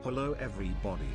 Hello everybody.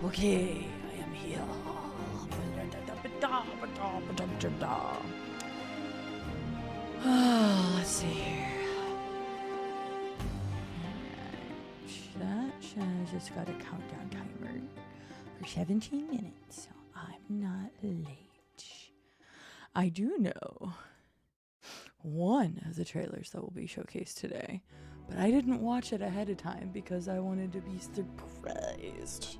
Okay, I am here. Let's see here. That shows it's got a countdown timer for 17 minutes, so I'm not late. I do know one of the trailers that will be showcased today, but I didn't watch it ahead of time because I wanted to be surprised.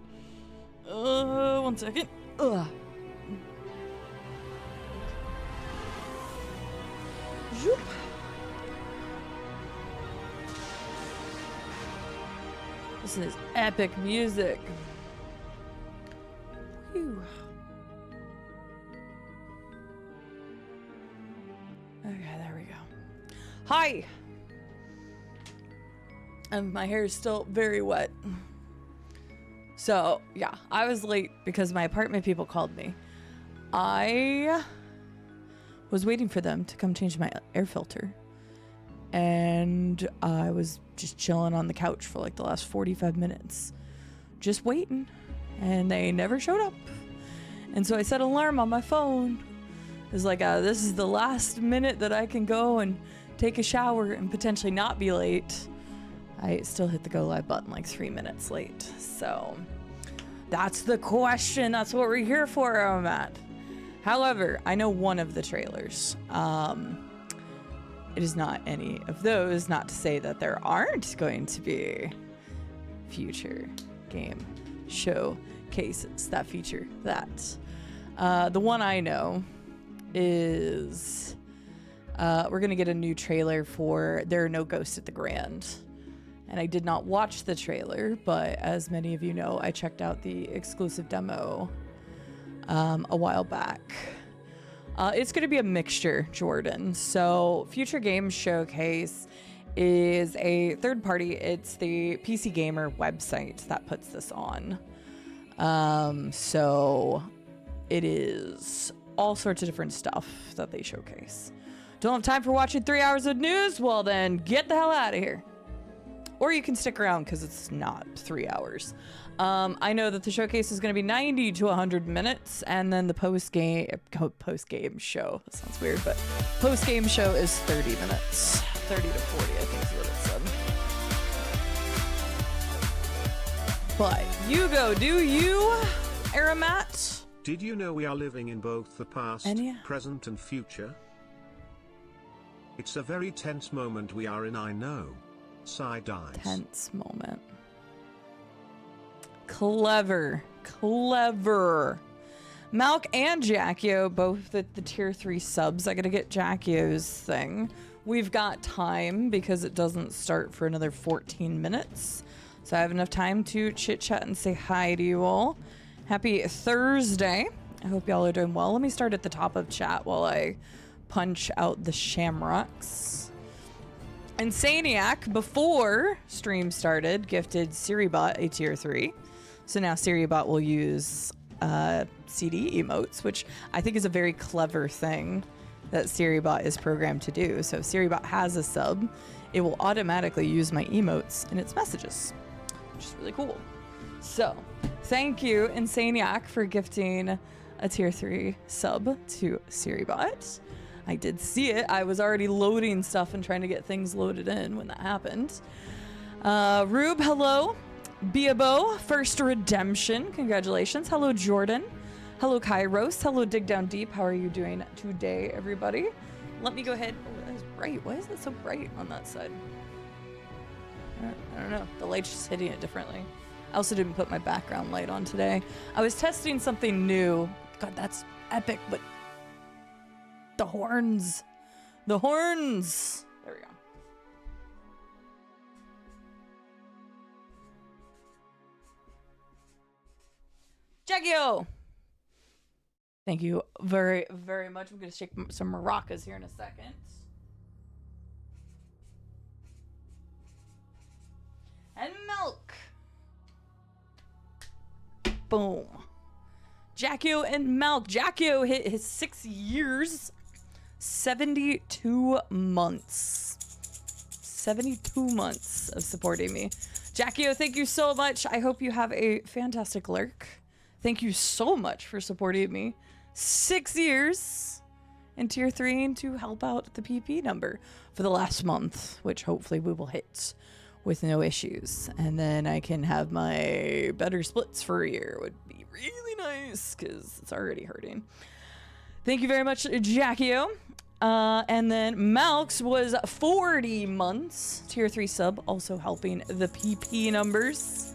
1 second. Zoop. This is epic music. Whew. Okay, there we go. Hi! And my hair is still very wet. So, yeah, I was late because my apartment people called me. I was waiting for them to come change my air filter. And I was just chilling on the couch for like the last 45 minutes. Just waiting. And they never showed up. And so I set an alarm on my phone. It's like, this is the last minute that I can go and take a shower and potentially not be late. I still hit the go live button like 3 minutes late. So that's the question. That's what we're here for, Matt. However, I know one of the trailers. It is not any of those, not to say that there aren't going to be future game showcases that feature that. The one I know is we're going to get a new trailer for There Are No Ghosts at the Grand. And I did not watch the trailer, but as many of you know, I checked out the exclusive demo a while back. It's going to be a mixture, Jordan. So Future Games Showcase is a third party. It's the PC Gamer website that puts this on. So it is all sorts of different stuff that they showcase. Don't have time for watching 3 hours of news? Well, then get the hell out of here. Or you can stick around because it's not 3 hours. I know that the showcase is going to be 90 to 100 minutes, and then the post-game show. That sounds weird, but post-game show is 30 minutes. 30 to 40, I think is what it said. But you go, do you, Aramat? Did you know we are living in both the past, present and future? It's a very tense moment we are in, I know. Cide. Tense moment. Clever. Clever. Malk and Jackio, both at the tier 3 subs. I gotta get Jackio's thing. We've got time because it doesn't start for another 14 minutes. So I have enough time to chit chat and say hi to you all. Happy Thursday. I hope y'all are doing well. Let me start at the top of chat while I punch out the shamrocks. Insaniac, before stream started, gifted Siribot a tier 3. So now Siribot will use CD emotes, which I think is a very clever thing that Siribot is programmed to do. So if Siribot has a sub, it will automatically use my emotes in its messages, which is really cool. So thank you, Insaniac, for gifting a tier 3 sub to Siribot. I did see it. I was already loading stuff and trying to get things loaded in when that happened. Rube, hello. Biabo, first redemption. Congratulations. Hello, Jordan. Hello, Kairos. Hello, Dig Down Deep. How are you doing today, everybody? Let me go ahead. Oh, that is bright. Why is it so bright on that side? I don't know. The light's just hitting it differently. I also didn't put my background light on today. I was testing something new. God, that's epic, but the horns. The horns. There we go. Jackio! Thank you very, very much. I'm going to shake some maracas here in a second. And milk. Boom. Jackio and milk. Jackio hit his 6 years. 72 months. 72 months of supporting me. Jackio, thank you so much. I hope you have a fantastic lurk. Thank you so much for supporting me. 6 years in tier 3 and to help out the PP number for the last month, which hopefully we will hit with no issues. And then I can have my better splits for a year. Would be really nice because it's already hurting. Thank you very much, Jackio. And then Malx was 40 months, tier 3 sub, also helping the PP numbers.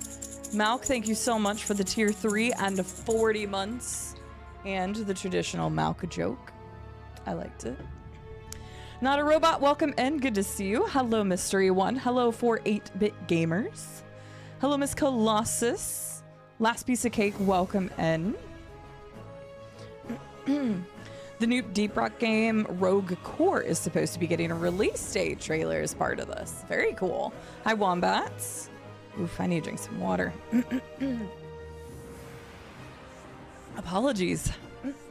Malk, thank you so much for the tier 3 and 40 months and the traditional Malk joke. I liked it. Not a Robot, welcome in. Good to see you. Hello, Mystery One. Hello, 8-bit gamers. Hello, Miss Colossus. Last piece of cake, welcome in. The new Deep Rock game, Rogue Core, is supposed to be getting a release date trailer as part of this. Very cool. Hi, Wombats. Oof, I need to drink some water. Apologies.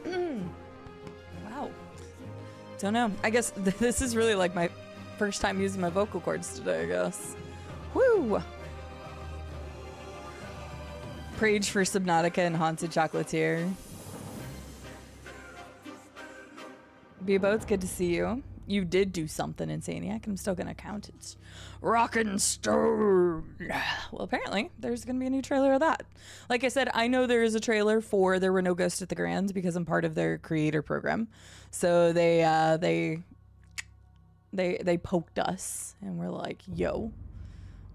Wow. Don't know. I guess this is really like my first time using my vocal cords today, I guess. Woo! Prage for Subnautica and Haunted Chocolatier. Bebo, it's good to see you. You did do something, Insaniac. I'm still gonna count it. Rockin' Stone. Well, apparently there's gonna be a new trailer of that. Like I said, I know there is a trailer for There Were No Ghosts at the Grand because I'm part of their creator program. So they poked us and we're like, yo,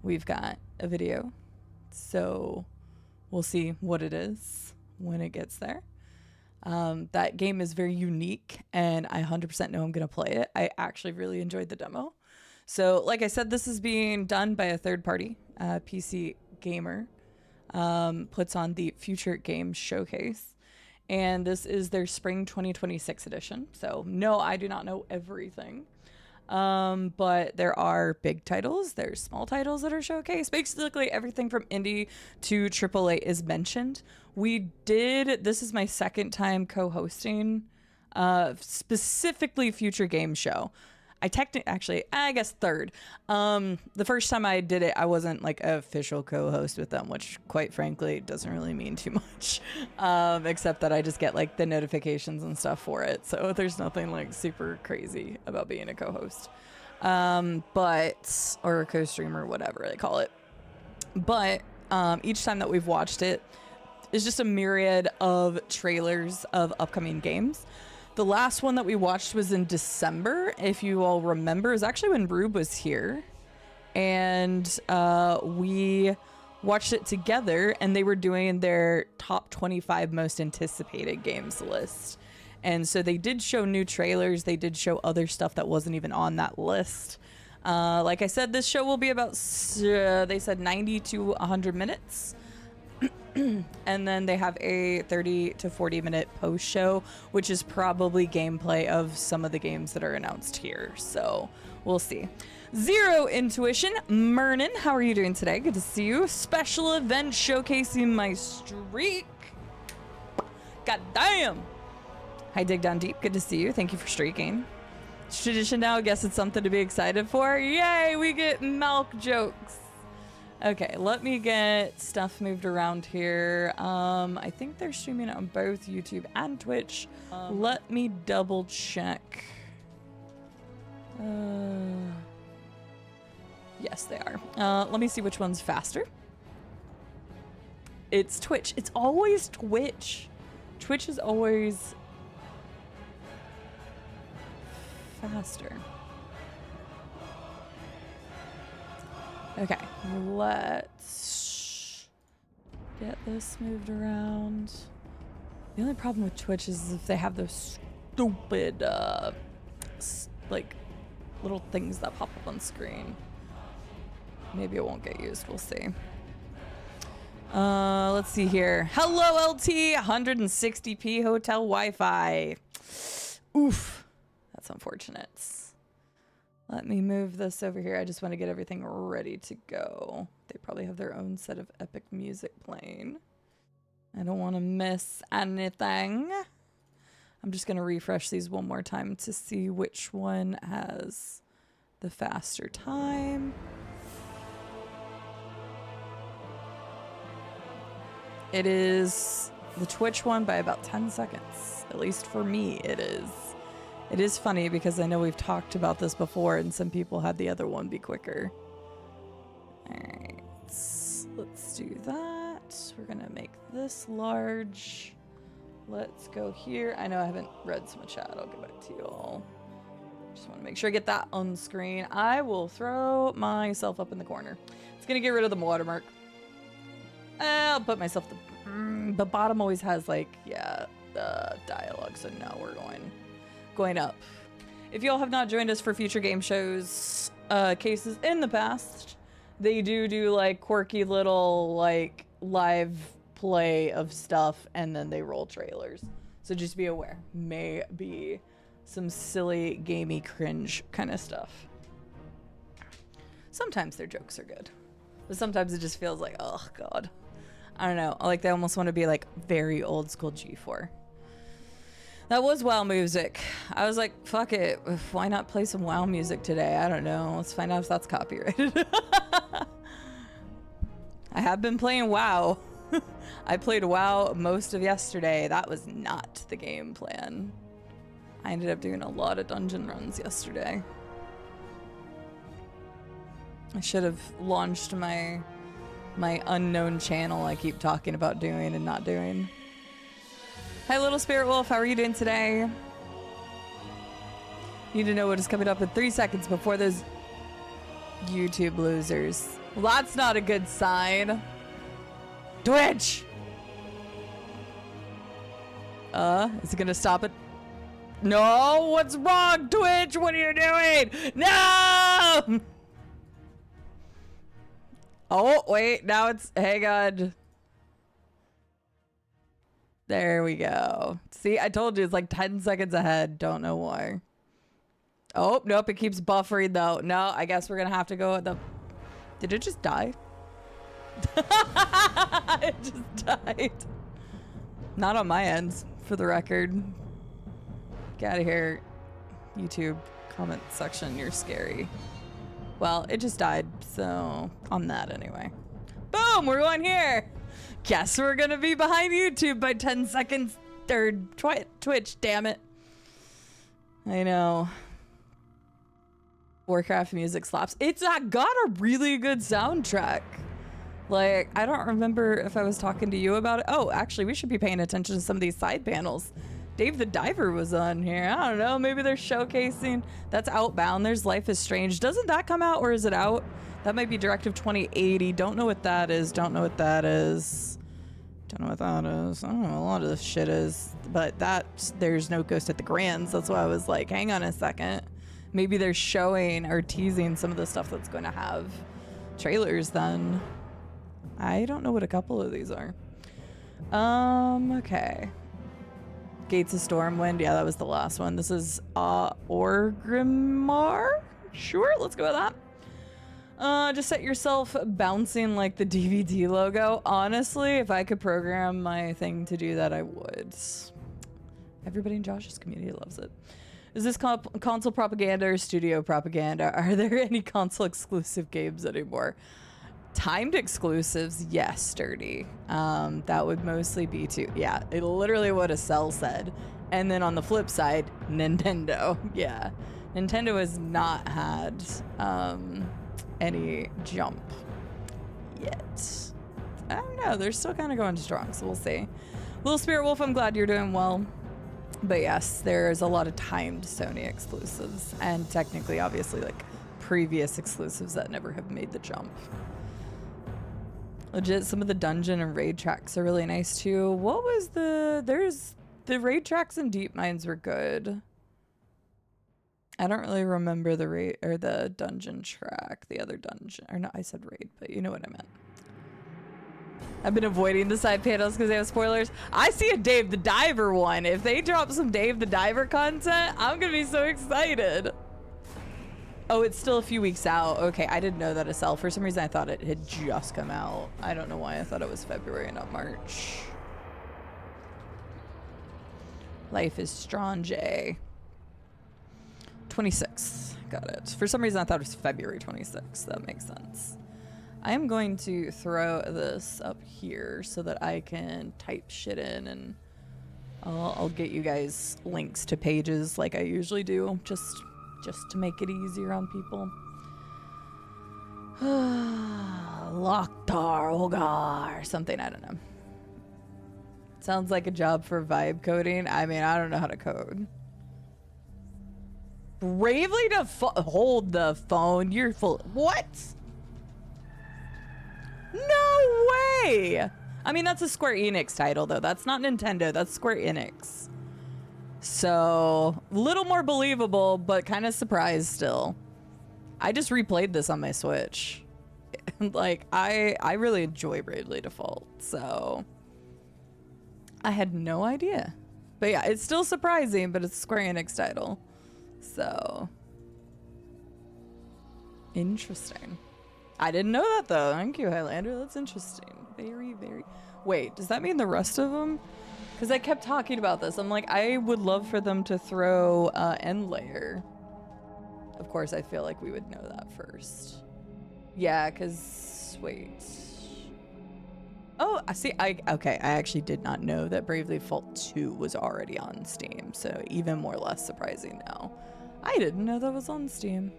we've got a video. So we'll see what it is when it gets there. That game is very unique and I 100% know I'm going to play it. I actually really enjoyed the demo. So like I said, this is being done by a third party, PC Gamer, puts on the Future Games Showcase. And this is their Spring 2026 edition. So no, I do not know everything. But there are big titles, there's small titles that are showcased. Basically everything from indie to AAA is mentioned. This is my second time co-hosting, specifically Future Game Show. I guess third. The first time I did it, I wasn't like an official co-host with them, which quite frankly doesn't really mean too much, except that I just get like the notifications and stuff for it. So there's nothing like super crazy about being a co-host, or a co-streamer, whatever they call it. But each time that we've watched it is just a myriad of trailers of upcoming games. The last one that we watched was in December, if you all remember. It was actually when Rube was here. And we watched it together, and they were doing their top 25 most anticipated games list. And so they did show new trailers. They did show other stuff that wasn't even on that list. Like I said, this show will be about, they said 90 to 100 minutes. And then they have a 30 to 40 minute post show, which is probably gameplay of some of the games that are announced here. So we'll see. Zero Intuition, Mernon, how are you doing today? Good to see you. Special event showcasing my streak. God damn. Hi, Dig Down Deep. Good to see you. Thank you for streaking. It's tradition now. I guess it's something to be excited for. Yay, we get milk jokes. Okay, let me get stuff moved around here. I think they're streaming on both YouTube and Twitch. Let me double check. Yes, they are. Let me see which one's faster. It's Twitch. It's always Twitch. Twitch is always faster. Okay, let's get this moved around. The only problem with Twitch is if they have those stupid, like, little things that pop up on screen. Maybe it won't get used, we'll see. Let's see here. Hello, LT, 160p hotel Wi-Fi. Oof, that's unfortunate. Let me move this over here. I just want to get everything ready to go. They probably have their own set of epic music playing. I don't want to miss anything. I'm just going to refresh these one more time to see which one has the faster time. It is the Twitch one by about 10 seconds. At least for me, it is. It is funny because I know we've talked about this before and some people had the other one be quicker. All right, let's do that. We're gonna make this large. Let's go here. I know I haven't read some chat. I'll get back to you all. Just want to make sure I get that on screen. I will throw myself up in the corner. It's gonna get rid of the watermark. I'll put myself the bottom always has like, yeah, the dialogue. So no, we're going up. If y'all have not joined us for future game shows cases in the past, they do like quirky little like live play of stuff and then they roll trailers. So just be aware. May be some silly gamey cringe kind of stuff. Sometimes their jokes are good. But sometimes it just feels like, oh god. I don't know. Like they almost want to be like very old school G4. That was WoW music. I was like, fuck it. Why not play some WoW music today? I don't know. Let's find out if that's copyrighted. I have been playing WoW. I played WoW most of yesterday. That was not the game plan. I ended up doing a lot of dungeon runs yesterday. I should have launched my unknown channel I keep talking about doing and not doing. Hi, Little Spirit Wolf. How are you doing today? Need to know what is coming up in 3 seconds before those YouTube losers. Well, that's not a good sign. Twitch! Is it gonna stop it? No! What's wrong, Twitch? What are you doing? No! Oh, wait. Now it's... Hang on. There we go. See, I told you it's like 10 seconds ahead. Don't know why. Oh, nope. It keeps buffering though. No, I guess we're going to have to go at the... Did it just die? It just died. Not on my ends, for the record. Get out of here, YouTube comment section. You're scary. Well, it just died, so on that anyway. Boom, we're going here. Guess we're gonna be behind YouTube by 10 seconds. Third Twitch, damn it. I know. Warcraft music slaps. It's got a really good soundtrack. Like, I don't remember if I was talking to you about it. Oh, actually, we should be paying attention to some of these side panels. Dave the Diver was on here. I don't know. Maybe they're showcasing. That's Outbound. There's Life is Strange. Doesn't that come out or is it out? That might be Directive 2080. Don't know what that is. Don't know what that is. Don't know what that is. I don't know. A lot of this shit is. But there's no Ghost at the Grands. That's why I was like, hang on a second. Maybe they're showing or teasing some of the stuff that's going to have trailers then. I don't know what a couple of these are. Okay. Gates of Stormwind. Yeah, that was the last one. This is Orgrimmar. Sure, let's go with that. Just set yourself bouncing like the DVD logo. Honestly, if I could program my thing to do that, I would. Everybody in Josh's community loves it. Is this console propaganda or studio propaganda? Are there any console exclusive games anymore? Timed exclusives, yes, Sturdy. That would mostly be yeah, it literally what a cell said. And then on the flip side, Nintendo. Yeah, Nintendo has not had any jump yet. I don't know, they're still kind of going strong, so we'll see. Little Spirit Wolf, I'm glad you're doing well. But yes, there's a lot of timed Sony exclusives and technically, obviously, like previous exclusives that never have made the jump. Legit, some of the dungeon and raid tracks are really nice too. What was the raid tracks in Deep Mines were good. I don't really remember the raid or the dungeon track, the other dungeon, or no, I said raid, but you know what I meant. I've been avoiding the side panels because they have spoilers. I see a Dave the Diver one. If they drop some Dave the Diver content, I'm gonna be so excited. Oh, it's still a few weeks out. Okay, I didn't know that as well. For some reason, I thought it had just come out. I don't know why I thought it was February, not March. Life is Strange. 26. Got it. For some reason, I thought it was February 26th. That makes sense. I am going to throw this up here so that I can type shit in, and I'll get you guys links to pages like I usually do, just to make it easier on people. Locktar, Olgar, something, I don't know. Sounds like a job for vibe coding. I mean, I don't know how to code. Bravely to hold the phone. You're full. What? No way! I mean, that's a Square Enix title, though. That's not Nintendo. That's Square Enix. So, a little more believable, but kind of surprised still. I just replayed this on my Switch. Like, I really enjoy Bravely Default, so I had no idea. But yeah, it's still surprising, but it's a Square Enix title. So, interesting. I didn't know that, though. Thank you, Highlander. That's interesting. Very, very... Wait, does that mean the rest of them? Because I kept talking about this. I'm like, I would love for them to throw end layer. Of course, I feel like we would know that first. Yeah, because... Wait. Oh, I see. Okay, I actually did not know that Bravely Default 2 was already on Steam. So even more less surprising now. I didn't know that was on Steam.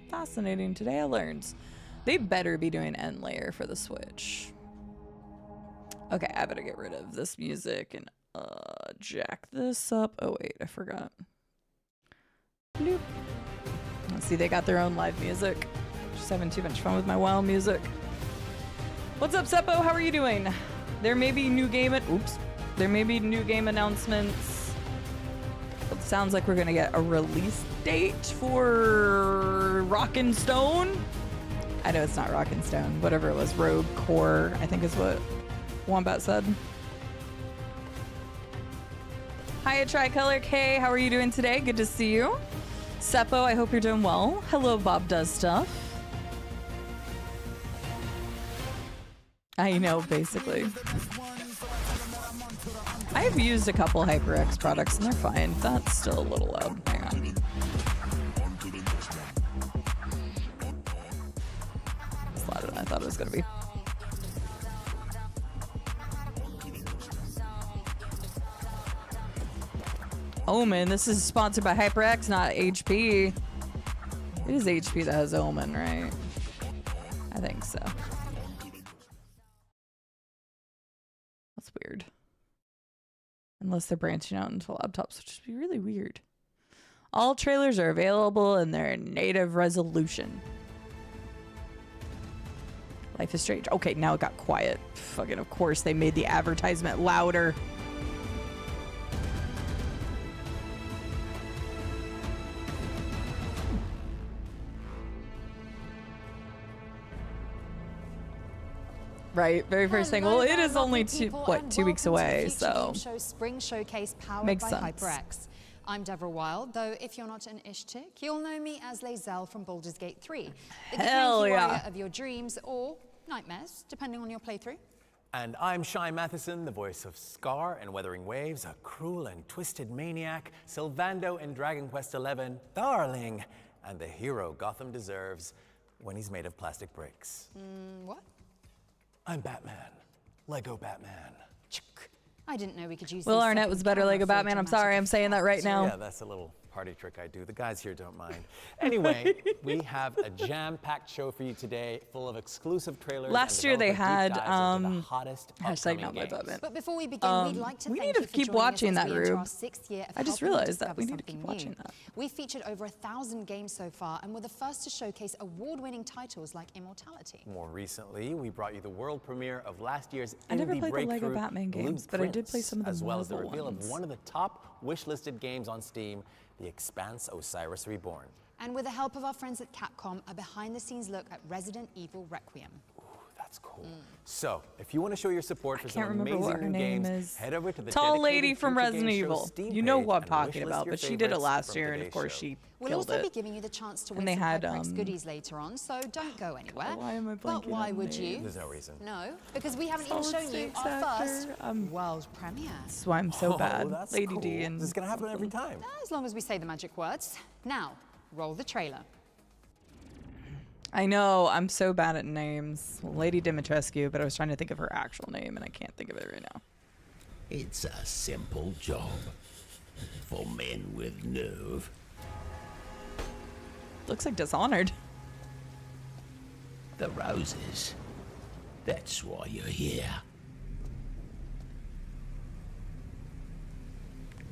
Fascinating. Today I learned. They better be doing end layer for the Switch. Okay, I better get rid of this music and jack this up. Oh wait, I forgot. Bloop. Let's see, they got their own live music. Just having too much fun with my WoW music. What's up, Seppo? How are you doing? There may be new game There may be new game announcements. It sounds like we're gonna get a release date for Rockin' Stone. I know it's not Rockin' Stone. Whatever it was, Rogue Core, I think is what Wombat said. Hiya, Tricolor K. How are you doing today? Good to see you. Seppo, I hope you're doing well. Hello, Bob Does Stuff. I know, basically. I've used a couple HyperX products and they're fine. That's still a little loud. Hang on. It's louder than I thought it was going to be. Omen, this is sponsored by HyperX, not HP. It is HP that has Omen, right? I think so. That's weird. Unless they're branching out into laptops, which would be really weird. All trailers are available in their native resolution. Life is Strange. Okay, now it got quiet. Fucking, of course, they made the advertisement louder. Right, very first thing. Well, it is only 2 weeks away, so show Spring Showcase powered makes by sense. HyperX. I'm Deborah Wild, though if you're not an Ish chick, you'll know me as Lae'zel from Baldur's Gate 3. The Hell yeah. warrior of your dreams or nightmares, depending on your playthrough. And I'm Shai Matheson, the voice of Scar in Weathering Waves, a cruel and twisted maniac, Sylvando in Dragon Quest XI, darling, and the hero Gotham deserves when he's made of plastic bricks. What? I'm Batman. Lego Batman. I didn't know we could use Will these Arnett second was better camera Lego for Batman. I'm sorry, I'm saying that right now. Yeah, that's a little party trick I do. The guys here don't mind. Anyway, we have a jam-packed show for you today, full of exclusive trailers. Last year they had the hottest hashtag not my games. Batman. But before we begin, we'd like to we thank need to you for keep joining us watching as that, we enter our Rube. 6th year of I just helping you realized that discover we need to something keep watching new. that. We've featured over 1,000 games so far, and we're the first to showcase award-winning titles like Immortality. More recently, we brought you the world premiere of last year's I never indie played the Lego breakthrough, Batman games, but I did play some of the as well as the Marvel reveal ones. of one of the top wish-listed games on Steam, The Expanse: Osiris Reborn. And with the help of our friends at Capcom, a behind-the-scenes look at Resident Evil Requiem. Ooh, that's cool. So, if you want to show your support for some can't remember what amazing her new name games, is. head over to the Tall dedicated lady from Future Resident Games Show Evil. Steam You know page who I'm and talking wishlist about, your but she did it favorites last from year, and of today's course show. she We'll killed also be it. giving you the chance to And win they some had, HyperX goodies later on, so don't go anywhere. Why am I But blanking why on would names? you? There's no reason. No, because we haven't even Solid shown you Snakes our first actor. world premiere. That's why I'm so bad. That's Lady cool. D and This is going to happen every time. As long as we say the magic words. Now, roll the trailer. I know, I'm so bad at names. Lady Dimitrescu, but I was trying to think of her actual name, and I can't think of it right now. It's a simple job for men with nerve. Looks like Dishonored. The roses. That's why you're here.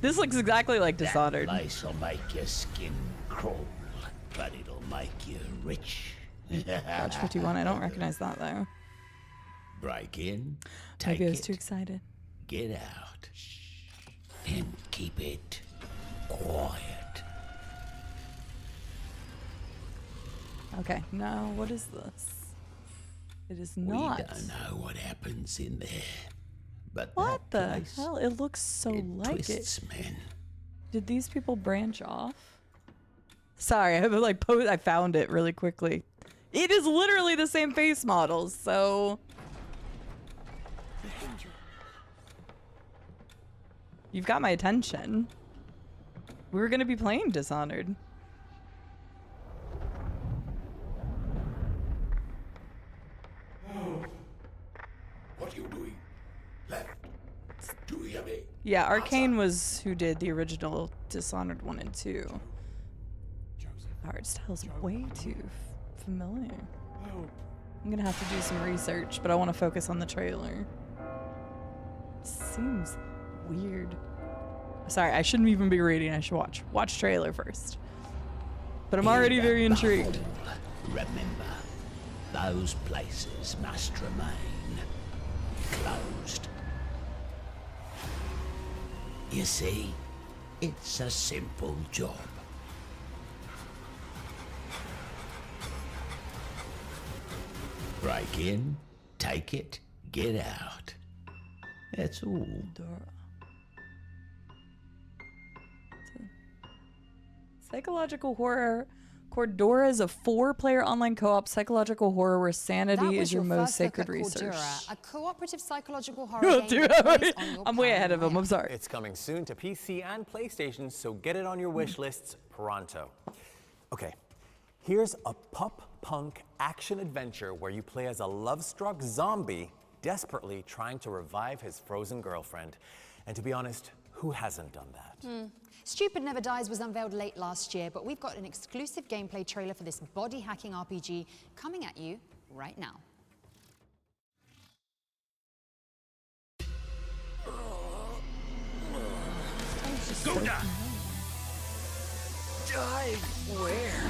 This looks exactly like Dishonored. That lace'll make your skin crawl, but it'll make you rich. Watch 51. I don't recognize that though. Break in, take Maybe I was it, too excited. get out, and keep it quiet. Okay, no, what is this? It is not. We don't know what happens in there, but What that the place, hell? It looks so it like it. twists men. Did these people branch off? Sorry, I like I found it really quickly. It is literally the same face models, so you've got my attention. We were gonna be playing Dishonored. What are you doing? Left. Do you hear me? Yeah, Arcane was who did the original Dishonored 1 and 2. The art style's way too familiar. I'm gonna have to do some research, but I want to focus on the trailer. Seems weird. Sorry, I shouldn't even be reading. I should watch trailer first. But I'm already very intrigued. Remember, those places must remain closed. You see, it's a simple job. Break in, take it, get out. That's all. Psychological horror. Cordura is a 4-player online co-op psychological horror where sanity is your most sacred research. A cooperative psychological horror game that plays on your I'm way ahead of him. I'm sorry. It's coming soon to PC and PlayStation, so get it on your wish lists pronto. Okay, here's a pop-punk action-adventure where you play as a love-struck zombie desperately trying to revive his frozen girlfriend. And to be honest, who hasn't done that? Stupid Never Dies was unveiled late last year, but we've got an exclusive gameplay trailer for this body-hacking RPG coming at you right now. Go down! Dive where?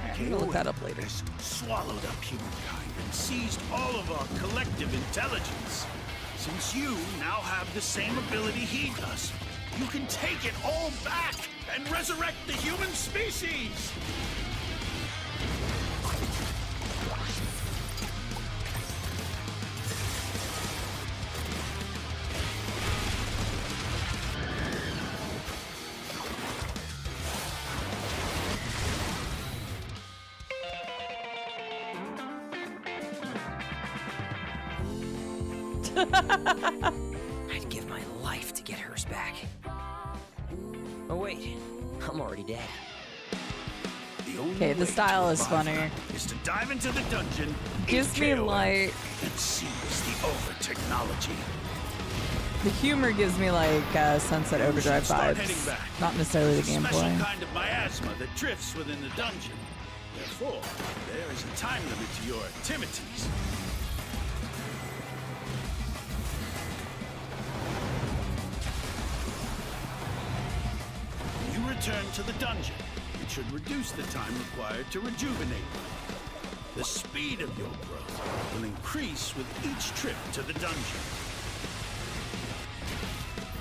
Alright, I'm gonna look that up later. Swallowed up humankind and seized all of our collective intelligence. Since you now have the same ability he does, you can take it all back and resurrect the human species! I'd give my life to get hers back. Oh wait, I'm already dead. Okay, the style is funny. Is to dive into the dungeon, Gives me like and seize the over technology. the humor gives me like Sunset Overdrive Start heading vibes, back. not necessarily the It's a special gameplay. kind of miasma that drifts within the dungeon. Therefore, there is a time limit to your activities. You return to the dungeon. It should reduce the time required to rejuvenate. The speed of your growth will increase with each trip to the dungeon.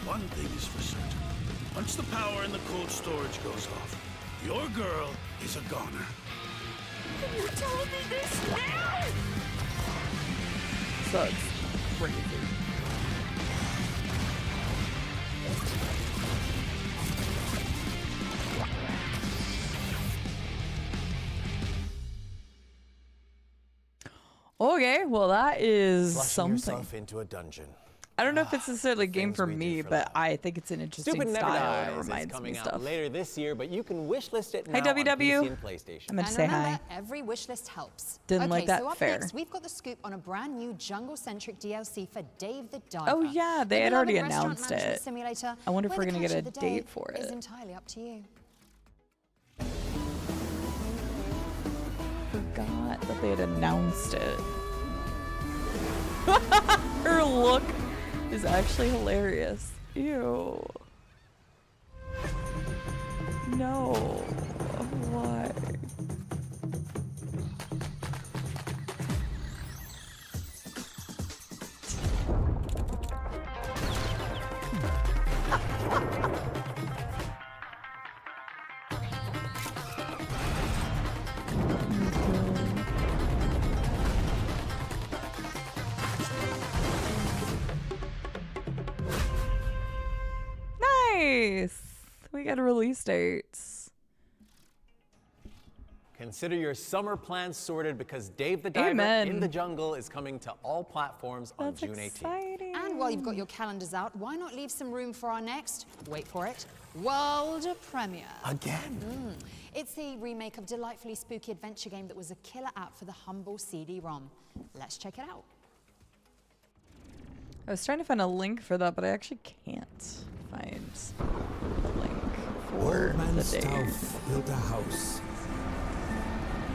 One thing is for certain. Once the power in the cold storage goes off, your girl is a goner. You told me this now? Sucks. Crazy. Okay, well that is Flushing something. yourself into a dungeon. I don't know if it's necessarily a game Things for we do me, for but love. I think it's an interesting Stupid Never style. Dies It is reminds coming me out stuff. later this year, but you can wishlist it Hey, now on WW. PC and PlayStation. I meant to And say remember, hi. every wish list helps. Didn't okay, like that. so up Fair. next, we've got the scoop on a brand new jungle-centric DLC for Dave the Diver. Oh, yeah, they The had already beloved restaurant announced management it. Simulator, I wonder if where we're the gonna get catch a of the day date for is it. entirely up to you. Forgot that they had announced it. Her look is actually hilarious. Ew. No. Why? Nice. We got a release date. Consider your summer plans sorted because Dave the Diver Amen. in the Jungle is coming to all platforms on That's June 18th. exciting. And while you've got your calendars out, why not leave some room for our next, wait for it, world premiere? Again? It's a remake of delightfully spooky adventure game that was a killer app for the humble CD-ROM. Let's check it out. I was trying to find a link for that, but I actually can't find a link for Old Man the date. Stauff built a house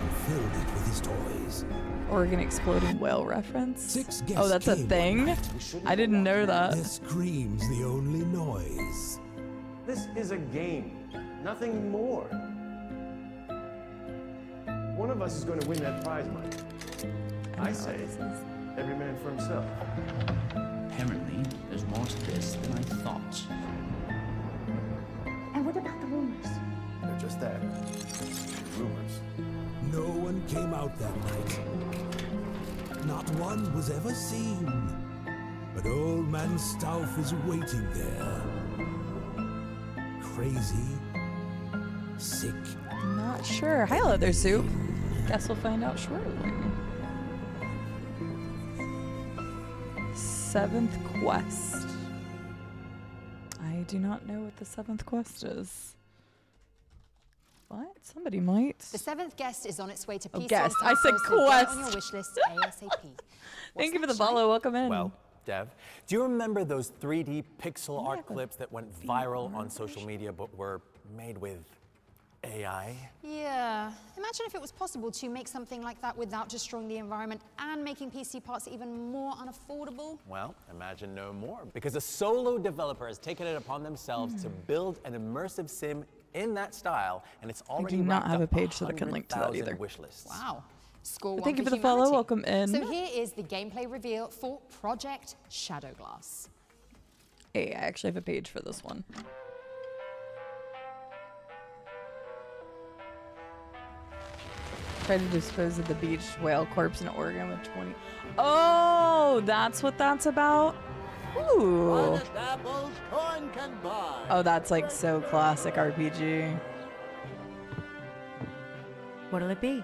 and filled it with his toys. Oregon exploding whale reference. 6 guests Oh, that's a came one thing? night. I didn't know that. Their screams the only noise. This is a game, nothing more. One of us is going to win that prize money. I say, every man for himself. Apparently, there's more to this than I thought. And what about the rumors? They're just that. Rumors. No one came out that night. Not one was ever seen. But Old Man Stauff is waiting there. Crazy. Sick. Not sure. Hi, Leather Soup. Guess we'll find out shortly. 7th quest. I do not know what the 7th quest is. What? Somebody might. The 7th guest is on its way to PC. guest. and I said consoles, so get it on quest. your wish list ASAP. Thank you for the next, Shai? follow. Welcome in. Well, Dev, do you remember those 3D pixel art clips that went viral on social media but were made with AI? Yeah. Imagine if it was possible to make something like that without destroying the environment and making PC parts even more unaffordable. Well, imagine no more, because a solo developer has taken it upon themselves to build an immersive sim in that style, and it's already do not racked have a up page that I can link to that 100,000 either. wish lists. Wow. Score Thank one you for the humanity. follow. Welcome in. So here is the gameplay reveal for Project Shadowglass. Hey, I actually have a page for this one. Try to dispose of the beached whale corpse in Oregon with 20. Oh, that's what that's about? Ooh. Oh, that's like so classic RPG. What'll it be?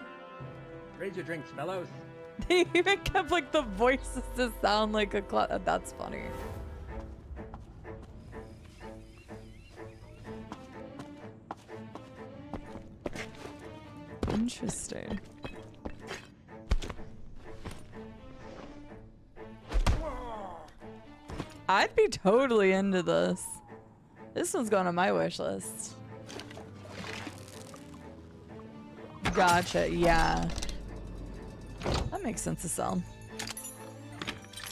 Raise your drinks, fellows. They even kept like the voices to sound like a that's funny. Interesting. I'd be totally into this. This one's going on my wish list. Gotcha, yeah. That makes sense to sell.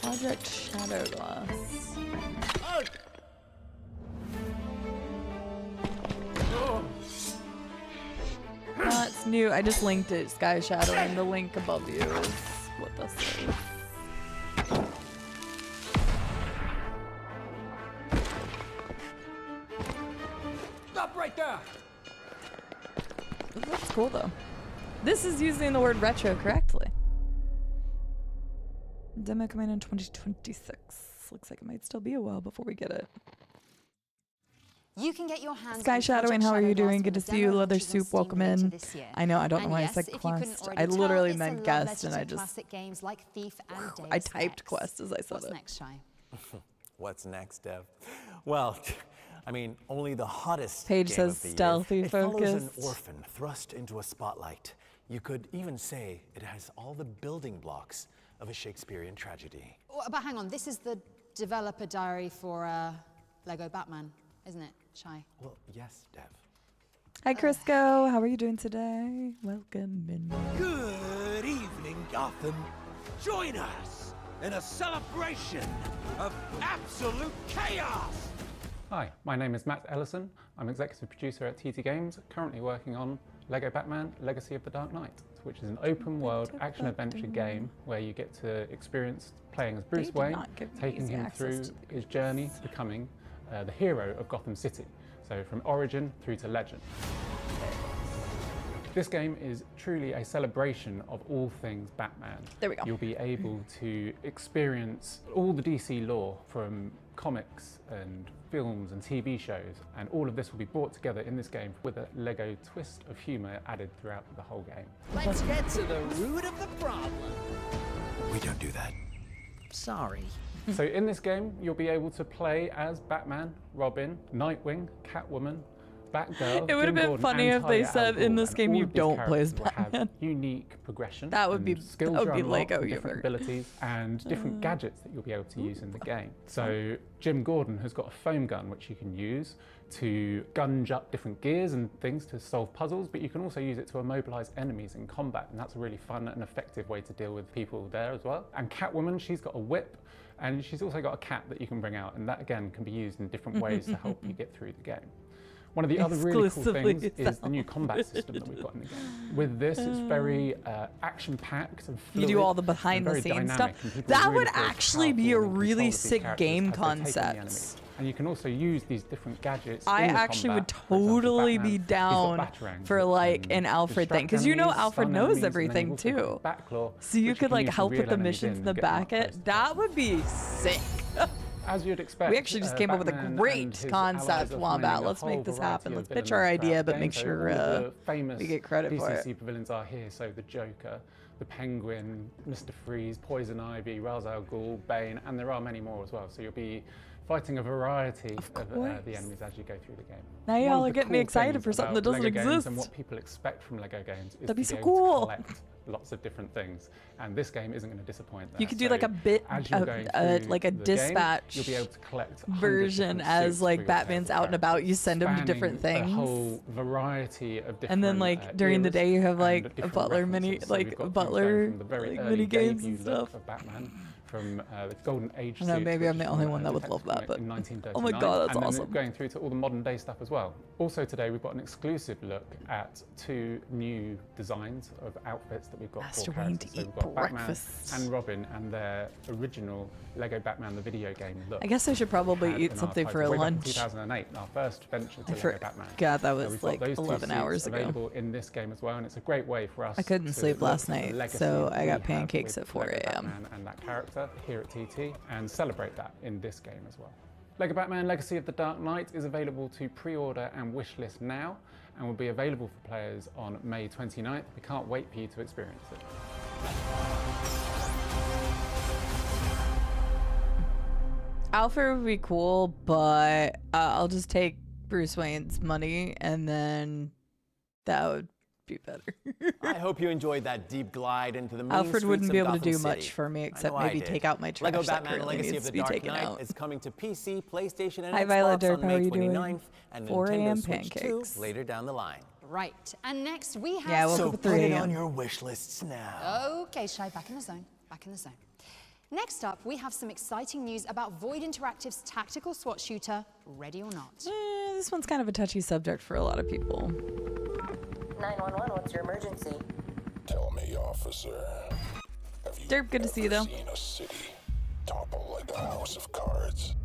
Project Shadowglass. That's new. I just linked it. Sky Shadow, and the link above you is what this is. Stop right there! This looks cool though. This is using the word retro correctly. Demo coming in 2026. Looks like it might still be a while before we get it. You can get your hands Sky on Shadowing, Project how are you Shadowglass doing? when Good to the see you. demo Leather launches on Soup, Steam welcome later in. this year. I know, I don't know And why yes, I said if you couldn't quest. already I tell, literally it's a meant love guest, letter and to I just classic games like Thief and Deus I typed Ex. quest as I said What's it. next, Shai? What's next, Dev? Well, I mean, only the hottest Paige game says of the year. stealthy It follows an focused. orphan thrust into a spotlight. You could even say it has all the building blocks of a Shakespearean tragedy. Oh, but hang on, this is the developer diary for Lego Batman, isn't it, Shy? Well, yes, Dev. Hi, Crisco. How are you doing today? Welcome in. Good evening, Gotham. Join us in a celebration of absolute chaos. Hi, my name is Matt Ellison. I'm executive producer at TT Games, currently working on Lego Batman Legacy of the Dark Knight, which is an open world action adventure game where you get to experience playing as Bruce Wayne, taking him through his journey to becoming the hero of Gotham City. So from origin through to legend. This game is truly a celebration of all things Batman. There we go. You'll be able to experience all the DC lore from comics and films and TV shows, and all of this will be brought together in this game with a Lego twist of humour added throughout the whole game. Let's get to the root of the problem. We don't do that. Sorry. So in this game, you'll be able to play as Batman, Robin, Nightwing, Catwoman, Batgirl. It would have been funny if they said in this game you don't play as Batman. Unique progression. That would be Lego different abilities and different gadgets that you'll be able to use in the game. So Jim Gordon has got a foam gun which you can use to gunge up different gears and things to solve puzzles, but you can also use it to immobilize enemies in combat, and that's a really fun and effective way to deal with people there as well. And Catwoman, she's got a whip, and she's also got a cat that you can bring out, and that again can be used in different ways to help you get through the game. One of the other really cool things is the new combat system that we've got in the game. With this, it's very action-packed and fluid. You do all the behind-the-scenes stuff. That would actually be a really sick game concept. And you can also use these different gadgets. I actually would totally be down for like an Alfred thing, because you know Alfred knows everything too. So you could like help with the missions in the back end. That would be sick. As you'd expect, we actually just came up with a great concept, Wombat. Let's make this happen. Let's pitch our idea, but make sure we get credit for it. DC supervillains are here, so the Joker, the Penguin, Mr. Freeze, Poison Ivy, Ra's al Ghul, Bane, and there are many more as well. So you'll be fighting a variety of the enemies as you go through the game. Now y'all are getting me excited for something that doesn't exist. And what people expect from Lego games is That'd be to so be cool. able to collect lots of different things, and this game isn't going to disappoint that. You could do like a bit, like a dispatch you'll be able to collect version as like Batman's out and about. You send him to different things. A whole variety of different. And then like during the day you have like a butler mini, like butler mini games and stuff. Of Batman. From the Golden Age. I know, maybe I'm the only one that would love that, but oh my god, that's awesome. Going through to all the modern day stuff as well. Also today we've got an exclusive look at 2 new designs of outfits that we've got Master for Wayne characters. to So eat we've got breakfast. Batman and Robin and their original Lego Batman the video game look. I guess I should probably eat something for a lunch. 2008, our first venture to Lego Batman. God, that was like 11 hours ago. Available in this game as well, and it's a great way for us. I couldn't sleep last night, so I got pancakes at 4 a.m. And that character here at TT, and celebrate that in this game as well. Lego Batman Legacy of the Dark Knight is available to pre-order and wishlist now, and will be available for players on May 29th. We can't wait for you to experience it. Alfred would be cool, but I'll just take Bruce Wayne's money, and then that would be better. I hope you enjoyed that deep glide into the mean Alfred wouldn't streets be of able to Gotham do City. much for me except I maybe take out my trash Lego that Batman currently Legacy needs of to the be Dark taken Knight out. is coming to PC, PlayStation, and Hi, Xbox Violet Derp, on how are May you doing? 29th, and 4 Nintendo a.m. Switch 2 pancakes. later down the line. Right, and next we have... Yeah, so put put it 3 on your wish lists now. Okay, Shy, back in the zone, back in the zone. Next up, we have some exciting news about Void Interactive's tactical SWAT shooter, Ready or Not. This one's kind of a touchy subject for a lot of people. 911, what's your emergency? Tell me, officer. Have you Derp, good to see you though. seen a city topple like a house of cards?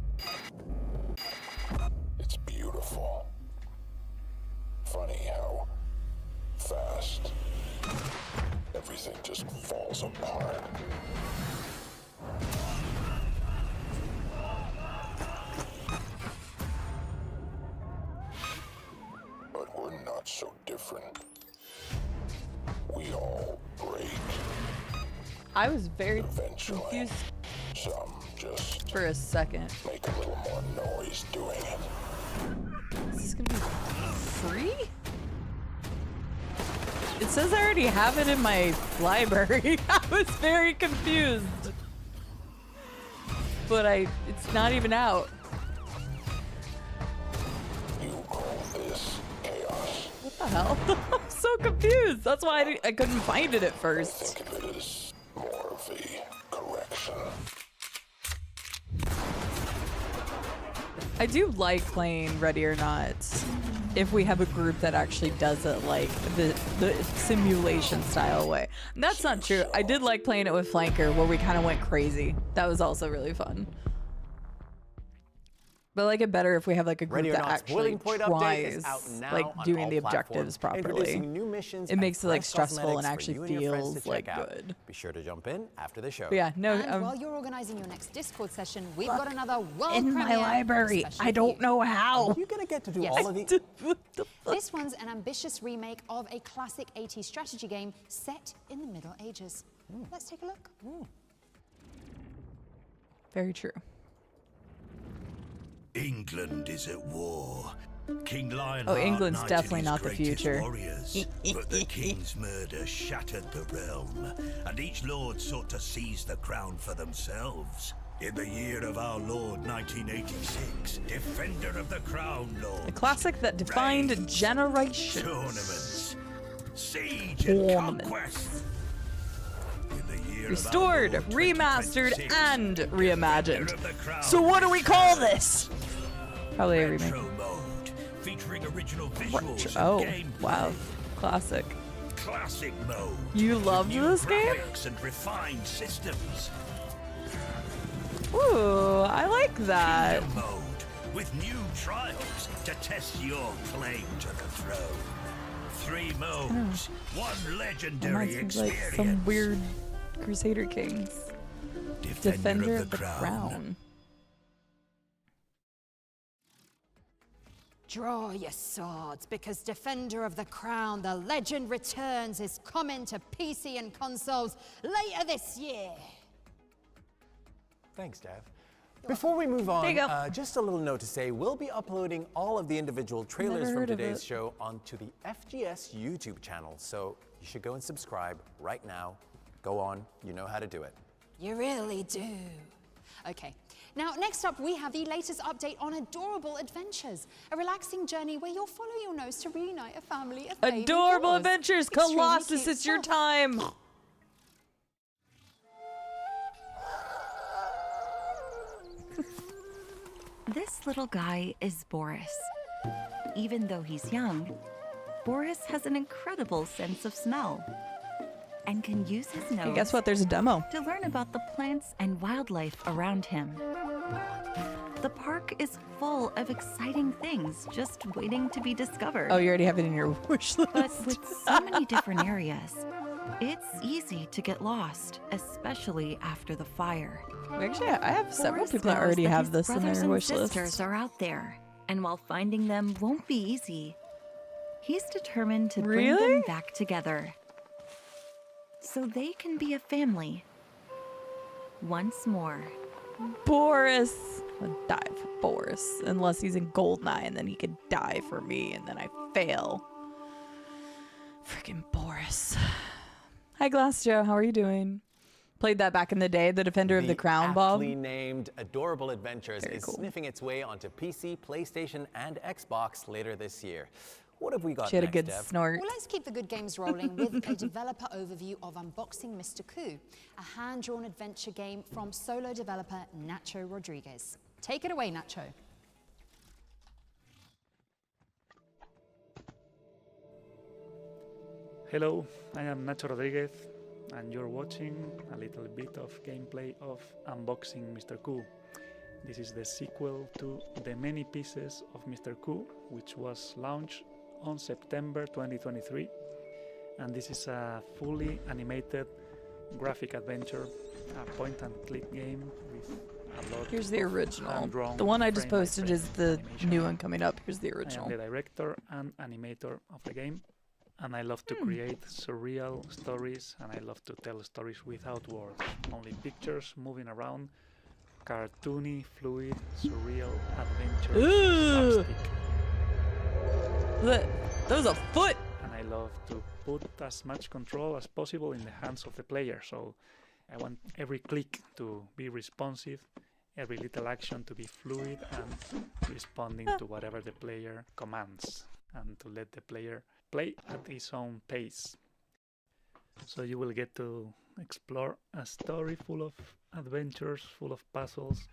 It's beautiful. Funny how fast everything just falls apart. But we're not so different. We all break. I was very Eventually, confused. some just for a second. make a little more noise doing it. Is this gonna be free? It says I already have it in my library. I was very confused. But it's not even out. You call this chaos? What the hell? I'm so confused. That's why I couldn't find it at first. I think of it as more of a correction. I do like playing Ready or Not if we have a group that actually does it like the simulation style way. And that's not true. I did like playing it with Flanker where we kind of went crazy. That was also really fun. But I like it better if we have like a group that actually tries like doing the objectives properly. It makes it like stressful and actually feels like good. Be sure to jump in after the show. But yeah, no. And while you're organizing your next Discord session, we've got another world in my library. I don't know how. You're gonna get to do all of these. This one's an ambitious remake of a classic 80s strategy game set in the Middle Ages. Let's take a look. Very true. England is at war. King Lionheart England's knighted definitely his not the greatest future. warriors, but the king's murder shattered the realm, and each lord sought to seize the crown for themselves. In the year of our Lord 1986, Defender of the Crown Lord. A classic that defined generations. Tournaments, siege and conquest. Restored, remastered, and reimagined. So what do we call this? Probably a remake. Featuring original visuals wow. Classic. Classic mode. You love this game? And refined systems. Ooh, I like that. Kingdom mode with new trials to test your claim to the throne. 3 modes, 1 legendary experience. Like some weird Crusader Kings. Defender of the Crown. Draw your swords, because Defender of the Crown, the legend returns, is coming to PC and consoles later this year. Thanks, Dev. Before we move on, just a little note to say we'll be uploading all of the individual trailers from today's show onto the FGS YouTube channel, so you should go and subscribe right now. Go on, you know how to do it. You really do. Okay, now next up we have the latest update on Adorable Adventures, a relaxing journey where you'll follow your nose to reunite a family of baby Adorable boars. Adventures, Colossus, it's your time. This little guy is Boris. Even though he's young, Boris has an incredible sense of smell and can use his nose. Hey, guess what? There's a demo. To learn about the plants and wildlife around him. The park is full of exciting things just waiting to be discovered. Oh, you already have it in your wish list. But with so many different areas, it's easy to get lost, especially after the fire. Actually, I have several people that already have this in their wish list. Sisters are out there, and while finding them won't be easy, he's determined to bring them back together, so they can be a family once more. Boris. I'll die for Boris, unless he's in Goldeneye, and then he could die for me, and then I fail. Freaking Boris. Hi, Glass Joe. How are you doing? Played that back in the day, the Defender of the Crown, Bob. The aptly named Adorable Adventures is sniffing its way onto PC, PlayStation, and Xbox later this year. What have we got She had next, a good Dev? snort. Well, let's keep the good games rolling with a developer overview of Unboxing Mr. Coup, a hand-drawn adventure game from solo developer Nacho Rodriguez. Take it away, Nacho. Hello, I am Nacho Rodriguez, and you're watching a little bit of gameplay of Unboxing Mr. Coup. This is the sequel to The Many Pieces of Mr. Coup, which was launched on September 2023, and this is a fully animated graphic adventure, a point-and-click game with a lot Here's the of original. hand-drawn The one I just frame-by-frame posted is the animation. new one coming up. Here's the original. I am the director and animator of the game, and I love to create surreal stories, and I love to tell stories without words, only pictures moving around cartoony, fluid, surreal adventure slapstick. That was a foot! And I love to put as much control as possible in the hands of the player, so I want every click to be responsive, every little action to be fluid and responding to whatever the player commands, and to let the player play at his own pace. So you will get to explore a story full of adventures, full of puzzles,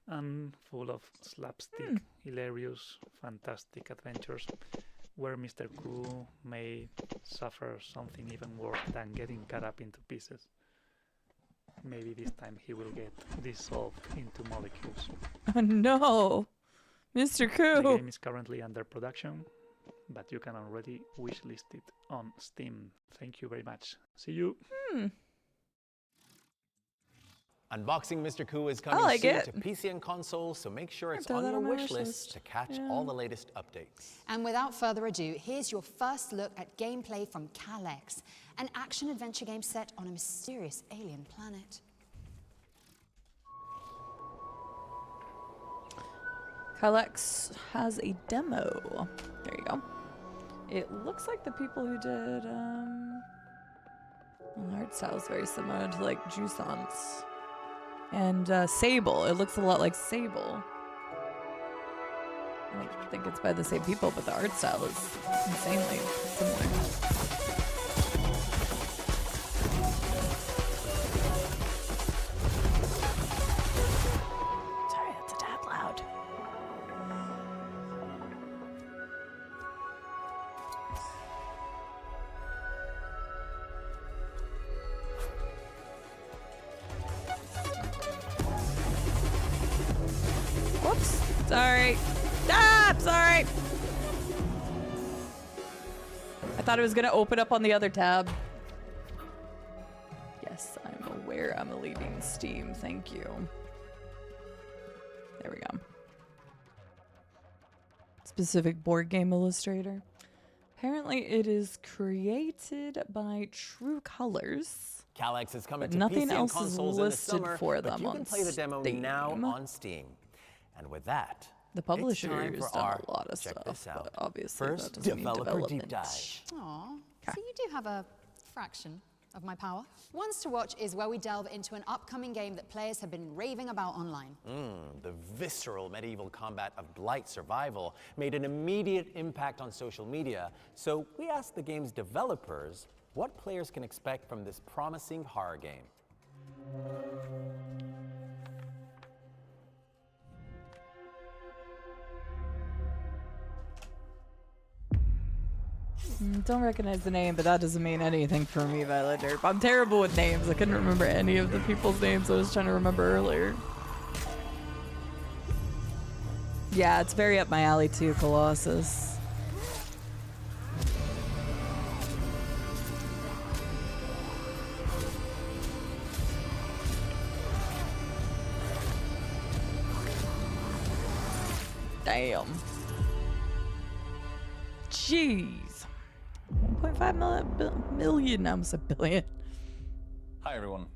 and full of slapstick, hilarious, fantastic adventures, where Mr. Q may suffer something even worse than getting cut up into pieces. Maybe this time he will get dissolved into molecules. Oh no! Mr. Q! The game is currently under production, but you can already wishlist it on Steam. Thank you very much. See you! Unboxing Mr. Q is coming soon to PC and console, so make sure it's on your wish list to catch all the latest updates. And without further ado, here's your first look at gameplay from Calyx, an action-adventure game set on a mysterious alien planet. Calyx has a demo. There you go. It looks like the people who did, well, the art style is very similar to like Jusance. And Sable. It looks a lot like Sable. I don't think it's by the same people, but the art style is insanely similar. Sorry, that's a tad loud. Whoops. Sorry. Ah, sorry. I thought it was going to open up on the other tab. Yes, I'm aware I'm leaving Steam. Thank you. There we go. Specific board game illustrator. Apparently it is created by True Colors. Calyx is coming to nothing PC else and consoles is listed in the summer, for them but you on can play the demo Steam. now on Steam. And with that, The publisher it's time has for done our, a lot of check stuff, this out, but obviously first that doesn't mean developer deep development. dive. Aw, so you do have a fraction of my power. Ones to watch is where we delve into an upcoming game that players have been raving about online. The visceral medieval combat of Blight Survival made an immediate impact on social media, so we asked the game's developers what players can expect from this promising horror game. Don't recognize the name, but that doesn't mean anything for me, Violet Derp. I'm terrible with names. I couldn't remember any of the people's names I was trying to remember earlier. Yeah, it's very up my alley too, Colossus. Damn. Jeez. 1.5 million, I almost said billion. Hi everyone.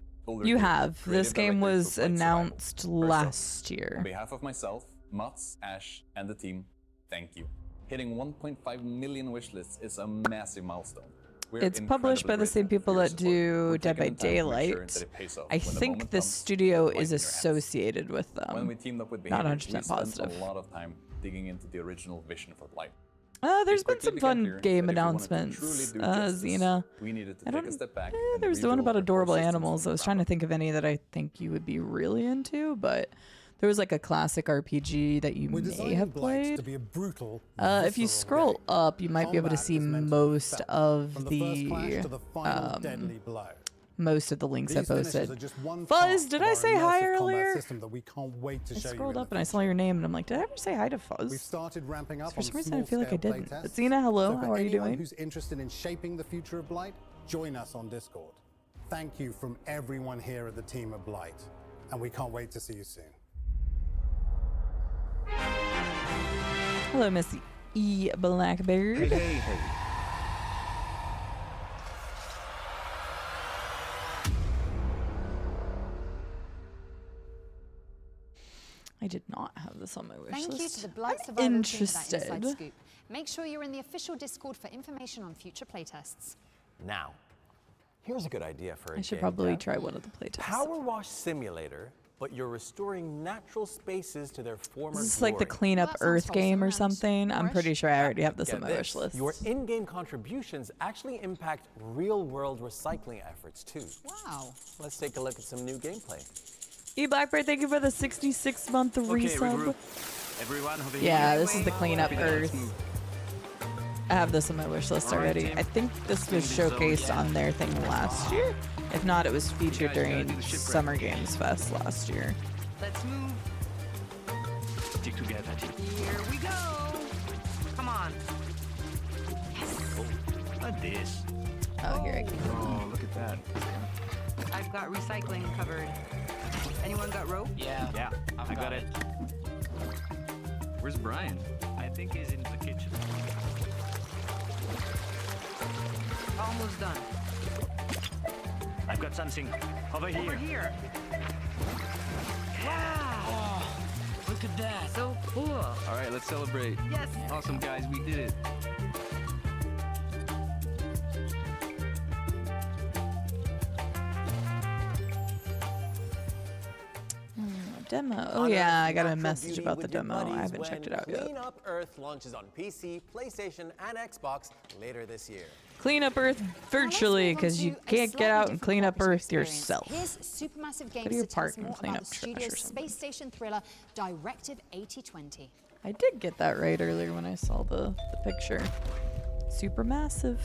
You have. This game was announced last year. On behalf of myself, Mats, Ash, and the team, thank you. Hitting 1.5 million wishlists is a massive milestone. It's published by the same people that do Dead by Daylight. I think the studio is associated with them. When we teamed up with Not Behavior, 100% positive. we spent a lot of time digging into the original vision for Blight. There's been some fun game announcements. Xena. I don't. There was the one about adorable animals. I was trying to think of any that I think you would be really into, but there was like a classic RPG that you may have played. If you scroll up, you might be able to see most of the links I posted. Fuzz, did I say hi earlier? I scrolled up and I saw your name and I'm like, did I ever say hi to Fuzz? We've started ramping up For some reason I feel like I didn't. But Xena, hello, how are you doing? Who's interested in shaping the future of Blight, join us on Discord. Thank you from everyone here at the team of Blight, and we can't wait to see you soon. Hello, Miss E. Blackbeard. Hey. I did not have this on my wish Thank list. you to the Blight I'm Survivor team interested. for that inside scoop. Make sure you're in the official Discord for information on future playtests. Now, here's a good idea for a I should game, probably Dad. try one of the playtests. Power Wash Simulator, but you're restoring natural spaces to their former Is this like the glory. Clean Up Earth game or something? I'm pretty sure I already have this on Get my this, wish list. your in-game contributions actually impact real-world recycling efforts too. Wow. Let's take a look at some new gameplay. E Blackbird, thank you for the 66-month resub. Everyone over Yeah, here. this is the Clean Up Earth. I have this on my wish list already. I think this was showcased on their thing last year. If not, it was featured during Summer Games Fest last year. Let's move. Stick together. Here we go. Come on. At this. Oh, here I go. Oh, look at that. I've got recycling covered. Anyone got rope? Yeah, I got it. Where's Brian? I think he's in the kitchen. Almost done. I've got something over here. Over here. Wow. Oh, look at that. So cool. All right, let's celebrate. Yes. Awesome, guys. We did it. Demo. Oh yeah, I got a message about the demo. I haven't checked it out yet. Clean Up Earth launches on PC, PlayStation, and Xbox later this year. Clean up Earth virtually, because you can't get out and clean up Earth yourself. Here's Supermassive Go Games to your to tell us park and more clean about up the trash or studio's something. space station thriller Directive 8020. I did get that right earlier when I saw the picture. Supermassive.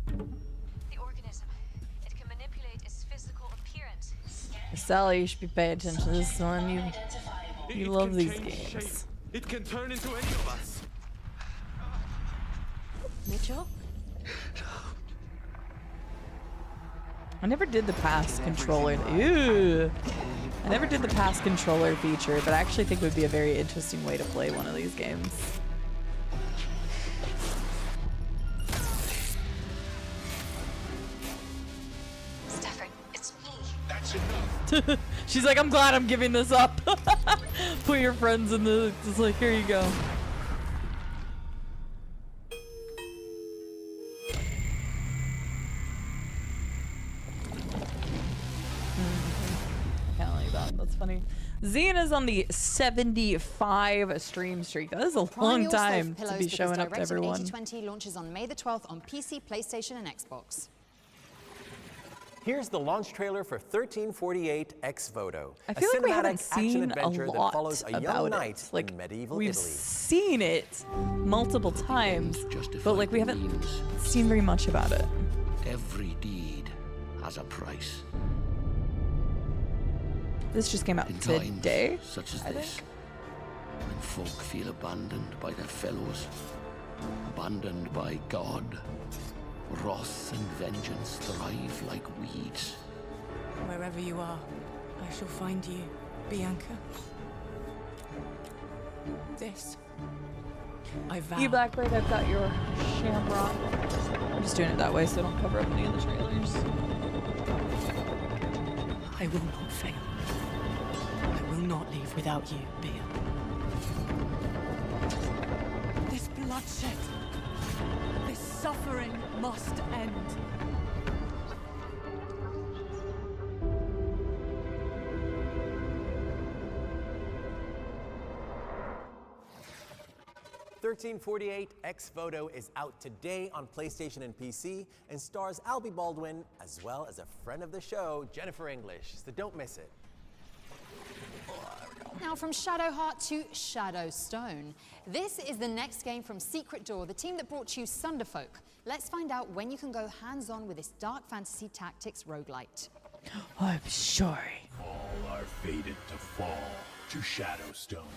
The organism. It can manipulate its physical appearance. Sally, you should be paying attention to this one. You love these games. It can turn into any of us. Mitchell? I never did the pass controller. Ew. I never did the pass controller feature, but I actually think it would be a very interesting way to play one of these games. Stafford, it's me. That's enough. She's like, I'm glad I'm giving this up. Put your friends in the. Just like, here you go. Kind of like that. That's funny. Xena's on the 75 stream streak. That is a long Prime time yourself to pillows be because showing up to Directive everyone. 8020 launches on May the 12th on PC, PlayStation, and Xbox. Here's the launch trailer for 1348 Ex Voto, I feel like we haven't action seen adventure a that lot follows a young about knight it. Like, in medieval we've Italy. seen it multiple times, but like we haven't seen very much about it. Every deed has a price. This just came out In today. times such as this, when folk feel abandoned by their fellows, abandoned by God, wrath and vengeance thrive like weeds. Wherever you are, I shall find you, Bianca. This, I vow. You Blackbird, I've got your shamrock. I'm just doing it that way so I don't cover up any of the trailers. I will not fail. I will not leave without you, Bia. This bloodshed, this suffering must end. "1348 Ex Voto" is out today on PlayStation and PC and stars Albie Baldwin as well as a friend of the show, Jennifer English. So don't miss it. Now from Shadowheart to Shadowstone. This is the next game from Secret Door, the team that brought you Sunderfolk. Let's find out when you can go hands-on with this dark fantasy tactics roguelite. I'm sorry. All are fated to fall to Shadowstone.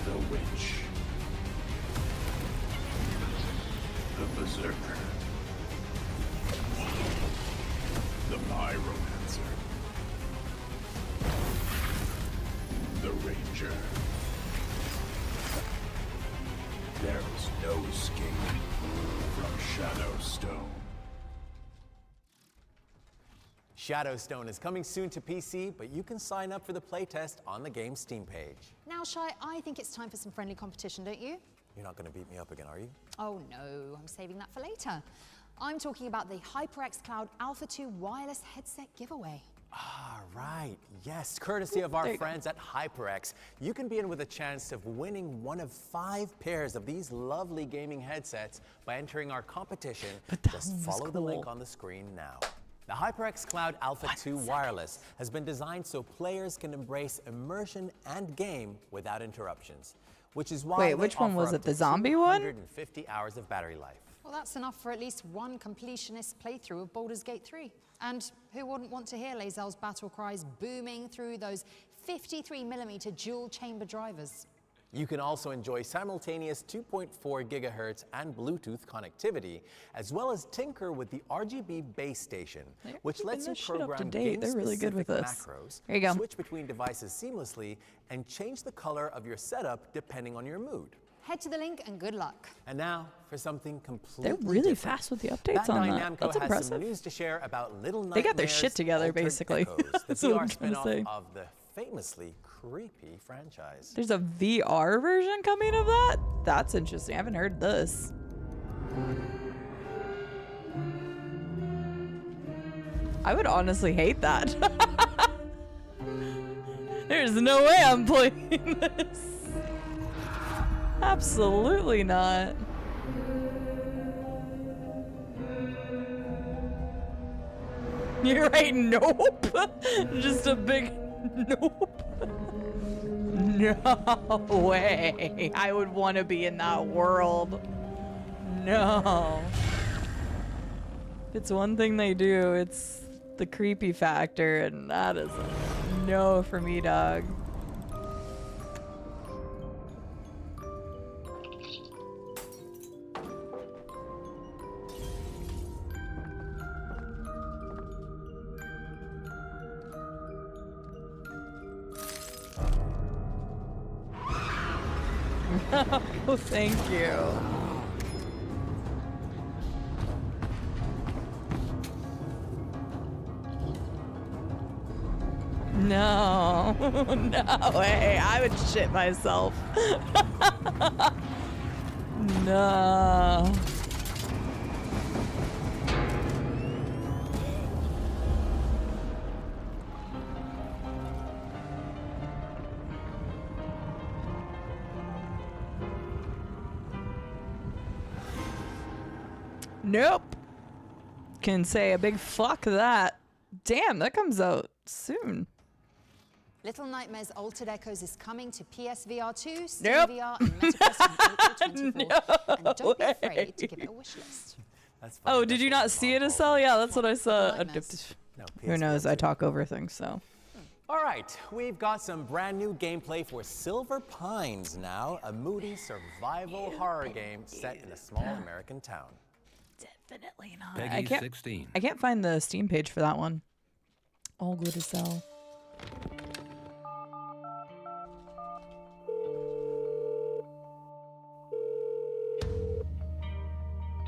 The Witch. The Berserker. The Pyromancer. The Ranger. There's no escape from Shadowstone. Shadowstone is coming soon to PC, but you can sign up for the playtest on the game's Steam page. Now, Shy, I think it's time for some friendly competition, don't you? You're not going to beat me up again, are you? Oh no, I'm saving that for later. I'm talking about the HyperX Cloud Alpha 2 wireless headset giveaway. Ah, right. Yes, courtesy of our friends at HyperX, you can be in with a chance of winning one of 5 pairs of these lovely gaming headsets by entering our competition. Just follow the link on the screen now. The HyperX Cloud Alpha 2 Wireless has been designed so players can embrace immersion and game without interruptions, which is why which one was it? The zombie one? 150 hours of battery life. Well, that's enough for at least one completionist playthrough of Baldur's Gate 3. And who wouldn't want to hear Lae'zel's battle cries booming through those 53mm dual chamber drivers? You can also enjoy simultaneous 2.4 gigahertz and Bluetooth connectivity, as well as tinker with the RGB base station, which lets you program game-specific macros, There you go. switch between devices seamlessly, and change the color of your setup depending on your mood. Head to the link and good luck. And now for something completely They're really different. fast with the updates on that. Bandai That's Namco has impressive. some news to share about Little Nightmares. They got their shit together, Altered basically. Echoes, the That's what I'm VR trying to say. spin-off of the famously creepy franchise. There's a VR version coming of that? That's interesting. I haven't heard this. I would honestly hate that. There's no way I'm playing this. Absolutely not. You're right, nope. Just a big nope. No way. I would want to be in that world. No. If it's one thing they do, it's the creepy factor, and that is a no for me, dog. Oh, thank you. No, no way. I would shit myself. No. Nope. Can say a big fuck that. Damn, that comes out soon. Little Nightmares Altered Echoes is coming to PSVR 2, Nope. SteamVR, and MetaQuest in April 2024. And don't be afraid to give it a wish list. That's Oh, did you not see it, Estelle? Yeah, that's what I saw. No, Who knows? I talk over things, so. All right, we've got some brand new gameplay for Silver Pines now, a moody survival horror game set in a small American town. Definitely not. Peggy 16. I can't find the Steam page for that one. All good to sell.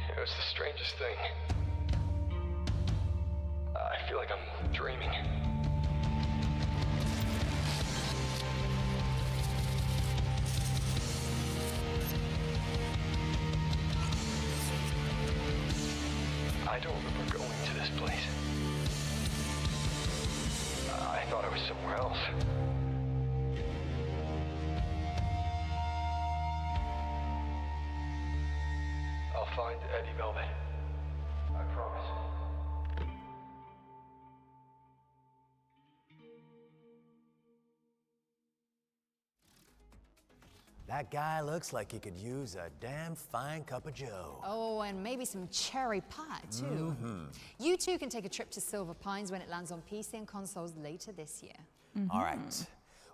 It was the strangest thing. I feel like I'm dreaming. I don't remember going to this place. I thought I was somewhere else. I'll find Eddie Velvet. I promise. That guy looks like he could use a damn fine cup of joe. Oh, and maybe some cherry pie, too. Mm-hmm. You too can take a trip to Silver Pines when it lands on PC and consoles later this year. All right,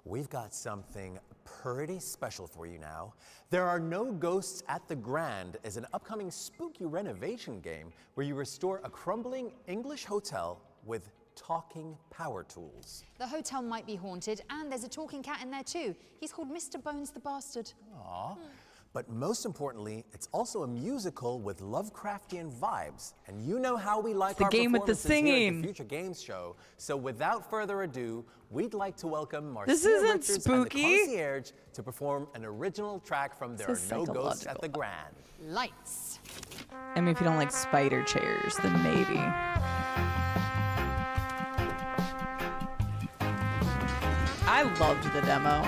we've got something pretty special for you now. There Are No Ghosts at the Grand is an upcoming spooky renovation game where you restore a crumbling English hotel with talking power tools. The hotel might be haunted, and there's a talking cat in there too. He's called Mr. Bones the Bastard. Aww. But most importantly, it's also a musical with Lovecraftian vibes. And you know how we like our game with the performances here at singing. the Future Games Show. So without further ado, we'd like to welcome Marcia This isn't Richards and the spooky. Concierge to perform an original track from There Are This No is Ghosts at the psychological. Grand. Lights. I mean, if you don't like spider chairs, then maybe. I loved the demo.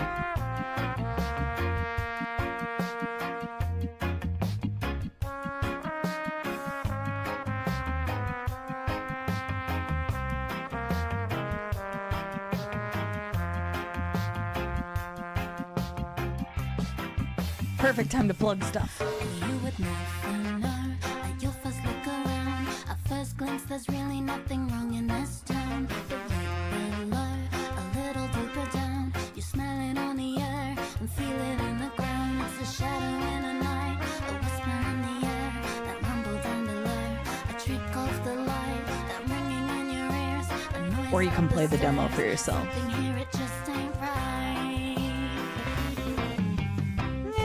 Perfect time to plug stuff. You would never know at your first look around. At first glance, there's really nothing wrong in this town. But right below, a little deeper down, you smell it on the air and feel it in the ground. It's a shadow in a night, a whisper in the air that rumble down below, a trick of the light that ringing in your ears. A noise Or you can of the play the demo for stairs. yourself. Something here, it just ain't right.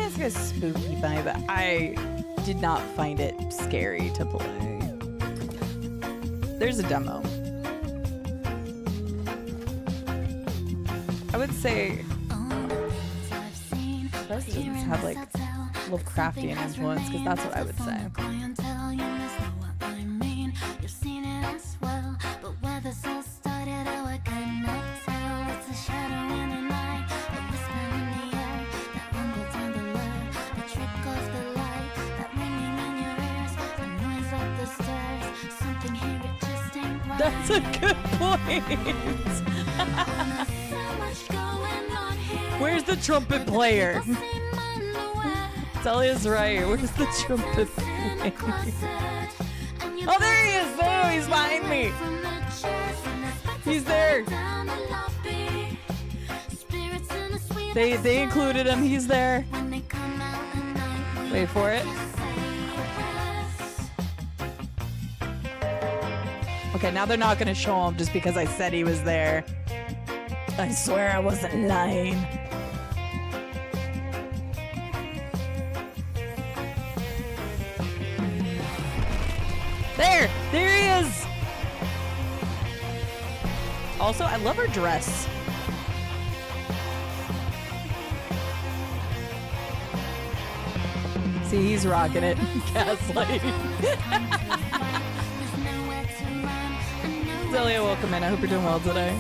It's got a spooky vibe. I did not find it scary to play. There's a demo. I would say most of these have like Lovecraftian influence, because that's what I would say. That's a good point. Where's the trumpet player? Celia's right. Where's the trumpet player? Oh, there he is. Oh, he's behind me. He's there. They included him. He's there. Wait for it. Okay, now they're not going to show him just because I said he was there. I swear I wasn't 9. There he is. Also, I love her dress. See, he's rocking it. Gaslighting. Zelia, welcome in. I hope you're doing well today.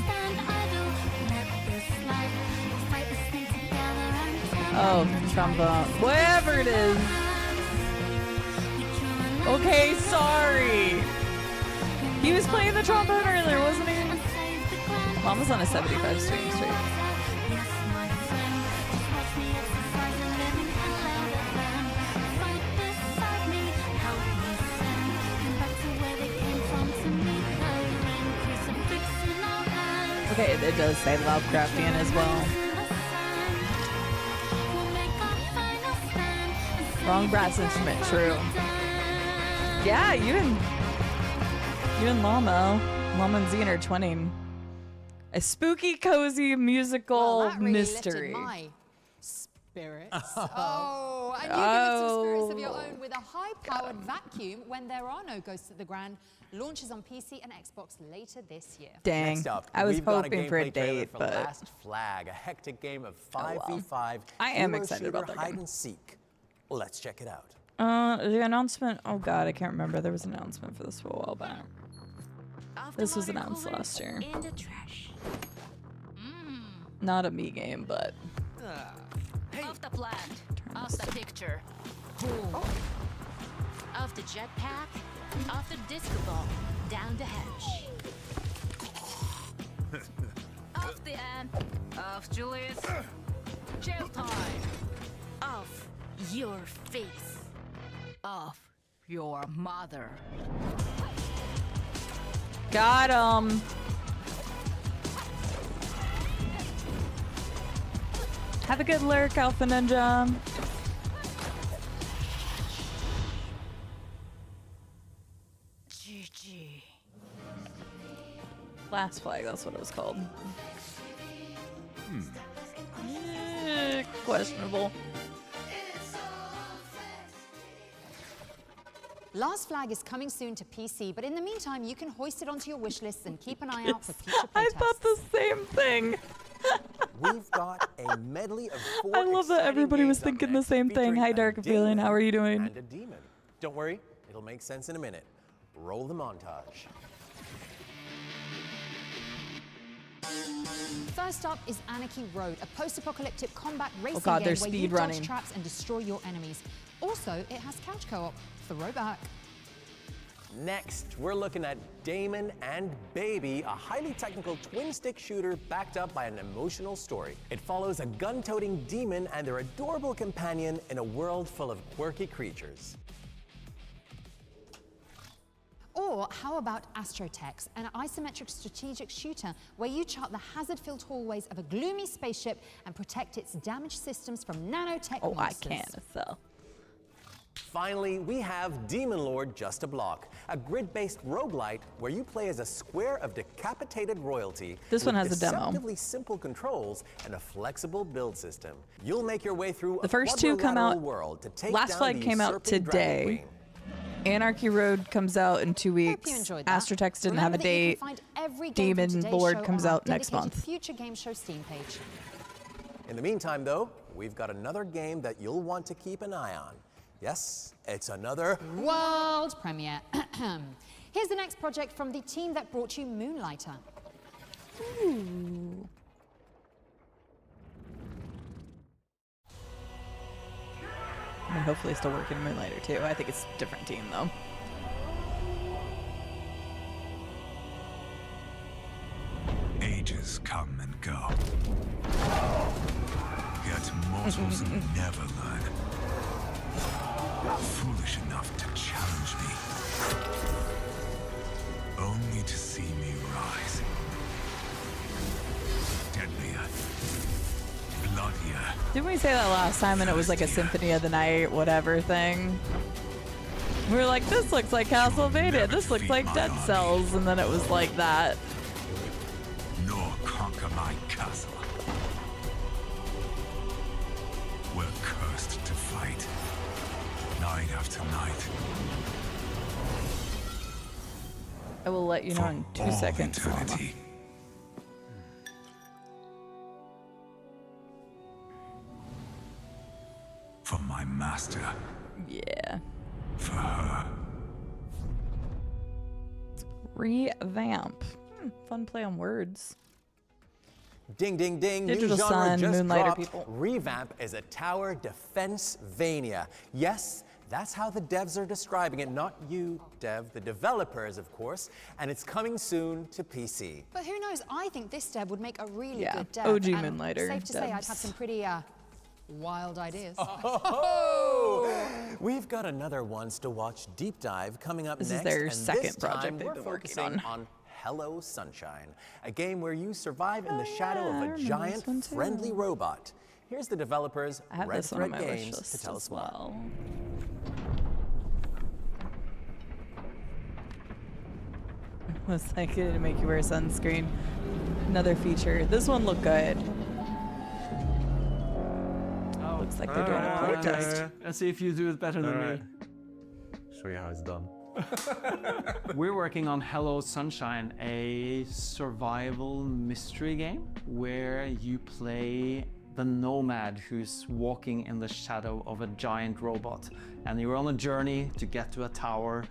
Oh, trombone. Whatever it is. Okay, sorry. He was playing the trombone earlier, wasn't he? Mom was on a 75 stream straight. Okay, it does say Lovecraftian as well. Wrong brass instrument, true. Yeah, you and Llama and Zine are twinning. A spooky, cozy musical Well, that really mystery. lifted my spirits. Oh, and you give us some spirits of your own with a high-powered vacuum when there are no ghosts at the Grand. Launches on PC and Xbox later this year. Dang, Next up, I was we've got hoping a for a gameplay trailer date, for but Last Flag, a hectic game of 5v5. I am hero excited shooter about that hide game. and seek. Let's check it out. The announcement. Oh God, I can't remember. There was an announcement for this a while back. This was announced last year. In the trash. Not a me game, but Off the plant. Off the picture. Off the jetpack. Off the disco ball. Down the hatch. Off the end. Off Julius. Jail time. Off your face. Off your mother. got him. Have a good lurk, Alpha Ninja. GG. Last Flag, that's what it was called. Questionable. Last Flag is coming soon to PC, but in the meantime, you can hoist it onto your wish lists and keep an eye out for future playtests. I thought the same thing. We've got a medley of 4 I love that everybody was thinking the same thing. Hi, Dark Ophelia, how are you doing? And a demon. Don't worry, it'll make sense in a minute. Roll the montage. First up is Anarchy Road, a post-apocalyptic combat racing God, game they're where you speed running. dodge traps and destroy your enemies. Also, it has couch co-op. Throwback. Next, we're looking at Damon and Baby, a highly technical twin-stick shooter backed up by an emotional story. It follows a gun-toting demon and their adorable companion in a world full of quirky creatures. Or how about Astrotex, an isometric strategic shooter where you chart the hazard-filled hallways of a gloomy spaceship and protect its damaged systems from nanotech monsters. I can't, so. Finally, we have Demon Lord Just a Block, a grid-based roguelite where you play as a square of decapitated royalty. This one has a demo. Deceptively simple controls and a flexible build system. You'll make your way through The first two come out. world to take Last down Flag the came out usurping Dragon today. Queen. Anarchy Road comes out in 2 weeks. Astrotex didn't have a date. Demon Lord comes out next month. Future Game Show Steam page. In the meantime, though, we've got another game that you'll want to keep an eye on. Yes, it's another world premiere. Here's the next project from the team that brought you Moonlighter. Ooh. I mean, hopefully still working Moonlighter too. I think it's a different team though. Ages come and go. Yet mortals never learn. Foolish enough to challenge me. Only to see me rise. Deadlier. Bloodier. Didn't we say that last time and it was like a Symphony of the Night, whatever thing? We were like, this looks like Castlevania, this looks like Dead Cells, and then it was like that. Nor conquer my castle. We're cursed to fight. Night after night. I will let you know in 2 seconds. Eternity. For my master. Yeah. For her. Revamp. Fun play on words. Ding, ding, ding. Digital New genre Sun, just Moonlighter dropped. people. Revamp is a tower defense-vania. Yes, that's how the devs are describing it. Not you, dev, the developers, of course. And it's coming soon to PC. But who knows? I think this dev would make a really good dev. OG and Moonlighter safe to say, I'd devs. have some pretty wild ideas. Oh, we've got another Ones to Watch deep dive coming up This next. is their and second this project time they've we're been working focusing on. Hello Sunshine, a game where you survive in the shadow I of a remember this giant one too. friendly robot. Here's the developers, I have Red this one on Thread my wish Games, list to tell as us more. well. It's like to make you wear sunscreen. Another feature. This one looked good. Oh, Looks like they're doing a playtest. Let's see if you do it better than me. Show you how it's done. We're working on Hello Sunshine, a survival mystery game where you play the nomad who's walking in the shadow of a giant robot. And you're on a journey to get to a tower,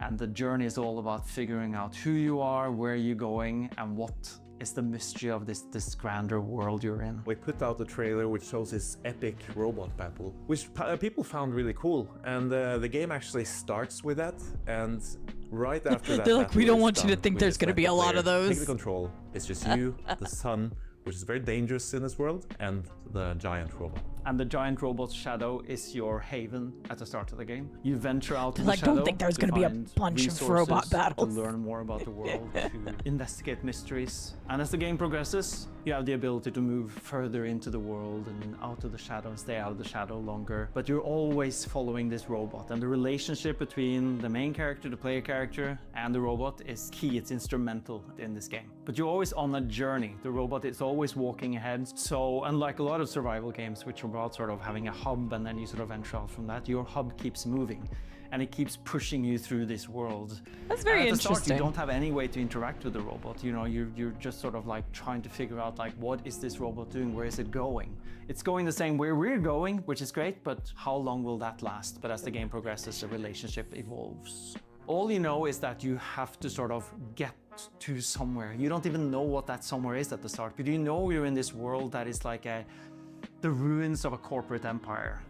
and the journey is all about figuring out who you are, where you're going, and what is the mystery of this grander world you're in. We put out a trailer which shows this epic robot battle, which people found really cool. And the game actually starts with that. And right after that, They're like, we don't battle want is you to done, think we there's just gonna let be the a lot of player those. Take the control. It's just you, the sun, which is very dangerous in this world, and the giant robot. And the giant robot's shadow is your haven at the start of the game. You venture out to They're the like, shadow don't think there's to gonna be a find bunch of resources, robot battles. to learn more about the world, to investigate mysteries. And as the game progresses, you have the ability to move further into the world and out of the shadow and stay out of the shadow longer. But you're always following this robot, and the relationship between the main character, the player character, and the robot is key. It's instrumental in this game. But you're always on a journey. The robot is always walking ahead. So unlike a lot of survival games, which are about sort of having a hub and then you sort of venture out from that. Your hub keeps moving and it keeps pushing you through this world. That's very and at the start, interesting. you don't have any way to interact with the robot. You know, you're just sort of like trying to figure out like, what is this robot doing? Where is it going? It's going the same way we're going, which is great, but how long will that last? But as the game progresses, the relationship evolves. All you know is that you have to sort of get to somewhere. You don't even know what that somewhere is at the start, but you know you're in this world that is like the ruins of a corporate empire.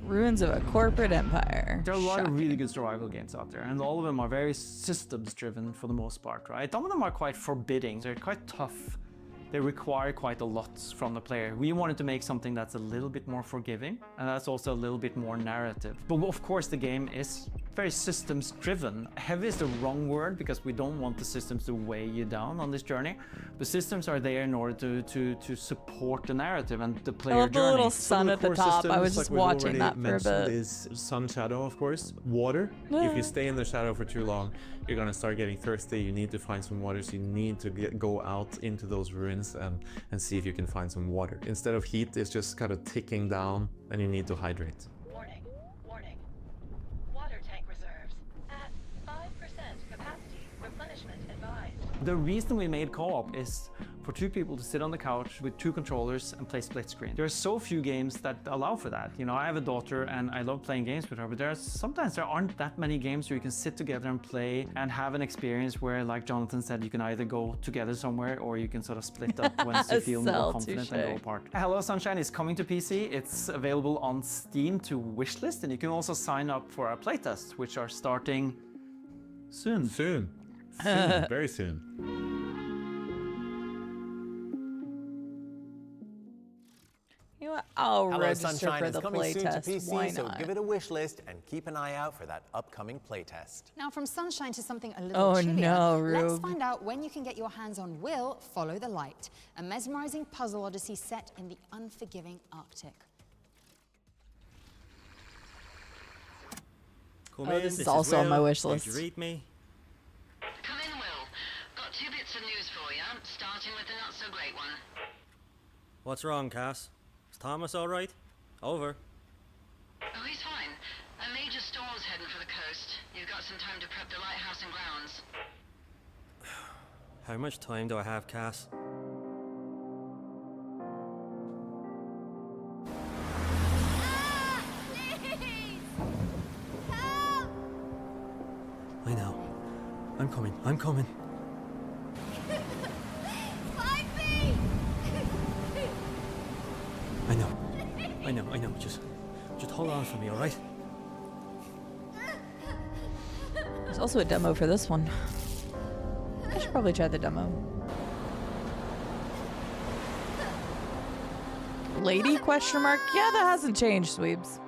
Ruins of a corporate empire. There are a lot of really good survival games out there, and all of them are very systems driven for the most part, right? Some of them are quite forbidding. They're quite tough. They require quite a lot from the player. We wanted to make something that's a little bit more forgiving, and that's also a little bit more narrative. But of course the game is very systems driven. Heavy is the wrong word because we don't want the systems to weigh you down on this journey. The systems are there in order to support the narrative and the player journey. I love the little sun at the top. I was just watching that for a bit. Is sun shadow, of course. Water. If you stay in the shadow for too long, you're gonna start getting thirsty. You need to find some water, so you need to go out into those ruins and see if you can find some water. Instead of heat, it's just kind of ticking down, and you need to hydrate. Warning, warning. Water tank reserves at 5% capacity. Replenishment advised. The reason we made co-op is for two people to sit on the couch with two controllers and play split screen. There are so few games that allow for that. You know, I have a daughter and I love playing games with her, but sometimes there aren't that many games where you can sit together and play and have an experience where, like Jonathan said, you can either go together somewhere or you can sort of split up once you feel more confident and go apart. Hello Sunshine is coming to PC. It's available on Steam to wishlist, and you can also sign up for our playtests, which are starting soon. Soon. Very soon. You know what? I'll Hello register Sunshine for is the coming soon to playtest. PC, Why so not? give it a wish list and keep an eye out for that upcoming playtest. Now from sunshine to something a little Oh chillier, no, let's Rube. find out when you can get your hands on Will Follow the Light, a mesmerizing puzzle odyssey set in the unforgiving Arctic. Come Oh, in, this is also on my Will. wish list. Did you read me? Come in, Will. Got 2 bits of news for you, starting with the not-so-great one. What's wrong, Cass? Is Thomas all right? Over. Oh, he's fine. A major storm's heading for the coast. You've got some time to prep the lighthouse and grounds. How much time do I have, Cass? I know. I'm coming. I'm coming. I know. Just hold on for me, all right? There's also a demo for this one. I should probably try the demo. Lady question mark? Yeah, that hasn't changed, Sweebs.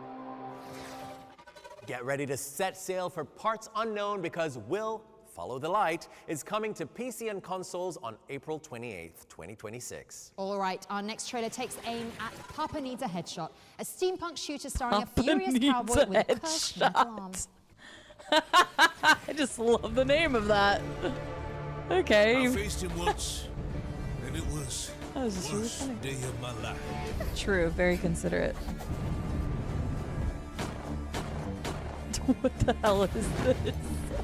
Get ready to set sail for parts unknown because Will Follow the Light is coming to PC and consoles on April 28th, 2026. All right, our next trailer takes aim at Papa Needs a Headshot, a steampunk shooter starring Papa a furious Needs cowboy a with a cursed metal arm. I just love the name of that. Okay. I faced him once, and it was That was just really worst funny. day of my life. True, very considerate. What the hell is this?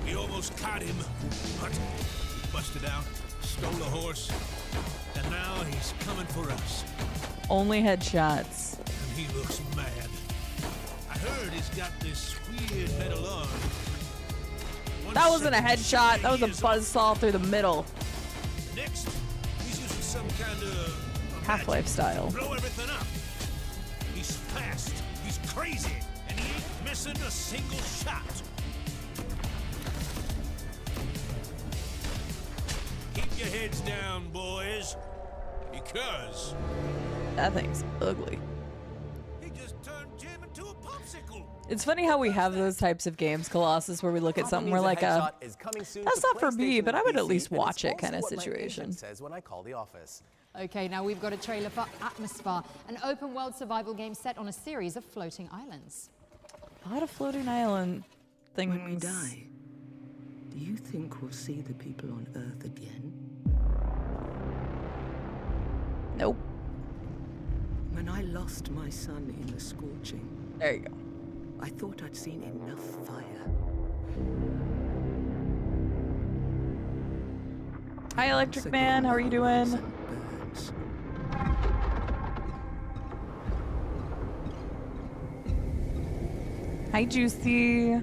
We almost caught him, but he busted out, stole a horse, and now he's coming for us. Only headshots. And he looks mad. I heard he's got this weird metal arm. That wasn't a headshot. That was a buzzsaw through the middle. Next, he's using some kind of Half-Life style. blow everything up. He's fast, he's crazy, and he ain't missing a single shot. Keep your heads down, boys, because That thing's ugly. he just turned Jim into a popsicle. It's funny how we have those types of games, Colossus, where we look at something, we're like, that's not for me, but I would at least watch it kind of situation. Says when I call the office. Okay, now we've got a trailer for Atmosphere, an open-world survival game set on a series of floating islands. A lot of floating island things. When we die, do you think we'll see the people on Earth again? Nope. When I lost my son in the scorching, there you go. I thought I'd seen enough fire. Hi, Electric Man. How are you doing? Burns. Hi, Juicy.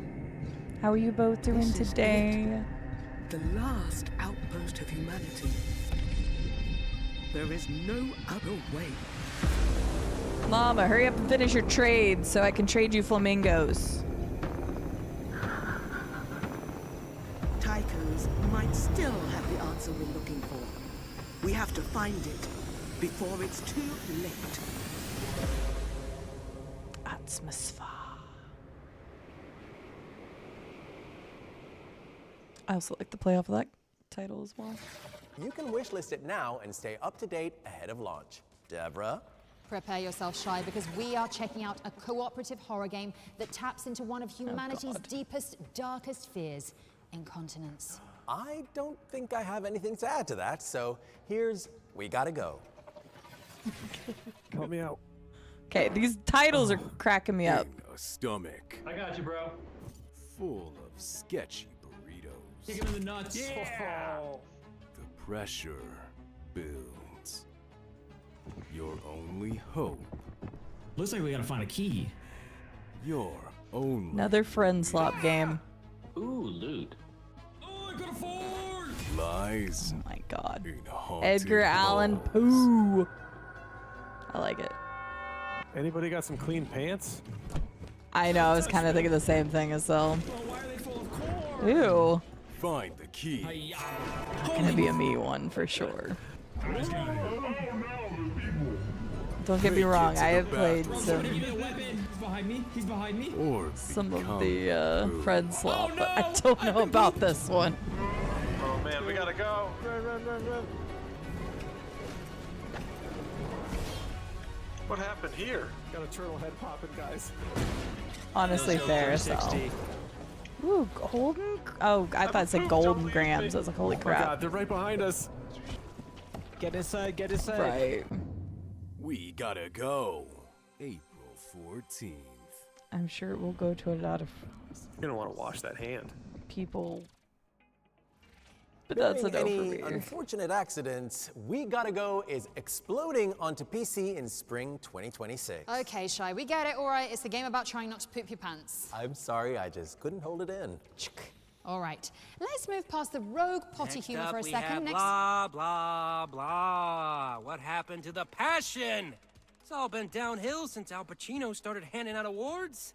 How are you both doing This is today? The last outpost of humanity. There is no other way. Mama, hurry up and finish your trade so I can trade you flamingos. Tychos might still have the answer we're looking for. We have to find it before it's too late. Atmosphäre. I also like the play off of that title as well. You can wishlist it now and stay up to date ahead of launch. Deborah? Prepare yourself, Shy, because we are checking out a cooperative horror game that taps into one of humanity's deepest, darkest fears, incontinence. I don't think I have anything to add to that, so here's We Gotta Go. Help me out. Okay, these titles are cracking me up. A stomach I got you, bro. full of sketchy burritos. Kick him in the nuts. Yeah. The pressure builds. Your only hope. Looks like we gotta find a key. Your only Another friend slop game. Ooh, loot. Oh, I got a Ford! lies. Oh my god. In haunted Edgar Allan halls. Poe. I like it. Anybody got some clean pants? I know, I was kind of thinking the same thing as well. Ew. Find the key. Gonna be a me one for sure. Don't get me wrong, I have played some He's behind me. Or some of the friend slop, but I don't know about this one. Oh man, we gotta go. Run, run, run, run. What happened here? Got a turtle head popping, guys. Honestly, fair, so. Ooh, golden? Oh, I thought it said golden grams. I was like, holy Oh my crap. God, they're right behind us. Get inside, get inside. Right. We gotta go. April 14th. I'm sure it will go to a lot of You're gonna want to wash that hand. people. But that's a no Barring for any me. unfortunate accidents, We Gotta Go is exploding onto PC in spring 2026. Okay, Shy, we get it, all right. It's a game about trying not to poop your pants. I'm sorry, I just couldn't hold it in. All right, let's move past the rogue potty Next humor up, for a we second. have blah, blah, blah. What happened to the passion? It's all been downhill since Al Pacino started handing out awards.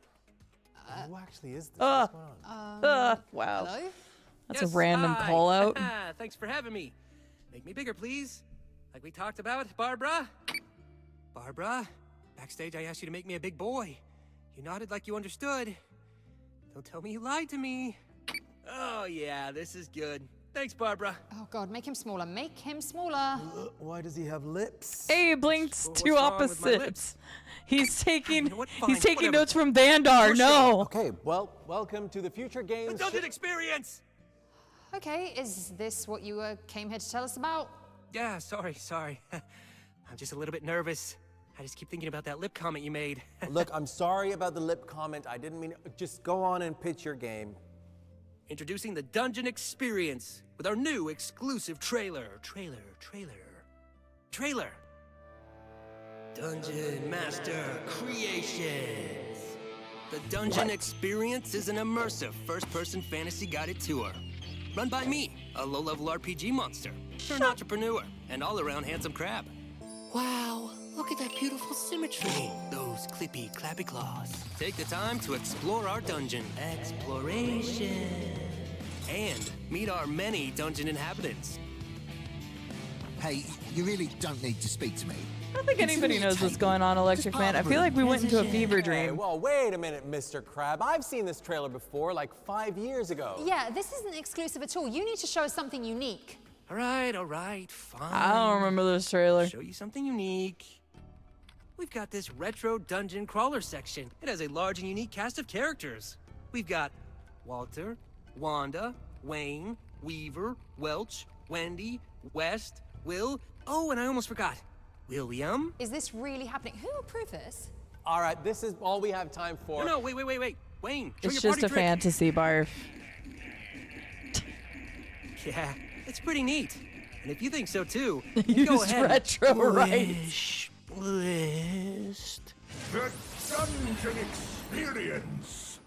Who actually is this? What's going on? Wow. Hello? That's Yes, a random hi. call out. Thanks for having me. Make me bigger, please. Like we talked about, Barbara. Barbara, backstage I asked you to make me a big boy. You nodded like you understood. Don't tell me you lied to me. Oh yeah, this is good. Thanks, Barbara. Oh God, make him smaller. Make him smaller. Why does he have lips? Hey, Blink's What's two wrong with my lips? opposites. He's taking Fine, he's taking whatever. notes from Vandar. No. Okay, well, welcome to the Future Games. Dungeon experience. Okay, is this what you came here to tell us about? Yeah, sorry. I'm just a little bit nervous. I just keep thinking about that lip comment you made. Look, I'm sorry about the lip comment. I didn't mean. Just go on and pitch your game. Introducing the Dungeon Experience with our new exclusive trailer. Trailer. Dungeon Master Creations. The Dungeon Experience is an immersive first-person fantasy guided tour. Run by me, a low-level RPG monster, turned entrepreneur, and all-around handsome crab. Wow, look at that beautiful symmetry. Those clippy, clappy claws. Take the time to explore our dungeon. Exploration. And meet our many dungeon inhabitants. Hey, you really don't need to speak to me. I don't think anybody knows what's going on, Electric Man. I feel like we went into a fever Hey, dream. well, wait a minute, Mr. Crab. I've seen this trailer before, like 5 years ago. Yeah, this isn't exclusive at all. You need to show us something unique. All right, fine. I don't remember this trailer. Show you something unique. We've got this retro dungeon crawler section. It has a large and unique cast of characters. We've got Walter, Wanda, Wayne, Weaver, Welch, Wendy, West, Will. Oh, and I almost forgot. William? Is this really happening? Who approved this? All right, this is all we have time for. No, wait. Wayne, show It's your just party a trick. fantasy, Barf. Yeah, it's pretty neat. And if you think so too, Use go ahead. retro rights. Wish list. The Dungeon Experience.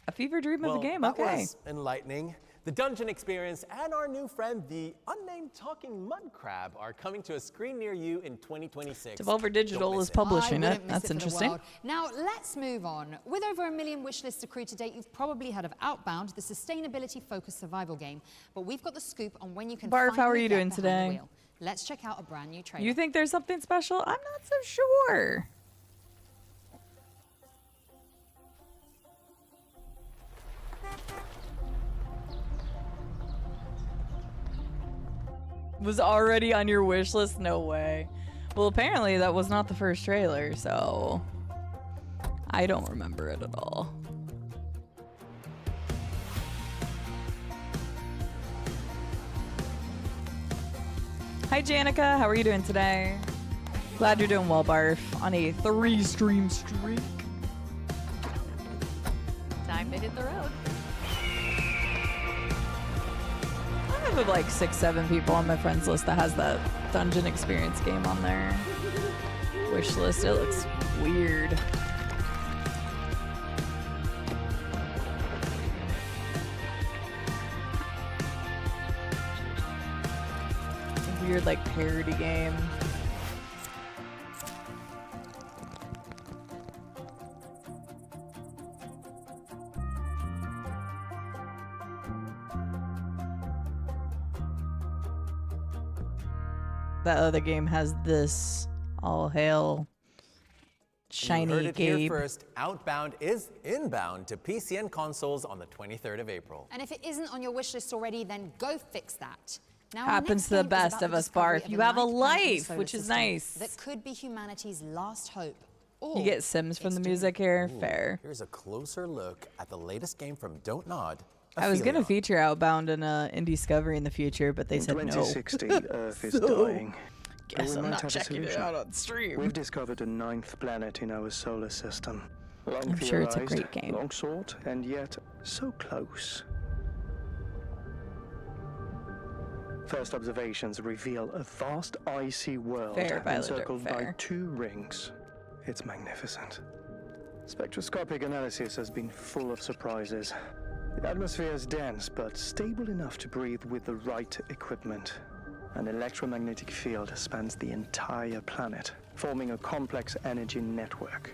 A fever dream of a game, that okay. was enlightening. The Dungeon Experience and our new friend, the unnamed talking mud crab, are coming to a screen near you in 2026. Devolver Digital is publishing it. That's interesting. Now let's move on. With over 1 million wishlists accrued to date, you've probably heard of Outbound, the sustainability-focused survival game. But we've got the scoop on when you can Barf, how are finally you get doing behind the today? wheel. Let's check out a brand new trailer. You think there's something special? I'm not so sure. Was already on your wish list? No way. Well, apparently that was not the first trailer, so I don't remember it at all. Hi, Janica. How are you doing today? Glad you're doing well, Barf, on a 3-stream streak. Time to hit the road. I have like 6-7 people on my friends list that has that Dungeon Experience game on their wish list. It looks weird. A weird like parody game. That other game has this all hail shiny You heard it here Gabe. first. Outbound is inbound to PC and consoles on the 23rd of April. And if it isn't on your wish list already, then go fix that. Now, our Happens next to the game is best about of the us, discovery Barf. of You have a ninth planet in the life, solar which is system nice. That could be humanity's last hope. Or You get Sims from the music here. Ooh, Fair. Here's a closer look at the latest game from Don't Nod. I was going to Aphelion. feature Outbound in Indiscovery in the future, but they In said no. 2060, Earth is So, dying. guess But we I'm might not have a checking it solution. out on stream. We've discovered a 9th planet in our solar system. Long I'm sure it's a theorized, great game. long sought, and yet so close. First observations reveal a vast icy world Fair, Violet, encircled by fair. 2 rings. It's magnificent. Spectroscopic analysis has been full of surprises. The atmosphere is dense, but stable enough to breathe with the right equipment. An electromagnetic field spans the entire planet, forming a complex energy network.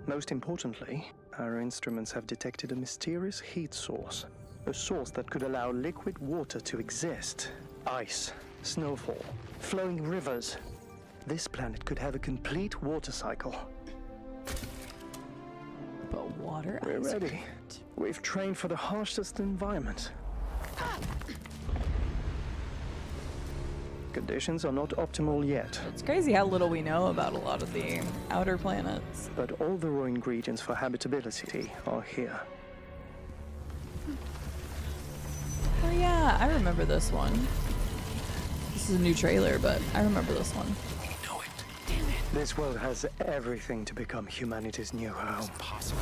Most importantly, our instruments have detected a mysterious heat source. A source that could allow liquid water to exist. Ice, snowfall, flowing rivers. This planet could have a complete water cycle. But water We're ice ready. cream. We've trained for the harshest environment. Conditions are not optimal yet. It's crazy how little we know about a lot of the outer planets. But all the raw ingredients for habitability are here. Oh yeah, I remember this one. This is a new trailer, but I remember this one. This world has everything to become humanity's new home. Possible.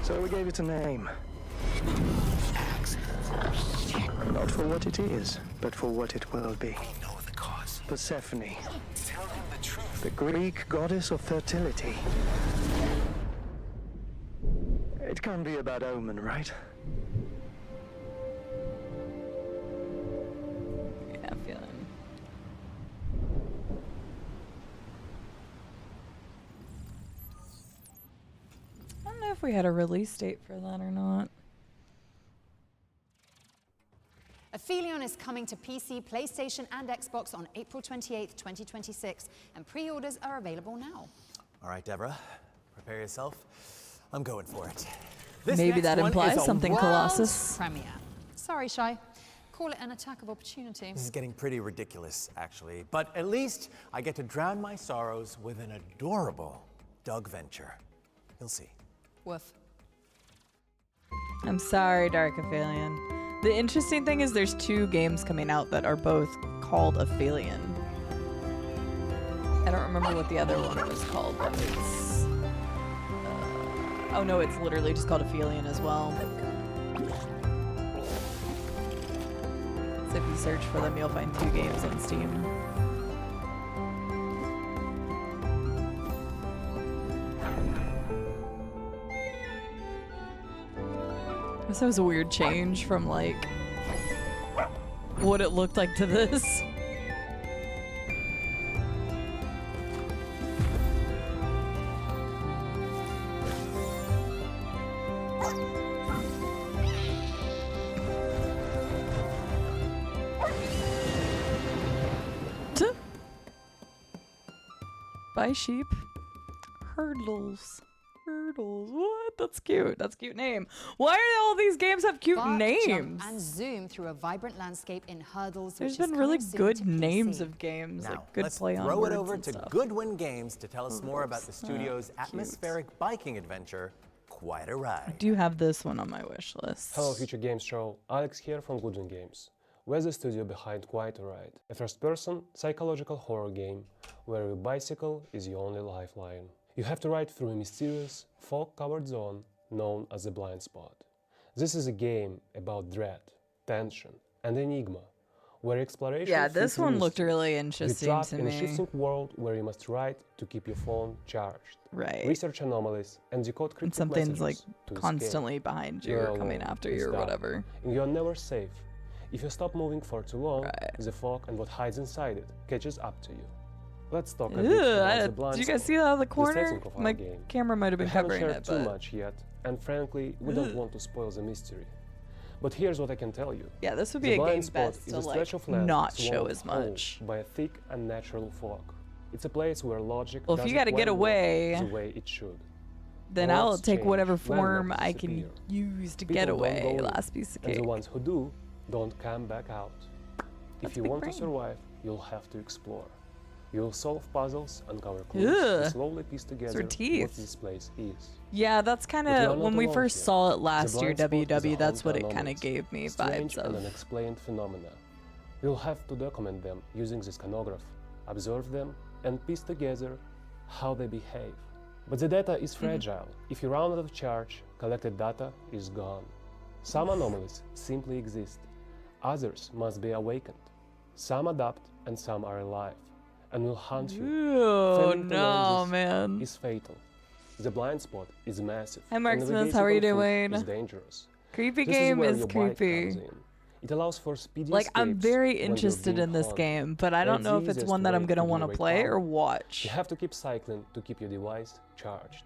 So we gave it a name. Not for what it is, but for what it will be. Know the cause. Persephone, Tell them the truth. the Greek goddess of fertility. It can't be a bad omen, right? Yeah, I'm feeling. I don't know if we had a release date for that or not. Aphelion is coming to PC, PlayStation, and Xbox on April 28th, 2026, and pre-orders are available now. All right, Deborah, prepare yourself. I'm going for it. This Maybe next that one implies is a something world Colossus. Premiere. Sorry, Shy. Call it an attack of opportunity. This is getting pretty ridiculous, actually. But at least I get to drown my sorrows with an adorable Doug venture. You'll see. Woof. I'm sorry, Dark Aphelion. The interesting thing is there's 2 games coming out that are both called Aphelion. I don't remember what the other one was called, but it's... oh no, it's literally just called Aphelion as well. So if you search for them, you'll find 2 games on Steam. This was a weird change from like what it looked like to this. Bye, sheep. Hurdles. Hurdles. What? That's cute. That's a cute name. Why do all these games have cute Bark, names? jump, and zoom through a vibrant landscape in Hurdles. There's which is been really coming soon good to names PC. of games, Now, like good let's play on throw words it over and to stuff. Goodwin Games to tell us more about the Hurdles. studio's Cute. atmospheric biking adventure, Quite a Ride. I do have this one on my wish list. Hello Future Games Show, Alex here from Goodwin Games. We're the studio behind Quite a Ride, a first-person psychological horror game where your bicycle is your only lifeline. You have to ride through a mysterious, fog-covered zone known as the blind spot. This is a game about dread, tension, and enigma, where exploration Yeah, this fits in one looked mystery. really You're interesting trapped to in a me. shifting world where you must ride to keep your phone charged, Right. research anomalies, and decode And cryptic something's like messages to escape. constantly behind you You're or coming alone, after it's you or dark, whatever. and you're never safe. If you stop moving for too long, the fog and what hides inside it catches up to you. Let's talk a bit about the blind Did you guys spot, see that out of the the corner? setting of our My game. camera might have been We haven't covering shared it, too but much yet, and frankly, we don't want to spoil the mystery. But here's what I can tell you. yeah, this would be The a game blind spot best is to a stretch like of land not show swallowed as whole much. by a thick and natural fog. It's a place where logic Well, if you doesn't gotta get quite work away, the way it should. Then Roads I'll take change, whatever form landmarks I can disappear. use to People get don't away. go in, Last piece of and cake. the ones who do don't come back out. That's If you big want brain. to survive, you'll have to explore. You'll solve puzzles, uncover clues, Ugh. and slowly piece together what teeth. this place is. Yeah, that's kind But you're of not when we alone first here. saw it The last year, blind spot is a WW. That's home what to it kind of anomalies, gave me strange vibes and of. unexplained phenomena. You'll have to document them using the scanograph, observe them, and piece together how they behave. But the data is fragile. If you run out of charge, collected data is gone. Some anomalies simply exist. Others must be awakened. Some adapt and some are alive and will hunt you. Ew, Failing to no, learn this man. is fatal. The blind spot is massive. Hi, and Mark Smith, navigating how are you on foot doing? is dangerous. Creepy This game where is your bike creepy. comes in. It allows for speedy Like, I'm escapes very when you're interested being in this hunted. game, but I don't That's know the if it's easiest one that I'm way gonna to want to generate play power. or watch. You have to keep cycling to keep your device charged.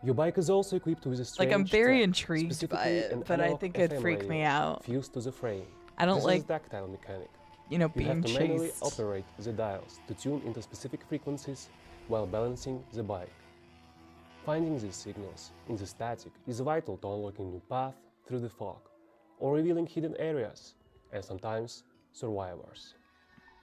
Your bike is also equipped with a strange Like, I'm very track, intrigued by specifically it, an but I analog think it'd FM freak radio me out. fused to the frame. I don't This like, is a tactile mechanic. you know, You being have to manually chased. operate the dials to tune into specific frequencies while balancing the bike. Finding these signals in the static is vital to unlocking new paths through the fog, or revealing hidden areas, and sometimes survivors.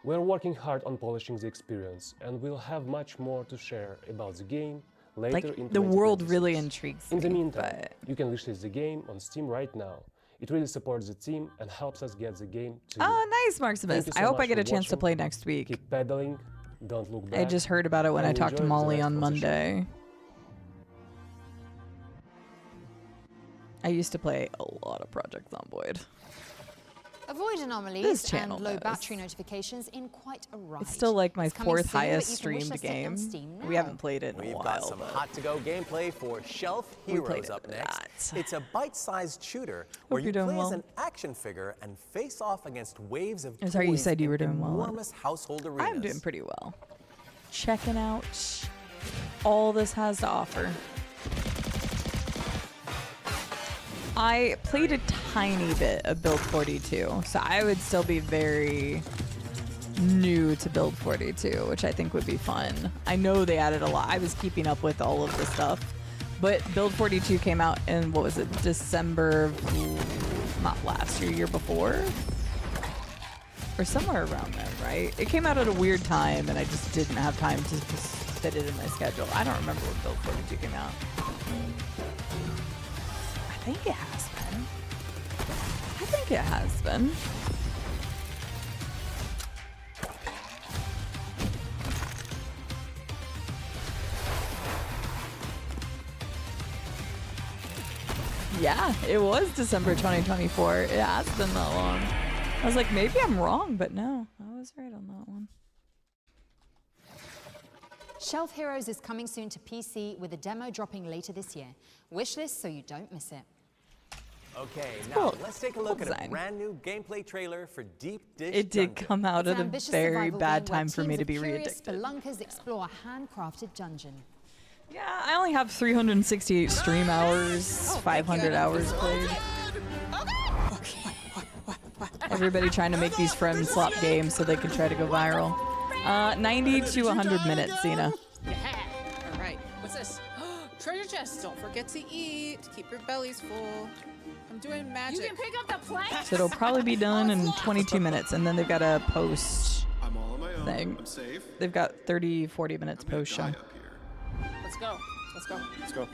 We're working hard on polishing the experience, and we'll have much more to share about the game later Like, in the world 2026. really intrigues In the me, meantime, but you can wishlist the game on Steam right now. It really supports the team and helps us get the game to you. Oh, nice, Mark Thank Smith. you I so hope I much get a for chance to watching. play next week. Keep pedaling, don't look back. I just heard about it when I and talked to enjoy the Molly rest on of the show. Monday. I used to play a lot of Project Zomboid. Avoid anomalies This channel and low knows. battery notifications in Quite a Ride. It's still like my It's coming fourth soon, but highest you can wish streamed list it on game. Steam We now. haven't played it in a We've while. got some but hot-to-go gameplay for Shelf We played Heroes it up a next. lot. It's a bite-sized shooter where you you're doing play as well. an action figure and face off against waves of I'm sorry, you toys said you in were doing well. enormous household arenas. I'm doing pretty well. Checking out all this has to offer. I played a tiny bit of Build 42, so I would still be very new to Build 42, which I think would be fun. I know they added a lot. I was keeping up with all of the stuff, but Build 42 came out in, what was it, December of, not last year, year before? Or somewhere around then, right? It came out at a weird time, and I just didn't have time to just fit it in my schedule. I don't remember when Build 42 came out. I think it has been. I think it has been. Yeah, it was December 2024. It has been that long. I was like, maybe I'm wrong, but no, I was right on that one. Shelf Heroes is coming soon to PC with a demo dropping later this year. Wishlist so you don't miss it. Okay, now let's take a look at a brand new gameplay trailer for Deep Dish It did Dungeon. come out at a Ambitious very survival bad game where time for me teams to of be curious re-addicted. Spelunkers explore a handcrafted dungeon. Yeah, I only have 368 stream hours, 500 hours played. Everybody trying to make these friend swap games so they can try to go viral. 90 to 100 minutes, Cena. Yeah. All right. What's this? Treasure chest. Don't forget to eat. Keep your bellies full. I'm doing magic. You can pick up the planks. So it'll probably be done in 22 minutes, and then they've got a post I'm all on my own. thing. I'm safe. They've got 30, 40 minutes post show. Let's go. Let's go. Let's go.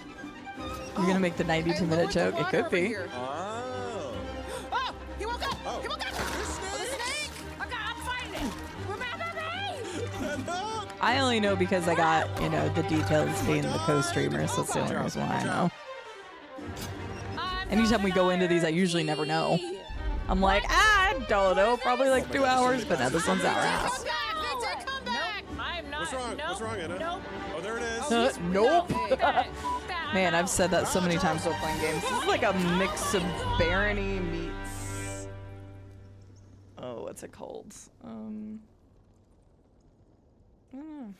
You're gonna make the 92-minute joke? It could be. Oh. Oh, he woke up. He woke up. Oh, the snake. Okay, I'm fighting it. Remember me? I only know because I got, you know, the details being the co-streamer, so that's the only reason why I know. Anytime we go into these, I usually never know. I'm like, I don't know, probably like 2 hours, but now this one's hour and a half. What's wrong? What's wrong, Anna? Nope. Oh, there it is. Nope. Man, I've said that so many times while playing games. This is like a mix of Barony meets... Oh, what's it called? I don't know.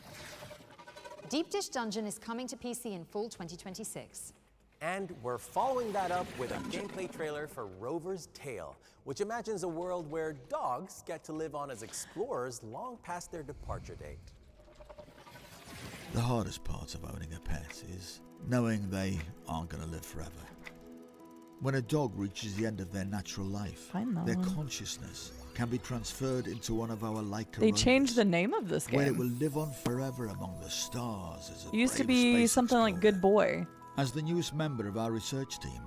Deep Dish Dungeon is coming to PC in fall 2026. And we're following that up with a gameplay trailer for Rover's Tale, which imagines a world where dogs get to live on as explorers long past their departure date. The hardest part of owning a pet is knowing they aren't going to live forever. When a dog reaches the end of their natural life, their consciousness can be transferred into one of our Leica They changed the name of this where it game. will live on forever among the stars as a It used to brave be space something like Good Boy. As the newest member of our research team,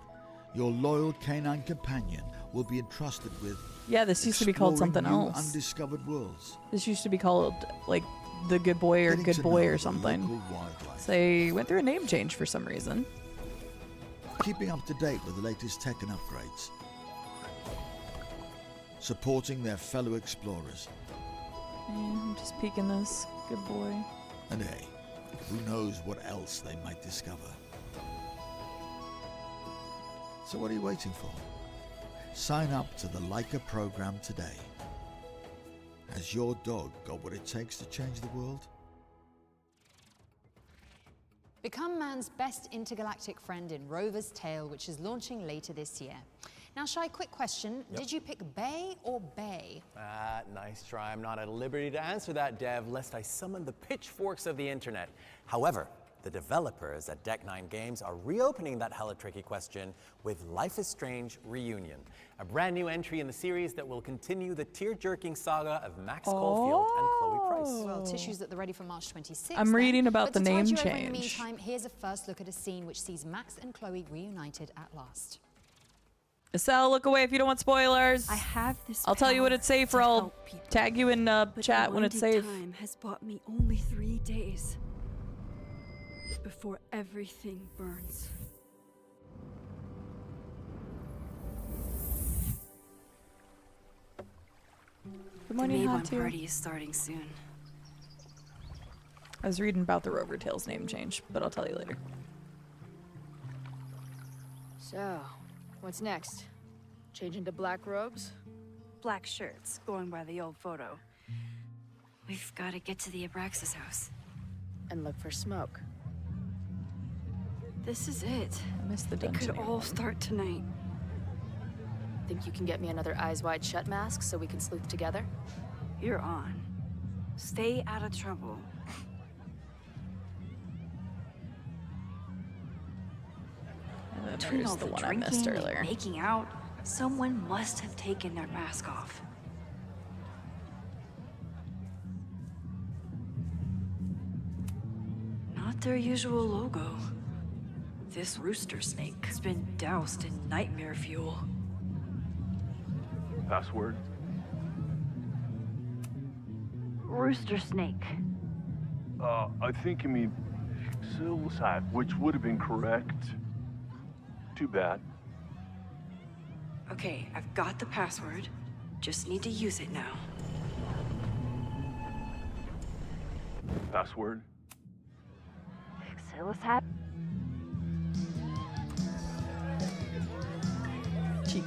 your loyal canine companion will be entrusted with Yeah, this used to be called exploring something new else. undiscovered worlds. This used to be called like The Good Boy or Getting Good to Boy know or the something. local wildlife. So they went through a name change for some reason. Keeping up to date with the latest tech and upgrades. Supporting their fellow explorers. Yeah, I'm just peeking this. Good Boy. And hey, who knows what else they might discover. So what are you waiting for? Sign up to the Leica program today. Has your dog got what it takes to change the world? Become man's best intergalactic friend in Rover's Tale, which is launching later this year. Now, Shai, quick question. Yep. Did you pick Bay or Bay? Nice try. I'm not at liberty to answer that, Dev, lest I summon the pitchforks of the internet. However, the developers at Deck 9 Games are reopening that hella tricky question with Life is Strange Reunion, a brand new entry in the series that will continue the tear-jerking saga of Max Caulfield and Chloe Price. Well, tissues at the ready for March 26th. I'm reading about but the to tide name you over in the change. meantime, here's a first look at a scene which sees Max and Chloe reunited at last. Estelle, look away if you don't want spoilers. I have this I'll tell you when it's safe, or I'll tag you in chat when it's safe. Time has bought me only 3 days before everything burns. Good morning, the May 1 Hatu. party is starting soon. I was reading about the Rover Tales name change, but I'll tell you later. So, what's next? Change into black robes? Black shirts, going by the old photo. We've got to get to the Abraxas house. And look for smoke. This is it. I missed the It dungeon. could all start tonight. Think you can get me another eyes wide shut mask so we can sleuth together? You're on. Stay out of trouble. Between There's all the the one I drinking missed and earlier. making out, someone must have taken their mask off. Not their usual logo. This rooster snake has been doused in nightmare fuel. Password? Rooster snake. I think you mean Soulslike, which would have been correct. Too bad. Okay, I've got the password. Just need to use it now. Password? Cheeky.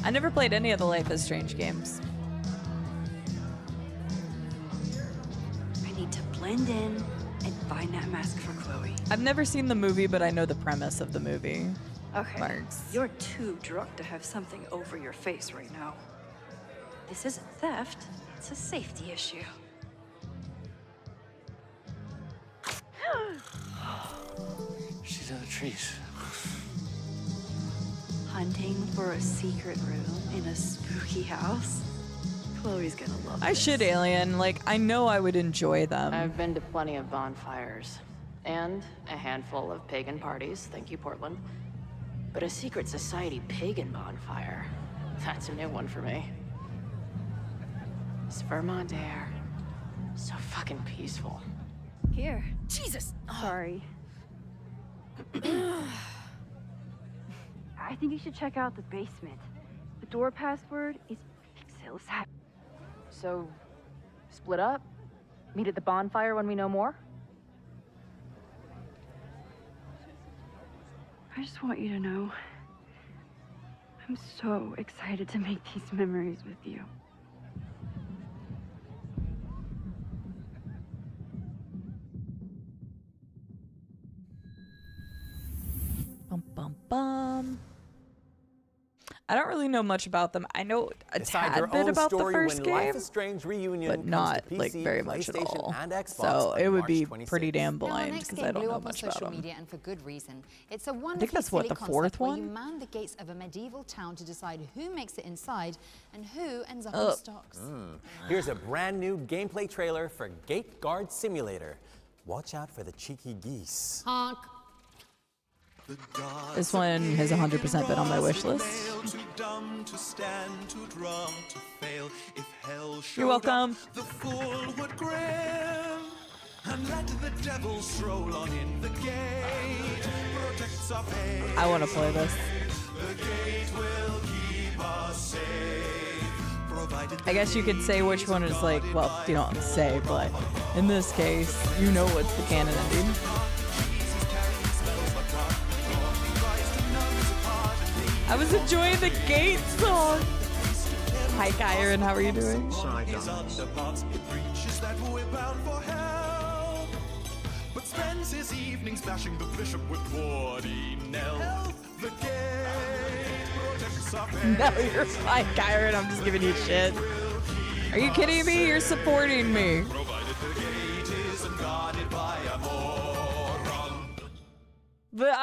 I never played any of the Life is Strange games. I need to blend in and find that mask for Chloe. I've never seen the movie, but I know the premise of the movie. Okay. Marks. You're too drunk to have something over your face right now. This isn't theft, it's a safety issue. She's in the trees. Hunting for a secret room in a spooky house? Chloe's gonna love I should Alien. Like, I know I would enjoy them. I've been to plenty of bonfires. And a handful of pagan parties. Thank you, Portland. But a secret society pagan bonfire, that's a new one for me. It's Vermont air. So fucking peaceful. Here. Jesus! Sorry. I think you should check out the basement. The door password is Pixelis. So, split up? Meet at the bonfire when we know more? I just want you to know, I'm so excited to make these memories with you. Bum, bum, bum. I don't really know much about them. I know a Decide tad your bit own about the story first when game, Life is Strange Reunion but comes not to PC, like very much at PlayStation, all. and Xbox So on it would March be 26th. pretty damn Now, our blind next because game I don't blew know up on much about social them. media, and for good reason. It's a that wonderfully that's what, silly the concept fourth where one? you man the gates of a medieval town to decide who makes it inside and who ends up in stocks. Here's a brand new gameplay trailer for Gate Guard Simulator. Watch out for the cheeky geese. Honk. This one has 100% been on my wish list. Too dumb to stand, too drunk to fail. If hell showed You're welcome. up, the fool would grin and let the devil stroll on in. The gate protects our faith. I want to play this. The gate will keep us safe. Provided I guess you could say which one is like, well, you don't say, but in this case, you know what's the canon ending. I was enjoying the gate song. Hi, Kyron, how are you doing? But spends his evenings bashing the bishop with Wardy Nell. The gate protects our faith. No, you're fine, Kyron. I'm just giving you shit. Are you kidding me? You're supporting me. Provided the gate isn't guarded by a moron. But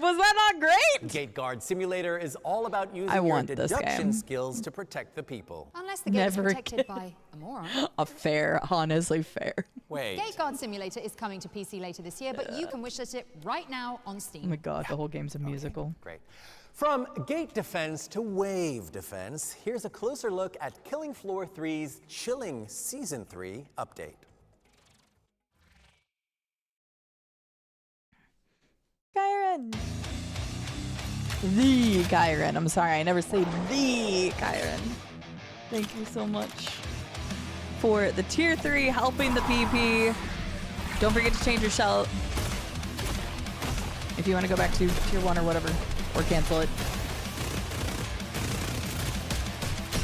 was that not great? Gate Guard Simulator is all about using your want this deduction game. skills to protect the people. Unless the gate's Never protected again. by a moron. A fair, honestly fair. Wait. Gate Guard Simulator is coming to PC later this year, but you can wishlist it right now on Steam. Oh my god, the whole game's a musical. Great. From gate defense to wave defense, here's a closer look at Killing Floor 3's chilling Season 3 update. Kyron. The Kyron. I'm sorry, I never say the Kyron. Thank you so much for the tier 3 helping the PP. Don't forget to change your shell if you want to go back to tier 1 or whatever, or cancel it.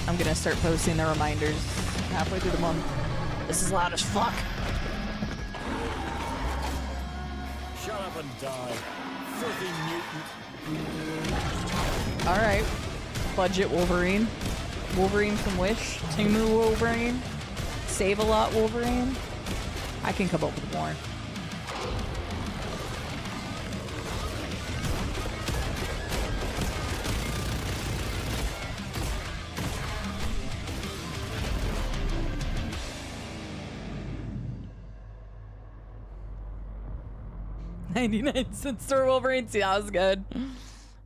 I'm gonna start posting the reminders halfway through the month. This is loud as fuck. Shut up and die. Filthy mutant. All right, budget Wolverine. Wolverine from Wish. Timu Wolverine. Save a lot Wolverine. I can come up with more. $0.99 store Wolverine. See, that was good.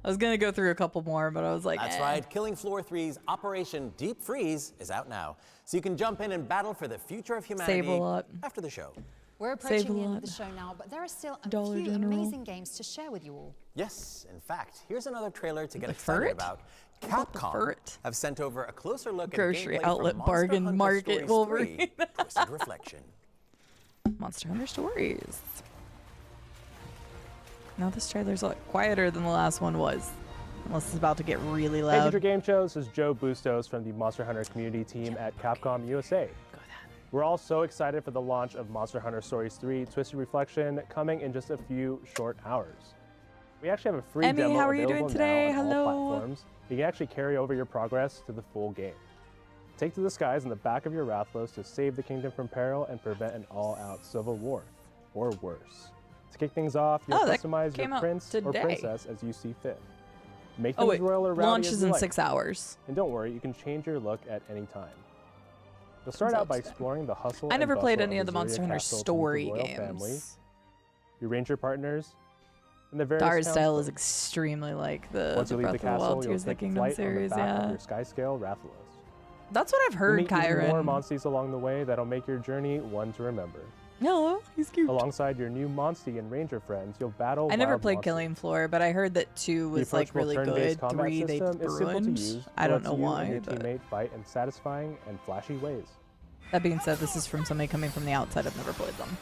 I was gonna go through a couple more, but I was like, That's right, Killing Floor 3's Operation Deep Freeze is out now. So you can jump in and battle for the future of humanity Save a lot. after the show. We're Save a approaching the end lot. of the show now, but there are still a Dollar few General. amazing games to share with you all. Yes, in fact, here's another trailer to get The excited ferret? about. About the Capcom ferret? have sent over a closer look Grocery at gameplay outlet from Monster bargain Hunter market Stories Wolverine. 3, Twisted Reflection. Monster Hunter Stories. Now this trailer's a lot quieter than the last one was. Unless it's about to get really Hey, loud. Future Game Show. This is Joe Bustos from the Monster Hunter community team at Capcom USA. We're all so excited for the launch of Monster Hunter Stories 3 Twisted Reflection coming in just a few short hours. We actually have a free Emmy, demo how are you available doing today? now on Hello. all platforms. You can actually carry over your progress to the full game. Take to the skies in the back of your Rathlos to save the kingdom from peril and prevent an all-out civil war, or worse. To kick things off, you'll that customize came your out prince or today. princess as you see fit. Make them Oh as wait, royal or rowdy launches as you in like. 6 hours. And don't worry, you can change your look at any time. You'll start Comes out out by today. exploring the hustle I and never played bustle any of the Azuria Monster Hunter Castle to meet the story royal games. family, your ranger partners, and the various The art style is townsfolk. extremely like the Once you leave Breath the of the castle, Wild, you'll Tears of the take Kingdom flight series, on the back of yeah. your Skyscale Rathalos. That's what I've heard, You'll meet even more Kyron. monsties along the way that'll make your journey one to remember. Hello, he's cute. Alongside your new Monstie and Ranger friends, you'll battle I never wild played monsters. Killing Floor, but I heard that 2 The was like approachable really turn-based good. combat 3 they system is simple to ruined. use. I It don't lets know you why, and your but teammate fight in satisfying and flashy ways. that being said, this is from somebody coming from the outside. I've never played them.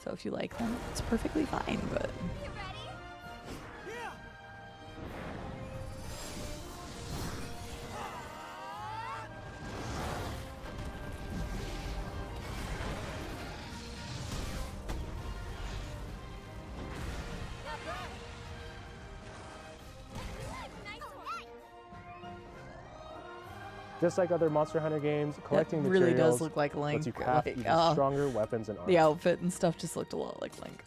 So if you like them, it's perfectly fine, but Just like other Monster Hunter games, collecting that really materials does look like Link. lets you craft Like, even stronger weapons and armor. the outfit and stuff just looked a lot like Link.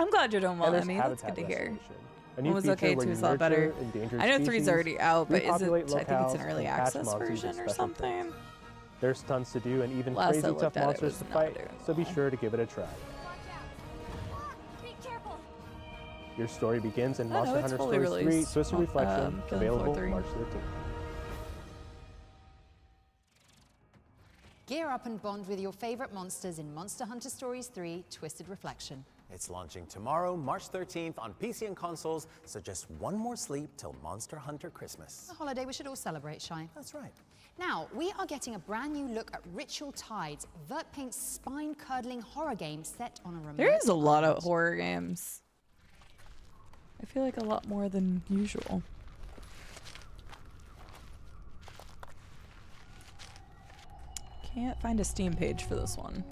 I'm glad you're doing well, And there's Emmy. That's good habitat to hear. restoration, a new One was feature okay, where 2 you is a lot better. nurture endangered I know 3's species, already out, but is it? repopulate I think it's locales, an early and catch access monsters with version or special something. things. There's tons to do and even Last I crazy looked tough at it, monsters was to not fight, doing so be well. sure to give it a try. Your story begins in Oh, no, Monster it's Hunter fully Stories 3 released. Twisted Reflection, Killing Floor available 3. March 13th. Gear up and bond with your favorite monsters in Monster Hunter Stories 3 Twisted Reflection. It's launching tomorrow, March 13th on PC and consoles, so just one more sleep till Monster Hunter Christmas. A holiday we should all celebrate, Shy. That's right. Now, we are getting a brand new look at Ritual Tides, Vertpaint's spine-curdling horror game set on a remote There is a lot of island. horror games. I feel like a lot more than usual. Can't find a Steam page for this one.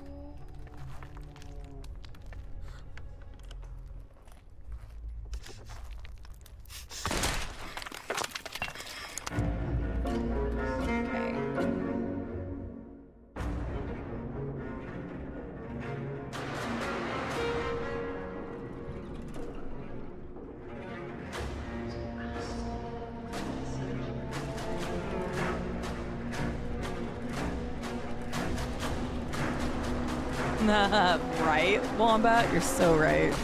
Right, Wombat? You're so right.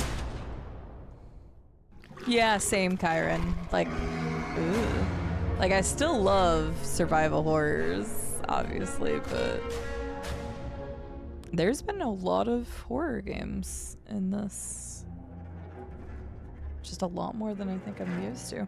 Yeah, same, Kyron. Like, ooh. Like, I still love survival horrors, obviously, but there's been a lot of horror games in this. Just a lot more than I think I'm used to.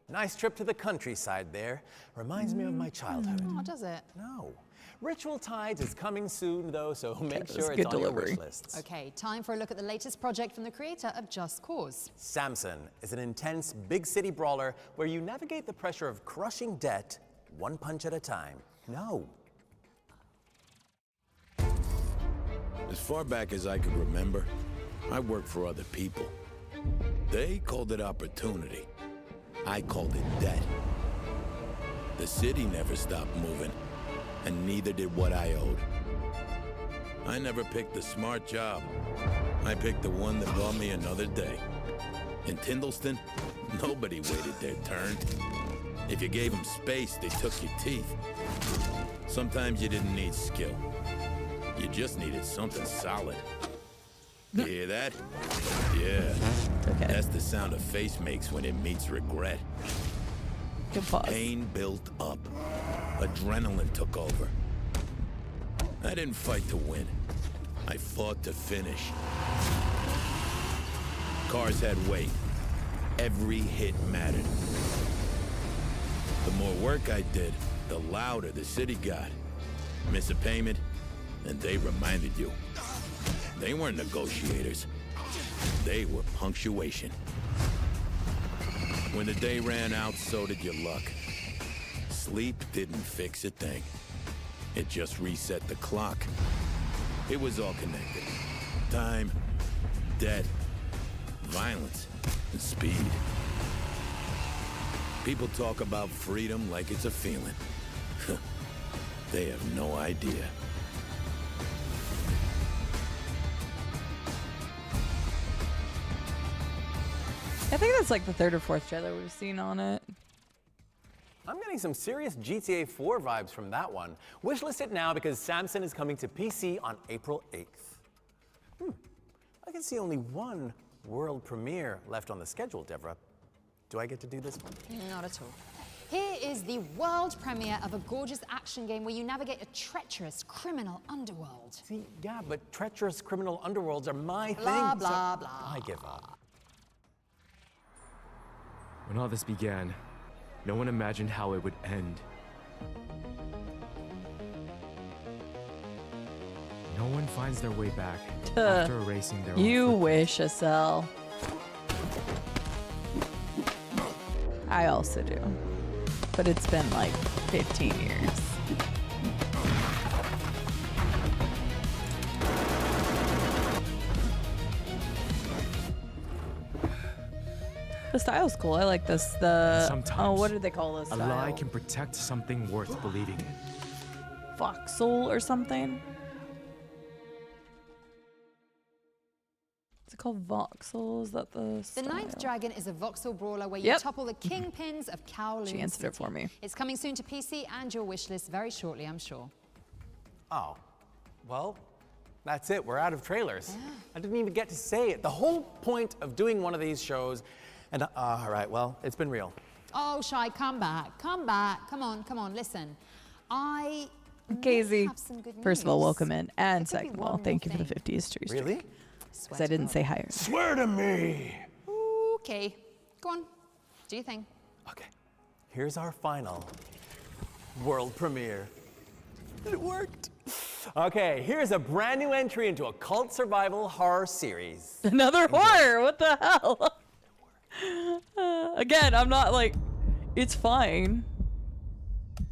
Nice trip to the countryside there. Reminds me of my childhood. Oh, does it? No. Ritual Tides is coming soon, though, so make was sure good it's on delivery. your wish lists. Okay, time for a look at the latest project from the creator of Just Cause. Samson is an intense big city brawler where you navigate the pressure of crushing debt one punch at a time. No. As far back as I could remember, I worked for other people. They called it opportunity. I called it debt. The city never stopped moving, and neither did what I owed. I never picked the smart job. I picked the one that brought me another day. In Tindleston, nobody waited their turn. If you gave them space, they took your teeth. Sometimes you didn't need skill. You just needed something solid. You hear that? Yeah. Okay. That's the sound a face makes when it meets regret. Good pause. Pain built up. Adrenaline took over. I didn't fight to win. I fought to finish. Cars had weight. Every hit mattered. The more work I did, the louder the city got. Miss a payment, and they reminded you. They weren't negotiators. They were punctuation. When the day ran out, so did your luck. Sleep didn't fix a thing. It just reset the clock. It was all connected. Time, debt, violence, and speed. People talk about freedom like it's a feeling. They have no idea. I think that's like the third or fourth trailer we've seen on it. I'm getting some serious GTA 4 vibes from that one. Wishlist it now because Samson is coming to PC on April 8th. I can see only one world premiere left on the schedule, Deborah. Do I get to do this one? Not at all. Here is the world premiere of a gorgeous action game where you navigate a treacherous criminal underworld. See, yeah, but treacherous criminal underworlds are my Blah, thing. blah, so blah. I give up. When all this began, no one imagined how it would end. No one finds their way back after erasing their own You footprint. wish, Acel. I also do. But it's been like 15 years. The style's cool. I like this. Sometimes, what do they call this a style? lie can protect something worth believing in. Voxel or something? Is it called Voxel? Is that the style? The Ninth Dragon is a voxel brawler where you Yep. topple the kingpins of Kowloon She answered it City. for me. It's coming soon to PC and your wishlist very shortly, I'm sure. Oh, well, that's it. We're out of trailers. I didn't even get to say it. The whole point of doing one of these shows, and all right, well, it's been real. Oh, Shy, come back. Come back. Come on, listen. I Casey, have some good first of all, news. welcome in. And There could be second of all, one thank more you for the thing. 50 history streak. Really? Because I didn't say hi. Swear to me! Okay, go on. Do your thing. Okay, here's our final world premiere. It worked. Okay, here's a brand new entry into a cult survival horror series. Another horror. What the hell? Again, I'm not like, it's fine.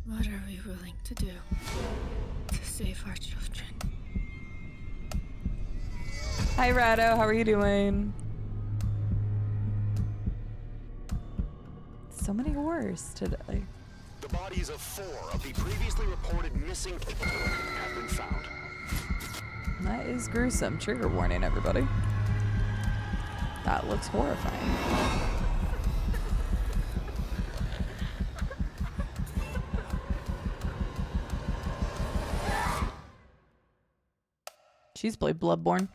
What are we willing to do to save our children? Hi, Rado. How are you doing? So many horrors today. The bodies of 4 of the previously reported missing have been found. That is gruesome. Trigger warning, everybody. That looks horrifying. She's played Bloodborne.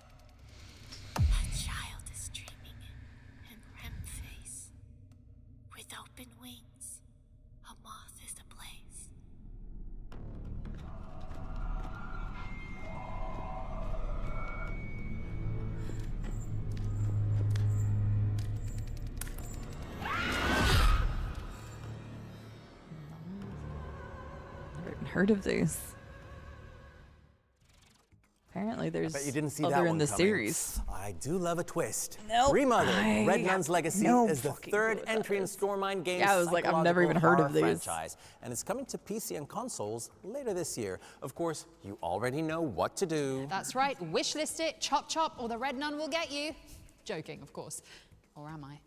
A child is dreaming in REM phase. With open wings, a moth is ablaze. Never even heard of these. Apparently, there's I bet you didn't see other that in one the coming. series. I do love a twist. Nope. Remothered, Red I Nun's have Legacy no is the fucking third clue what that entry in is. Stormine Games' Yeah, I was like, I've never even heard of psychological these. horror franchise, and it's coming to PC and consoles later this year. Of course, you already know what to do. That's right. Wishlist it, chop chop, or the Red Nun will get you. Joking, of course. Or am I?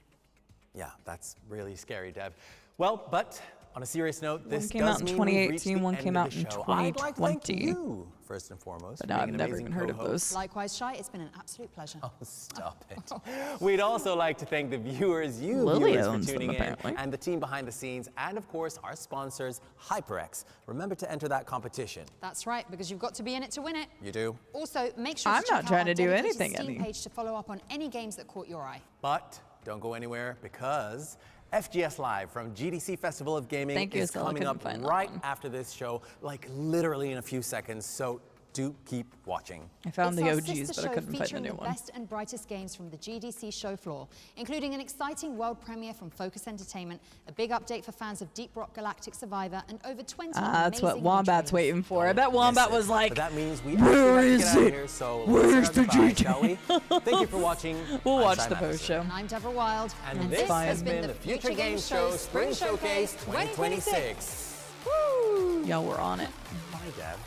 Yeah, that's really scary, Deb. Well, but on a serious note, this came out does in mean we've reached 2018, the one end came of out the in show. I'd like to thank 2020. you, first and foremost, But for no, being I've an never amazing even heard of co-host. those. Likewise, Shy, it's been an absolute pleasure. Oh, stop it. We'd also like to thank the viewers, you Lily viewers, owns for them, tuning in, apparently. and the team behind the scenes, and of course, our sponsors, HyperX. Remember to enter that competition. That's right, because you've got to be in it to win it. You do? Also, make sure I'm to check not out trying our to do dedicated anything, Steam Eddie. page to follow up on any games that caught your eye. But don't go anywhere because FGS Live from GDC Festival of Gaming Thank you, is Estelle. I coming couldn't up find that right one. after this show, like literally in a few seconds. So do keep watching. I found It's the our OGs, sister but I show couldn't find the featuring new the one. best and brightest games from the GDC show floor, including an exciting world premiere from Focus Entertainment, a big update for fans of Deep Rock Galactic Survivor, and over 20 That's what amazing Wombat's new trailers. waiting for. I bet Wombat was like, But that means we where actually have to is get out of it? here, so Where's the goodbye, GT? shall we? Thank you for watching. We'll I'm watch Cide the Matheson. post show. And I'm Deborah Wild, And this has been the Future Games Show Spring Showcase 2026. Woo! Yo, we're on it. Bye, Deb.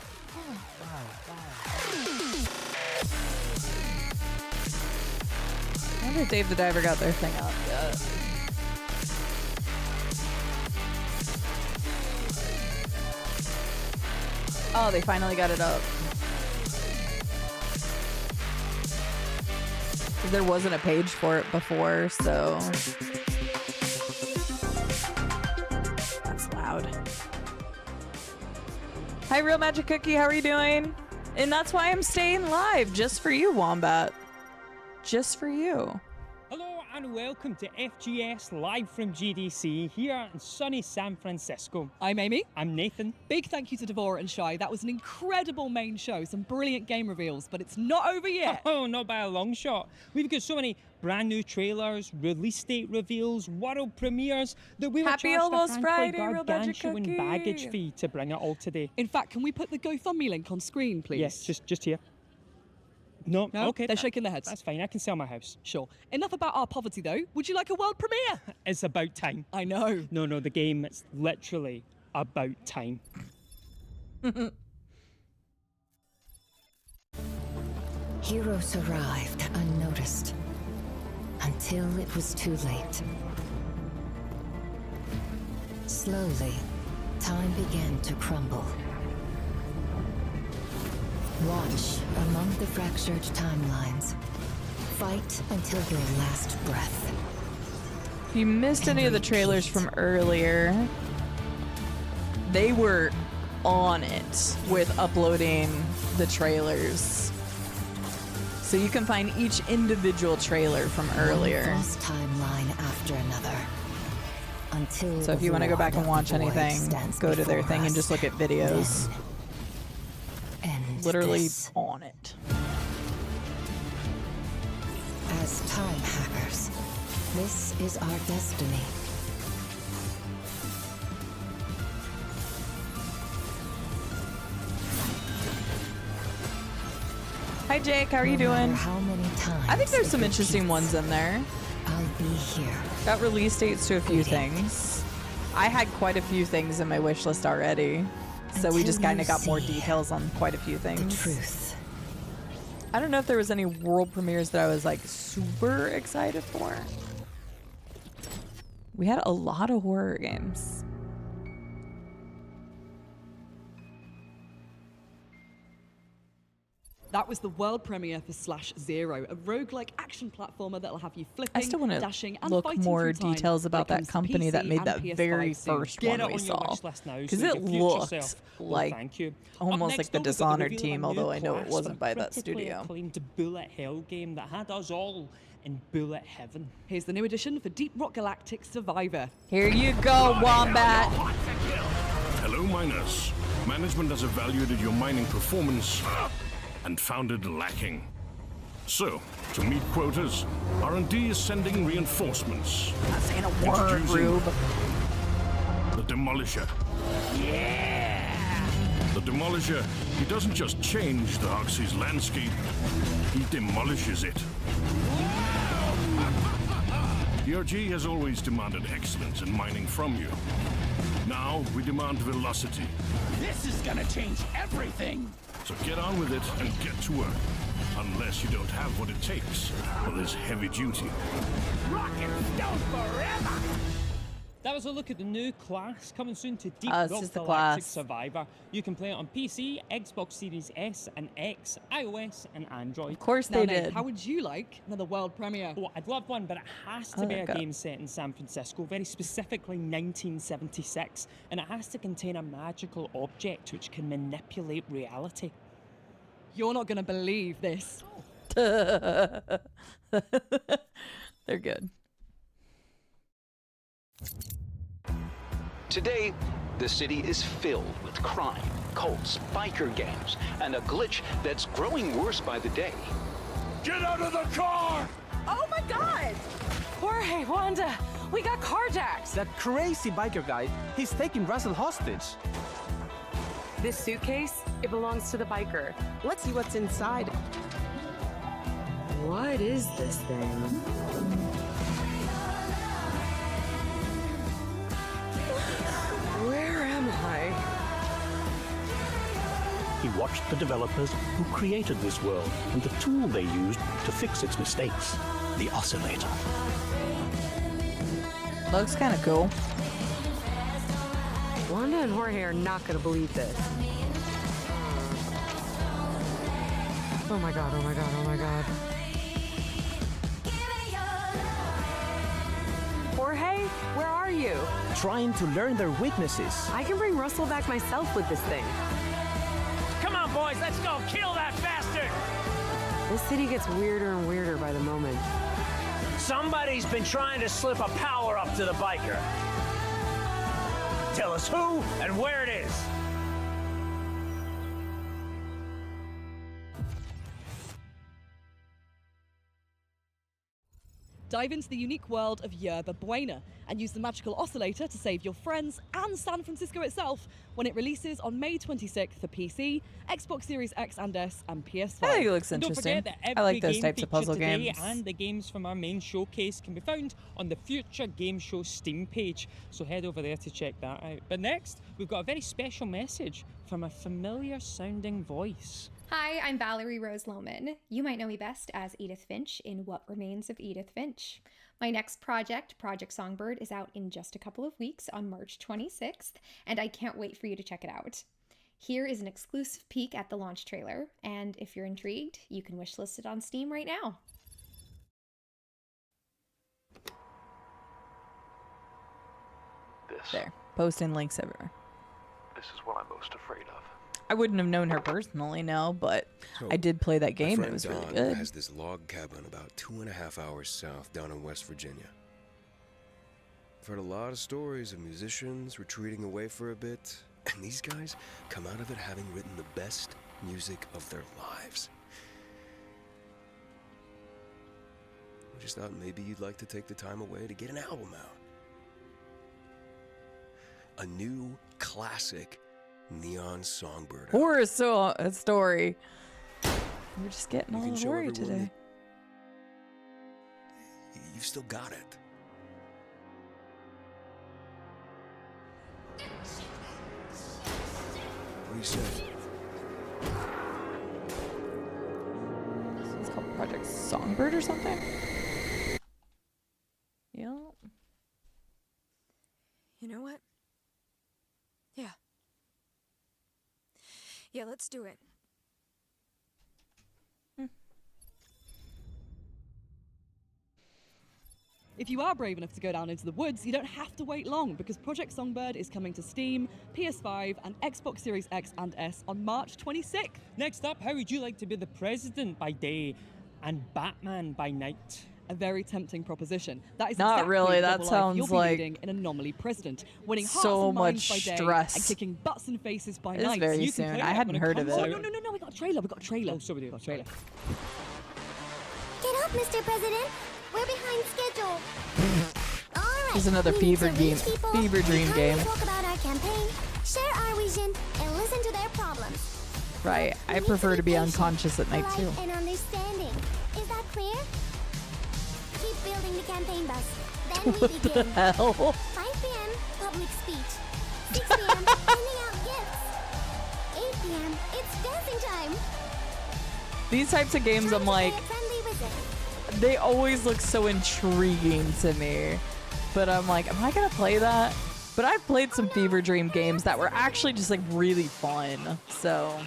I wonder if Dave the Diver got their thing up yet. Oh, they finally got it up. There wasn't a page for it before, so that's loud. Hi, Real Magic Cookie. How are you doing? And that's why I'm staying live, just for you, Wombat. Just for you. Hello and welcome to FGS live from GDC here in sunny San Francisco. I'm Amy. I'm Nathan. Big thank you to Devorah and Shy. That was an incredible main show, some brilliant game reveals, but it's not over yet. Oh, not by a long shot. We've got so many brand new trailers, release date reveals, world premieres that we were Happy charged almost a Friday, frankly Real Magic gargantuan Cookie. baggage fee to bring it all today. In fact, can we put the GoFundMe link on screen, please? Yes, just here. No, okay. They're shaking their heads. That's fine, I can sell my house. Sure. Enough about our poverty, though. Would you like a world premiere? It's about time. I know. No, the game, it's literally about time. Heroes arrived unnoticed until it was too late. Slowly, time began to crumble. Watch among the fractured timelines. Fight until your last breath. If you missed any of the trailers from earlier, they were on it with uploading the trailers. So you can find each individual trailer from earlier. One false timeline after another. Until So if you want to go back and watch anything, go to their thing and just look at videos. Literally on it. As time hackers, this is our destiny. Hi Jake, how are you doing? How many times I think there's some it interesting ones in there. I'll be here. Got release dates to a few things. I had quite a few things in my wish list already. So we just kind of got more details on quite a few things. The truth. I don't know if there was any world premieres that I was like super excited for. We had a lot of horror games. That was the world premiere for Slash Zero, a roguelike action platformer that'll have you flipping, I still want dashing, to and look fighting more through time details about when it that comes to company that PC made and that PS5 very soon. first Get one it we on your saw. wish list now, Because so you it can future looked yourself. Well, like thank you. almost Up like next, the though, we've got Dishonored reveal of team, a new although I know it class wasn't from by that critically studio. acclaimed Bullet Hell game that had us all in Bullet Heaven. Here's the new edition for Deep Rock Galactic Survivor. Here you go, Wombat. Hello, miners. Management has evaluated your mining performance and found it lacking. So, to meet quotas, R&D is sending reinforcements. Not saying a word, Introducing Rube. the Demolisher. Yeah! The Demolisher, he doesn't just change the Oxy's landscape, he demolishes it. DRG has always demanded excellence in mining from you. Now, we demand velocity. This is gonna change everything! So get on with it and get to work. Unless you don't have what it takes for this heavy duty. Rock and stone forever! That was a look at the new class coming soon to Deep It's Rock just the Galactic class. Survivor. You can play it on PC, Xbox Series S and X, iOS and Android. Of course Now, they Nate, did. how would you like another world premiere? Oh, I'd love one, but it has to Oh, be a okay. game set in San Francisco, very specifically 1976, and it has to contain a magical object which can manipulate reality. You're not going to believe this. They're good. Today, The city is filled with crime, cults, biker gangs, and a glitch that's growing worse by the day. Get out of the car! Oh my god! Jorge, Wanda, we got carjacked! That crazy biker guy, he's taking Russell hostage. This suitcase, it belongs to the biker. Let's see what's inside. What is this thing? Where am I? He watched the developers who created this world and the tool they used to fix its mistakes, the oscillator. Looks kind of cool. Wanda and Jorge are not going to believe this. Oh my god, oh my god, oh my god. Jorge, where are you? Trying to learn their weaknesses. I can bring Russell back myself with this thing. Come on, boys, let's go kill that bastard! This city gets weirder and weirder by the moment. Somebody's been trying to slip a power-up to the biker. Tell us who and where it is. Dive into the unique world of Yerba Buena and use the magical oscillator to save your friends and San Francisco itself when it releases on May 26th for PC, Xbox Series X and S, and PS5. I think it looks And don't interesting. forget that I like every those game types of featured puzzle today games. and the games from our main showcase can be found on the Future Game Show Steam page, so head over there to check that out. But next, we've got a very special message from a familiar sounding voice. Hi, I'm Valerie Rose Lohman. You might know me best as Edith Finch in What Remains of Edith Finch. My next project, Project Songbird, is out in just a couple of weeks on March 26th, and I can't wait for you to check it out. Here is an exclusive peek at the launch trailer, and if you're intrigued, you can wishlist it on Steam right now. There, posting links everywhere. This is what I'm most afraid of. I wouldn't have known her personally, no, but I did play that game. And it was really Don good. has this log cabin about 2.5 hours south down in West Virginia. I've heard a lot of stories of musicians retreating away for a bit, and these guys come out of it having written the best music of their lives. I just thought maybe you'd like to take the time away to get an album out. A new classic neon songbird. Horror story. We're just getting You all can show horror everyone today. You've still got it. What do you say? It's called Project Songbird or something. Yeah. You know what? Yeah. Yeah, let's do it. If you are brave enough to go down into the woods, you don't have to wait long because Project Songbird is coming to Steam, PS5, and Xbox Series X and S on March 26th. Next up, how would you like to be the president by day and Batman by night? A very tempting proposition. That is Not exactly really, the that double life sounds you'll be like leading in Anomaly President, winning hearts so and minds much by day stress. and kicking butts and faces by It is night. very You can soon. play I it hadn't when heard of comes it. out. No, we got a trailer, Oh, so we do, got a trailer. Get up, Mr. President. We're behind schedule. All right. This is another we need fever to game, reach people, fever dream we game. talk about our campaign, share our vision, and listen to their problems. Right. I prefer to be unconscious at night too. Polite and understanding. Is that clear? Keep building the campaign bus. Then we What the begin. hell? 5 p.m. public speech. 6 p.m. handing out gifts. 8 p.m. it's dancing time. These types of games, I'm like, Friendly wizard. they always look so intriguing to me. But I'm like, am I gonna play that? But I've played some Fever Dream games that were actually just like really fun. So.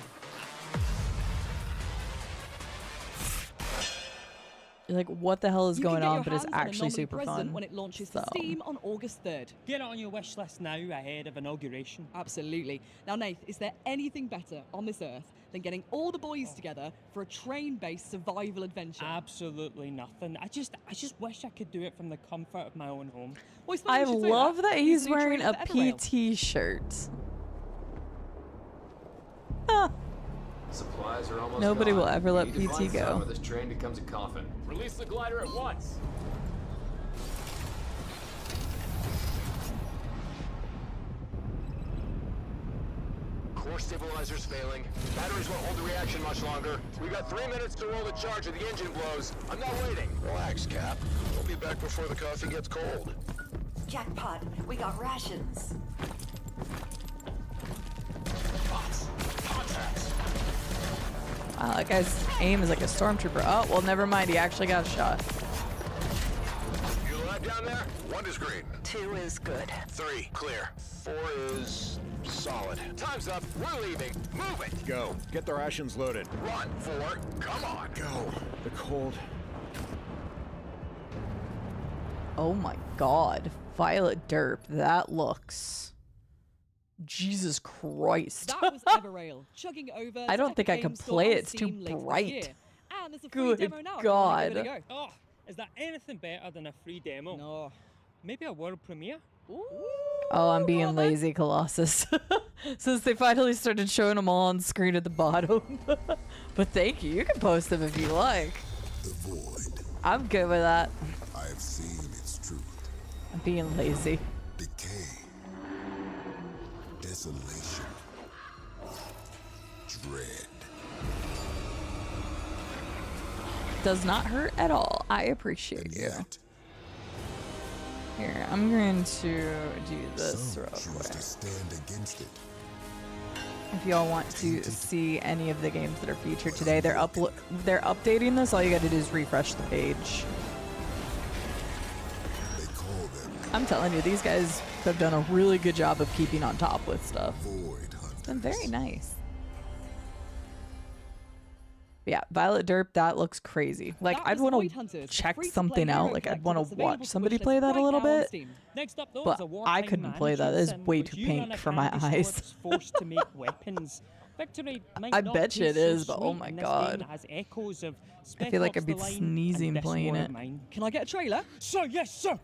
like what the hell is You can going get on, your but it's hands on actually Anomaly super Present fun. when it launches So. to Steam on August 3rd. Get it on your wish list now ahead of inauguration. Absolutely. Now, Nath, is there anything better on this earth than getting all the boys together for a train-based survival adventure? Absolutely nothing. I just wish I could do it from the comfort of my own home. Well, it's funny I you should say love that He's he's the new wearing trailer a for Everrail. PT shirt. Supplies are almost Nobody gone. will ever let We need to PT find go. some or this train becomes a coffin. Release the glider at once. Core stabilizer's failing. Batteries won't hold the reaction much longer. We got 3 minutes to roll the charge or the engine blows. I'm not waiting. Relax, Cap. We'll be back before the coffee gets cold. Jackpot, we got rations. Wow, that guy's aim is like a stormtrooper. Oh, well, never mind. He actually got a shot. You alive down there? 1 is green. 2 is good. 3, clear. 4 is solid. Time's up. We're leaving. Move it. Go. Get the rations loaded. Run, 4. Come on. Go. The cold. Oh my god. Violet Derp. That looks... Jesus Christ. That was Everrail, chugging over. I don't to think I Epic can Games play Store it. on It's too Steam later this bright. year. And there's a free Good demo now. God. Give it a go. Oh, is that anything better than a free demo? No. Maybe a world premiere? Oh, I'm being lazy, Colossus. Since they finally started showing them all on screen at the bottom. But thank you. You can post them if you like. The void. I'm good with that. I have seen its truth. I'm being lazy. Decay. Desolation. Dread. Does not hurt at all. I appreciate you. Here, I'm going to do this real quick. To stand against it. If y'all want to see any of the games that are featured today, they're updating this. All you gotta do is refresh the page. They call them. I'm telling you, these guys have done a really good job of keeping on top with stuff. It's been very nice. Yeah, Violet Derp, that looks crazy. Like, I'd want to check something out. Like, I'd want to watch somebody play that a little bit. Next up, though, But is a I couldn't play that. It's way too pink for my eyes. Forced to make weapons. Victory might I not bet you be it so is, but oh sweet my in this God. game as echoes of I feel like Spec I'd be Ops: The Line sneezing and This playing War it. of Mine. Can I get a trailer? Sir, yes, sir.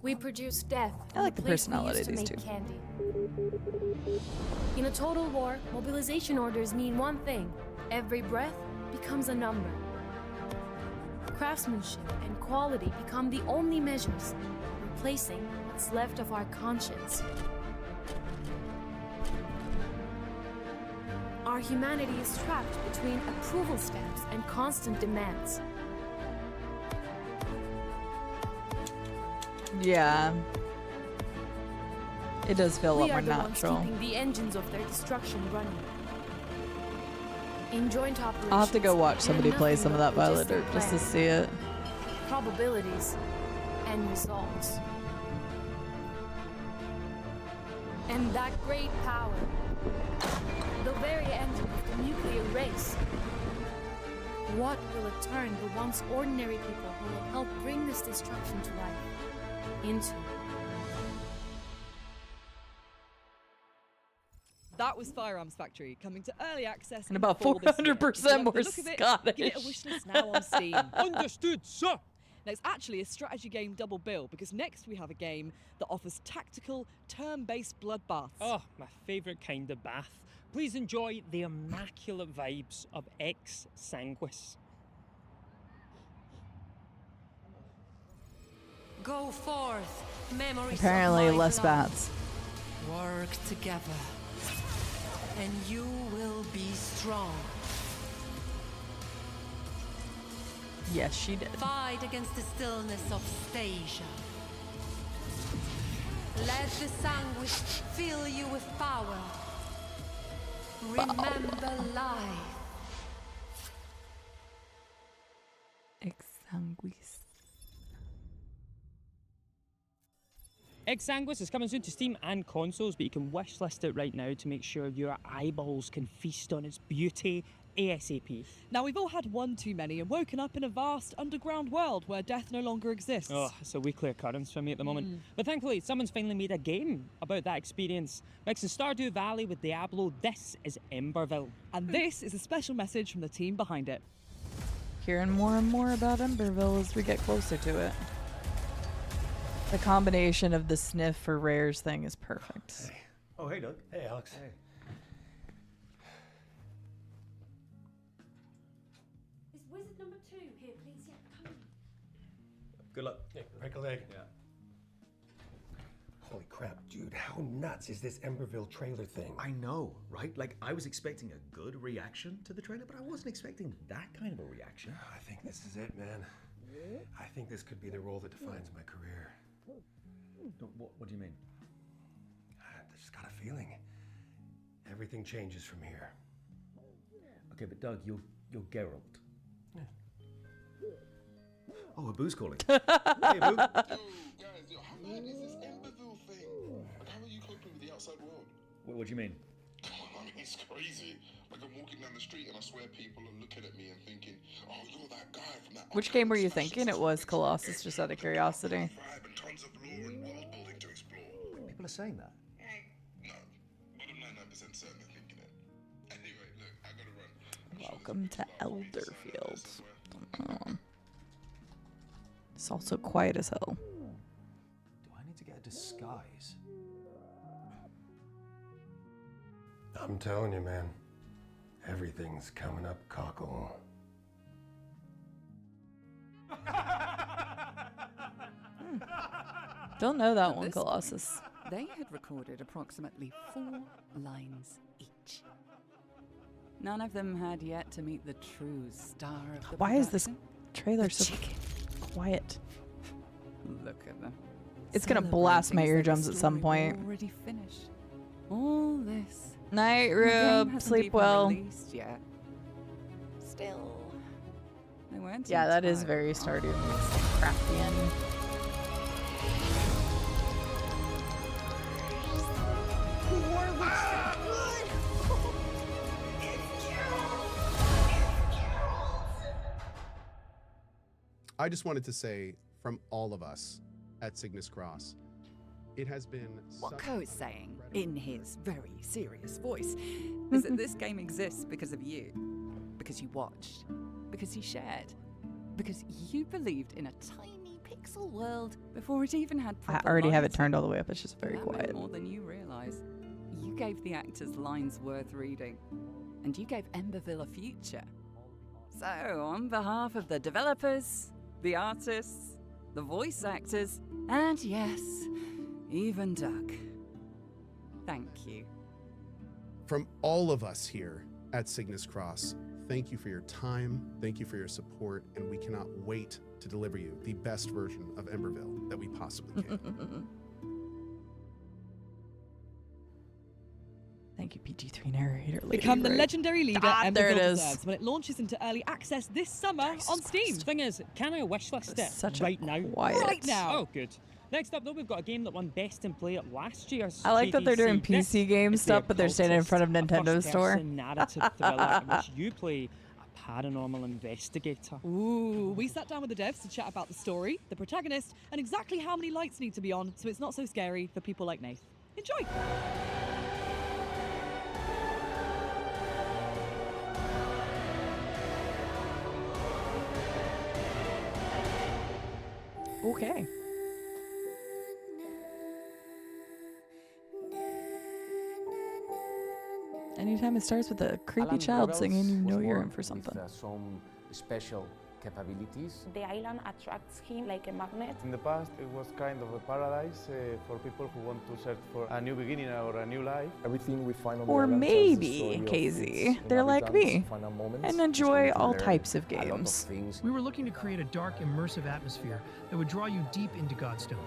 We produce death. I like the place we personality used of to these make two. Candy. In a total war, mobilization orders mean one thing: every breath becomes a number. Craftsmanship and quality become the only measures, replacing what's left of our conscience. Our humanity is trapped between approval stamps and constant demands. Yeah. It does feel a lot We more are the ones natural. keeping the engines of their destruction running. In joint operations, I'll have to go watch we're somebody play nothing some of but that Violet logistic Derp just to plans, see it. probabilities, and results. And that great power, the very engine of the nuclear race. What will it turn the once ordinary people who will help bring this destruction to life into? That was Firearms Factory, coming to early access And in about fall this year. 400% If you love the more look of it, give it a Scottish. wish list now on Steam. Understood, sir. Now, it's actually a strategy game double bill, because next we have a game that offers tactical, turn-based bloodbaths. Oh, my favourite kind of bath. Please enjoy the immaculate vibes of Ex Sanguis. Go forth, memories Apparently of my less blood. bats. Work together, and you will be strong. Yes, she did. Fight against the stillness of Stasia. Let the Sanguis fill you with power. Remember life. Exsanguis. Ex Sanguis is coming soon to Steam and consoles, but you can wishlist it right now to make sure your eyeballs can feast on its beauty ASAP. Now, we've all had one too many and woken up in a vast underground world where death no longer exists. Oh, it's a weekly occurrence for me at the moment. But thankfully, someone's finally made a game about that experience. Mixing Stardew Valley with Diablo, this is Emberville. And this is a special message from the team behind it. Hearing more and more about Emberville as we get closer to it. The combination of the sniff for rares thing is perfect. Hey. Oh, hey, Doug. Hey, Alex. Hey. Is wizard number 2 here, please? Yeah, come in. Good luck. Yeah, break a leg. Yeah. Holy crap, dude. How nuts is this Emberville trailer thing? I know, right? Like, I was expecting a good reaction to the trailer, but I wasn't expecting that kind of a reaction. I think this is it, man. I think this could be the role that defines my career. What do you mean? I just got a feeling. Everything changes from here. Okay, but Doug, you're Geralt. Yeah. Oh, Abu's calling. Hey, Abu. Yo, guys, how mad is this Emberville thing? Like, how are you coping with the outside world? What do you mean? I mean, it's crazy. Like, I'm walking down the street and I swear people are looking at me and thinking, oh, you're that guy from that... Which game were you thinking it was, Colossus, just out of curiosity? And tons of lore and world building to explore. People are saying that. No, but I'm 99% certain they're thinking it. Anyway, look, I gotta run. Welcome to Elderfield. It's also quiet as hell. Do I need to get a disguise? I'm telling you, man. Everything's coming up cockle. Don't know that one, Colossus. They had recorded approximately 4 lines each. None of them had yet to meet the true star of the Why is this production, trailer the so chicken. quiet? Look at them. It's gonna blast my Celebrating as though the eardrums at some story point. Already finished. All this. Night, The game Rube. hasn't Sleep even well. released yet. Still, they weren't. Yeah, that is entirely very wrong. Stardew. Craftian. I just wanted to say, from all of us at Cygnus Cross, it has been What Ko's saying, in his very serious voice, is that this game exists because of you. Because you watched. Because you shared. Because you believed in a tiny pixel world before it even had I proper already have it lines. turned all the way up. It's just very That meant quiet. more than you realize. You gave the actors lines worth reading. And you gave Emberville a future. So, on behalf of the developers, the artists, the voice actors, and yes, even Doug, thank you. From all of us here at Cygnus Cross, thank you for your time, thank you for your support, and we cannot wait to deliver you the best version of Emberville that we possibly can. Thank you, PG-3 narrator. Become the legendary leader there it Emberville is. deserves when it launches into early access this summer on Steam. Thing is, can I wishlist it Such a right now? quiet- Right now. Oh, good. Next up, though, we've got a game that won Best in Play at last year's I like that they're doing GDC. PC game This is stuff, The but they're standing in front of Occultist, a Nintendo's store. first-person narrative thriller in which you play a paranormal investigator. Ooh, we sat down with the devs to chat about the story, the protagonist, and exactly how many lights need to be on so it's not so scary for people like Nath. Enjoy! Okay. Anytime it starts with a creepy child singing, you know you're in for something. Some special capabilities. The island attracts him like a magnet. In the past, it was kind of a paradise for people who want to search for a new beginning or a new life. Everything we find on Or the island tells the maybe, story of KZ, its they're like me inhabitants, final moments, and enjoy just going all to learn types of a lot games. things. We were looking to create a dark, immersive atmosphere that would draw you deep into Godstone.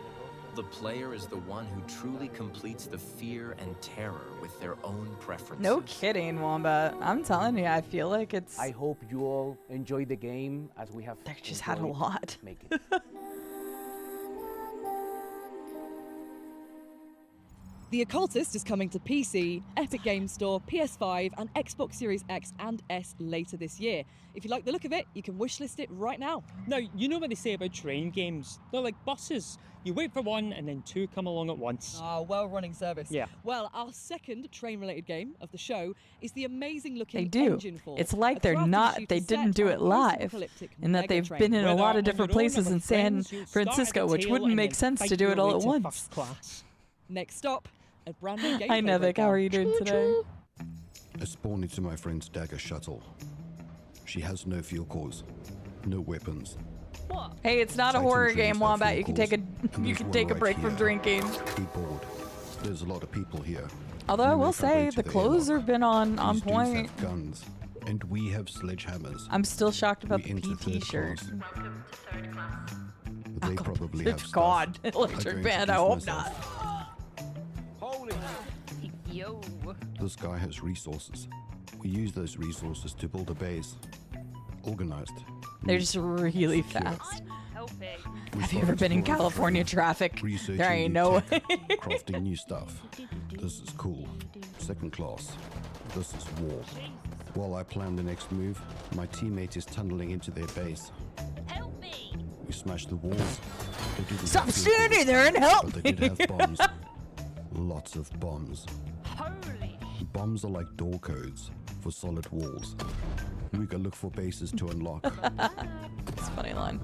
The player is the one who truly completes the fear and terror with their own preferences. No kidding, Wombat. I'm telling you, I feel like it's... I hope you all enjoy the game as we have. They just had a enjoyed lot. making it. The Occultist is coming to PC, Epic Games Store, PS5, and Xbox Series X and S later this year. If you like the look of it, you can wishlist it right now. Now, you know what they say about train games? They're like buses. You wait for one and then two come along at once. Ah, well-running service. Yeah. Well, our second train-related game of the show is the amazing-looking They do. Engine 4. It's like they didn't do it live, and that they've been in a lot of different places in San Francisco, which wouldn't make sense to do it all at once. Next stop, a brand new game. Hi, Nevik. How are you doing today? I spawned into my friend's Dagger shuttle. She has no fuel cores, no weapons. Hey, it's not a horror game, Wombat. You can take a break from drinking. Be bored. There's a lot of people here. Although I will say the clothes have been on point. Have guns, and we have sledgehammers. I'm still shocked about the PT shirt. They probably have God, stuff. Electric Band. I hope not. Holy. Yo. This guy has resources. We use those resources to build a base. Organized. They're just really fast. Have you ever been in California traffic? There ain't no way. Crafting new stuff. This is cool. Second class. This is war. While I plan the next move, my teammate is tunneling into their base. Help me! We smashed the walls. Stop standing there and help me! But they did have bombs. Lots of bombs. Holy! Bombs are like door codes for solid walls. We can look for bases to unlock. That's a funny line.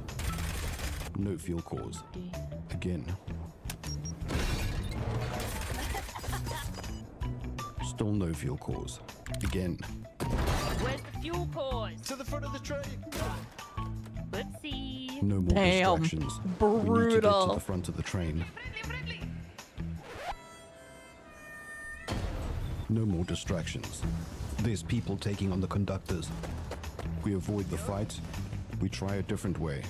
No fuel cores. Again. Still no fuel cores. Again. Where's the fuel cores? To the front of the train. Whoopsie. No more distractions. Brutal. We need to get to the front of the train. No more distractions. There's people taking on the conductors. We avoid the fight. We try a different way.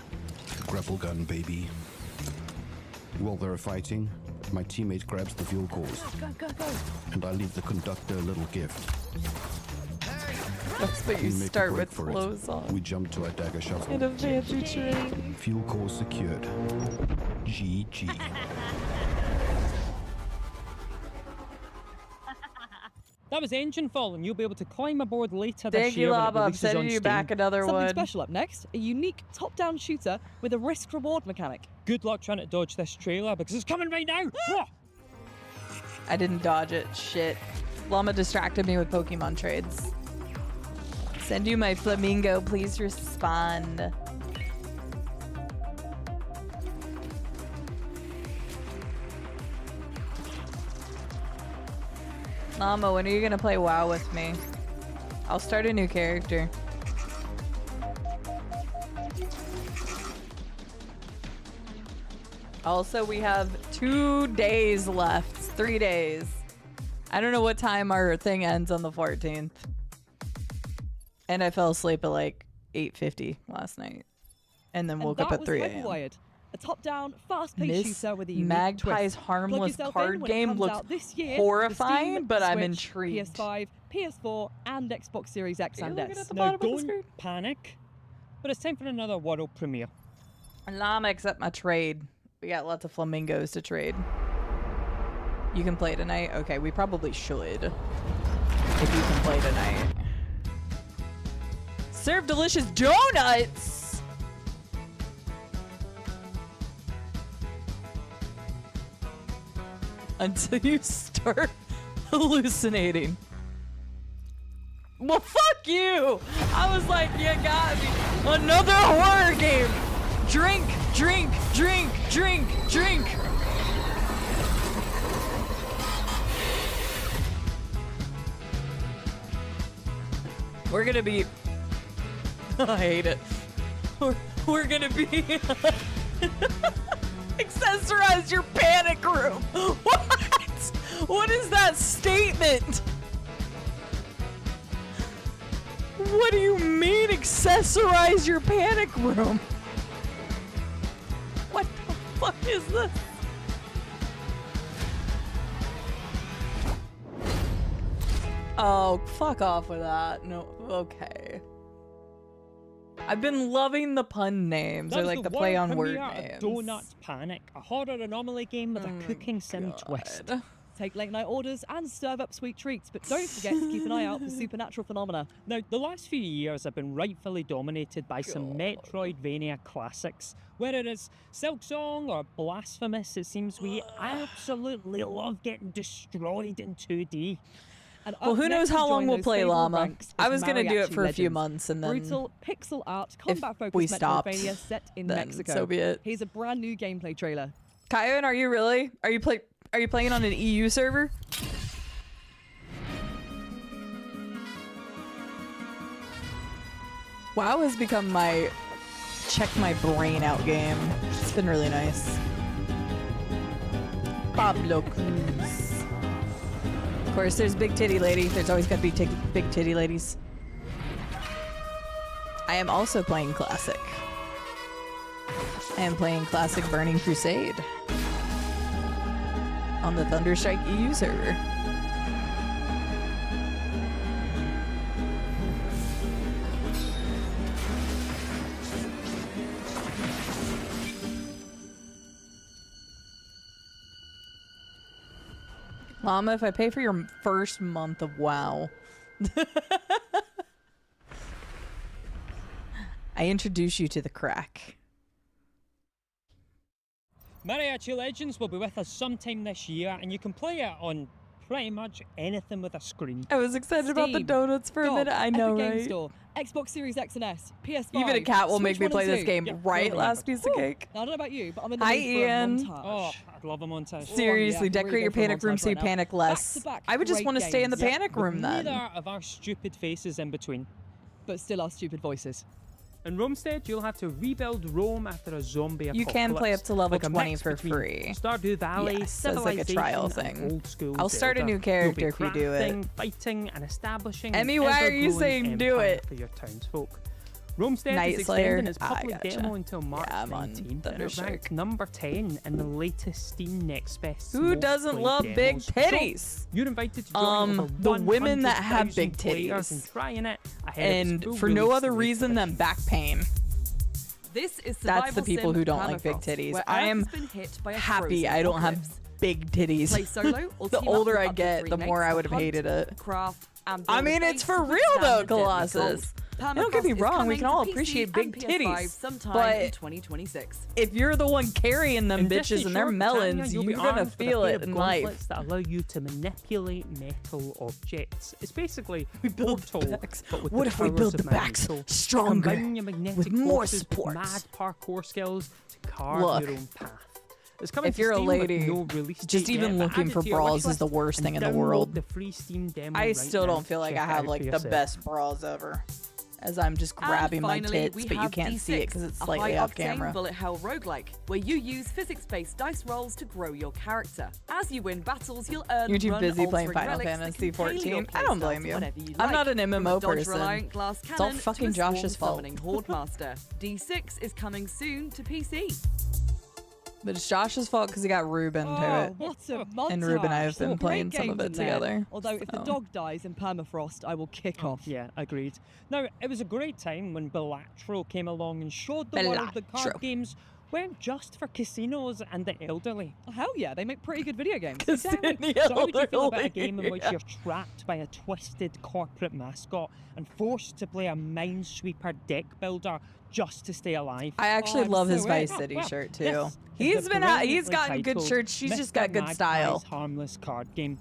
Grapple gun, baby. While they're fighting, my teammate grabs the fuel cores. Go. And I leave the conductor a little gift. That's what you start with clothes on. We jump to our Dagger shuttle. In a fancy train. Fuel cores secured. GG. That was Engine Fall, and you'll be able to climb aboard later this Thank year. you, when it Lava. I'm releases on sending you Steam. back another Something one. special up next, a unique top-down shooter with a risk-reward mechanic. Good luck trying to dodge this trailer, because it's coming right now! I didn't dodge it. Shit. Llama distracted me with Pokemon trades. Send you my flamingo. Please respond. Llama, when are you gonna play WoW with me? I'll start a new character. Also, we have 2 days left. 3 days. I don't know what time our thing ends on the 14th. And I fell asleep at like 8:50 last night. And then woke up at 3 a.m. Hyperwired, a top-down, fast-paced Miss shooter with a unique Magpie's twist. harmless Plug yourself in card when it game comes looks out this year, horrifying, Steam, but I'm Switch, intrigued. PS5, PS4, and Xbox Series X and S. Now, don't panic, but it's time for another world premiere. Llama, accept my trade. We got lots of flamingos to trade. You can play tonight? Okay, we probably should. If you can play tonight. Serve delicious donuts! Until you start hallucinating. Well, fuck you! I was like, you got me. Another horror game! Drink, drink, drink, drink, drink! We're gonna be... I hate it. We're gonna be... Accessorize your panic room! What? What is that statement? What do you mean, accessorize your panic room? What the fuck is this? Oh, fuck off with that. No, okay. I've been loving the pun names, or like the play on word names. Donut Panic, a horror anomaly game with a cooking sim twist. take late night orders, and serve up sweet treats. But don't forget to keep an eye out for supernatural phenomena. Now, the last few years have been rightfully dominated by some Metroidvania classics. Whether it's Silksong or Blasphemous, it seems we absolutely love getting destroyed in 2D. And Well, who knows how long we'll play Llama? Ranks I is was gonna do it Mariachi for a few Legends. months, and then Brutal pixel art, if combat-focused we stopped, Metroidvania set in then Mexico. so be it. Here's a brand new gameplay trailer. Kyan, are you really? Are you playing on an EU server? WoW has become my check my brain out game. It's been really nice. Pablo Cruz. Of course, there's Big Titty Lady. There's always got to be Big Titty Ladies. I am also playing Classic. I am playing Classic Burning Crusade on the Thunderstrike EU server. Mama, if I pay for your first month of WoW, I introduce you to the crack. Mariachi Legends will be with us sometime this year, and you can play it on pretty much anything with a screen. I was excited about the Steam, donuts for a GOG, minute. I know, Epic Game right? Store, Xbox Series X and S, PS5. Even a cat will make Switch me 1 play and this 2. game, Yeah, right? well Last remembered. piece of cake. Now, I don't know about you, but I'm in the Hi, mood for a Ian. montage. Oh, I'd love a montage. Seriously, yeah, decorate really your go for a panic room montage so you right now. panic less. Back-to-back I would just great want to stay in the games. panic With room then. neither of our stupid faces in between. But still our stupid voices. In Romestead, you'll have to rebuild Rome after a zombie apocalypse. You can play up to level like a 20 mix for between free. Stardew Valley, Yes, as like a trial Civilization, thing. and Old school I'll start a Zelda. new character You'll be if you do it. crafting, fighting, and establishing Emmy, an why are you ever-growing saying do empire it? for your townsfolk. Romestead Night is Slayer? extending its Ah, public gotcha. demo until March Yeah, I'm on 19th, and it Thunderstrike. ranked number 10 in the latest Steam Next Best. Who doesn't love big titties? So, you're invited to join over The women that have 100,000 big players titties. and trying it ahead of its And full for no release other later reason than back pain. This is That's the survival people sim who don't like big Permafrost, titties. where I Earth am has been hit by a happy frozen I don't have apocalypse. big titties. Play solo or The team up older with I up to get, 3 the mates more I to would have hunt, hated it. Craft, and I build a mean, base it's for to real withstand though, the deadly Colossus. cold. Don't get me Permafrost is wrong, we coming can all to PC appreciate big and PS5 titties, sometime but in 2026. if you're the one carrying them In bitches Disney and they're Shore, melons, Britannia, you'll be you're gonna armed with a feel pair it of in gauntlets life. that allow you to manipulate metal objects. It's basically We build Portal, backs. but with What the if we powers build of the man. backs So stronger, combine your magnetic with more forces support? mad parkour skills to carve Look, your own path. It's coming if to you're a Steam with lady, no release just date even yet, but looking add it for to your bras wishlist is the worst and thing in the download world. The free Steam demo I right still now don't feel to like I check have out like for the yourself. best bras ever. As I'm just grabbing my finally, tits, we but you have can't see it because D6, it's a slightly off high-octane camera. bullet hell roguelike, where you use physics-based dice rolls to grow your character. As you win battles, you'll earn You're too busy playing run-altering Final relics that Fantasy can tailor your 14. I don't playstyle blame to you. whatever you I'm like. not an From a MMO person. dodge-reliant glass It's all cannon to fucking a Josh's swarm fault. summoning Horde Master. D6 is coming soon to PC. But it's Josh's fault because he got Ruben to it. What a montage. And Ruben and I have been Some playing great some of games it in there. together. Although if the so. dog dies in permafrost, I will kick off. Yeah, agreed. Now, it was a great time when Bellatro came along and showed the world that card Bellatro. games weren't just for casinos and the elderly. Hell yeah, they make pretty good video games. Exactly. The So how would you feel about a elderly, game in which yeah. you're trapped by a twisted corporate mascot and forced to play a minesweeper deck builder just to stay alive? I actually I'm love so his in. Vice City shirt too. Yes, He's it's the been out. He's brilliantly gotten good titled shirts. She's just Mr. got good Magpie's style. harmless card game.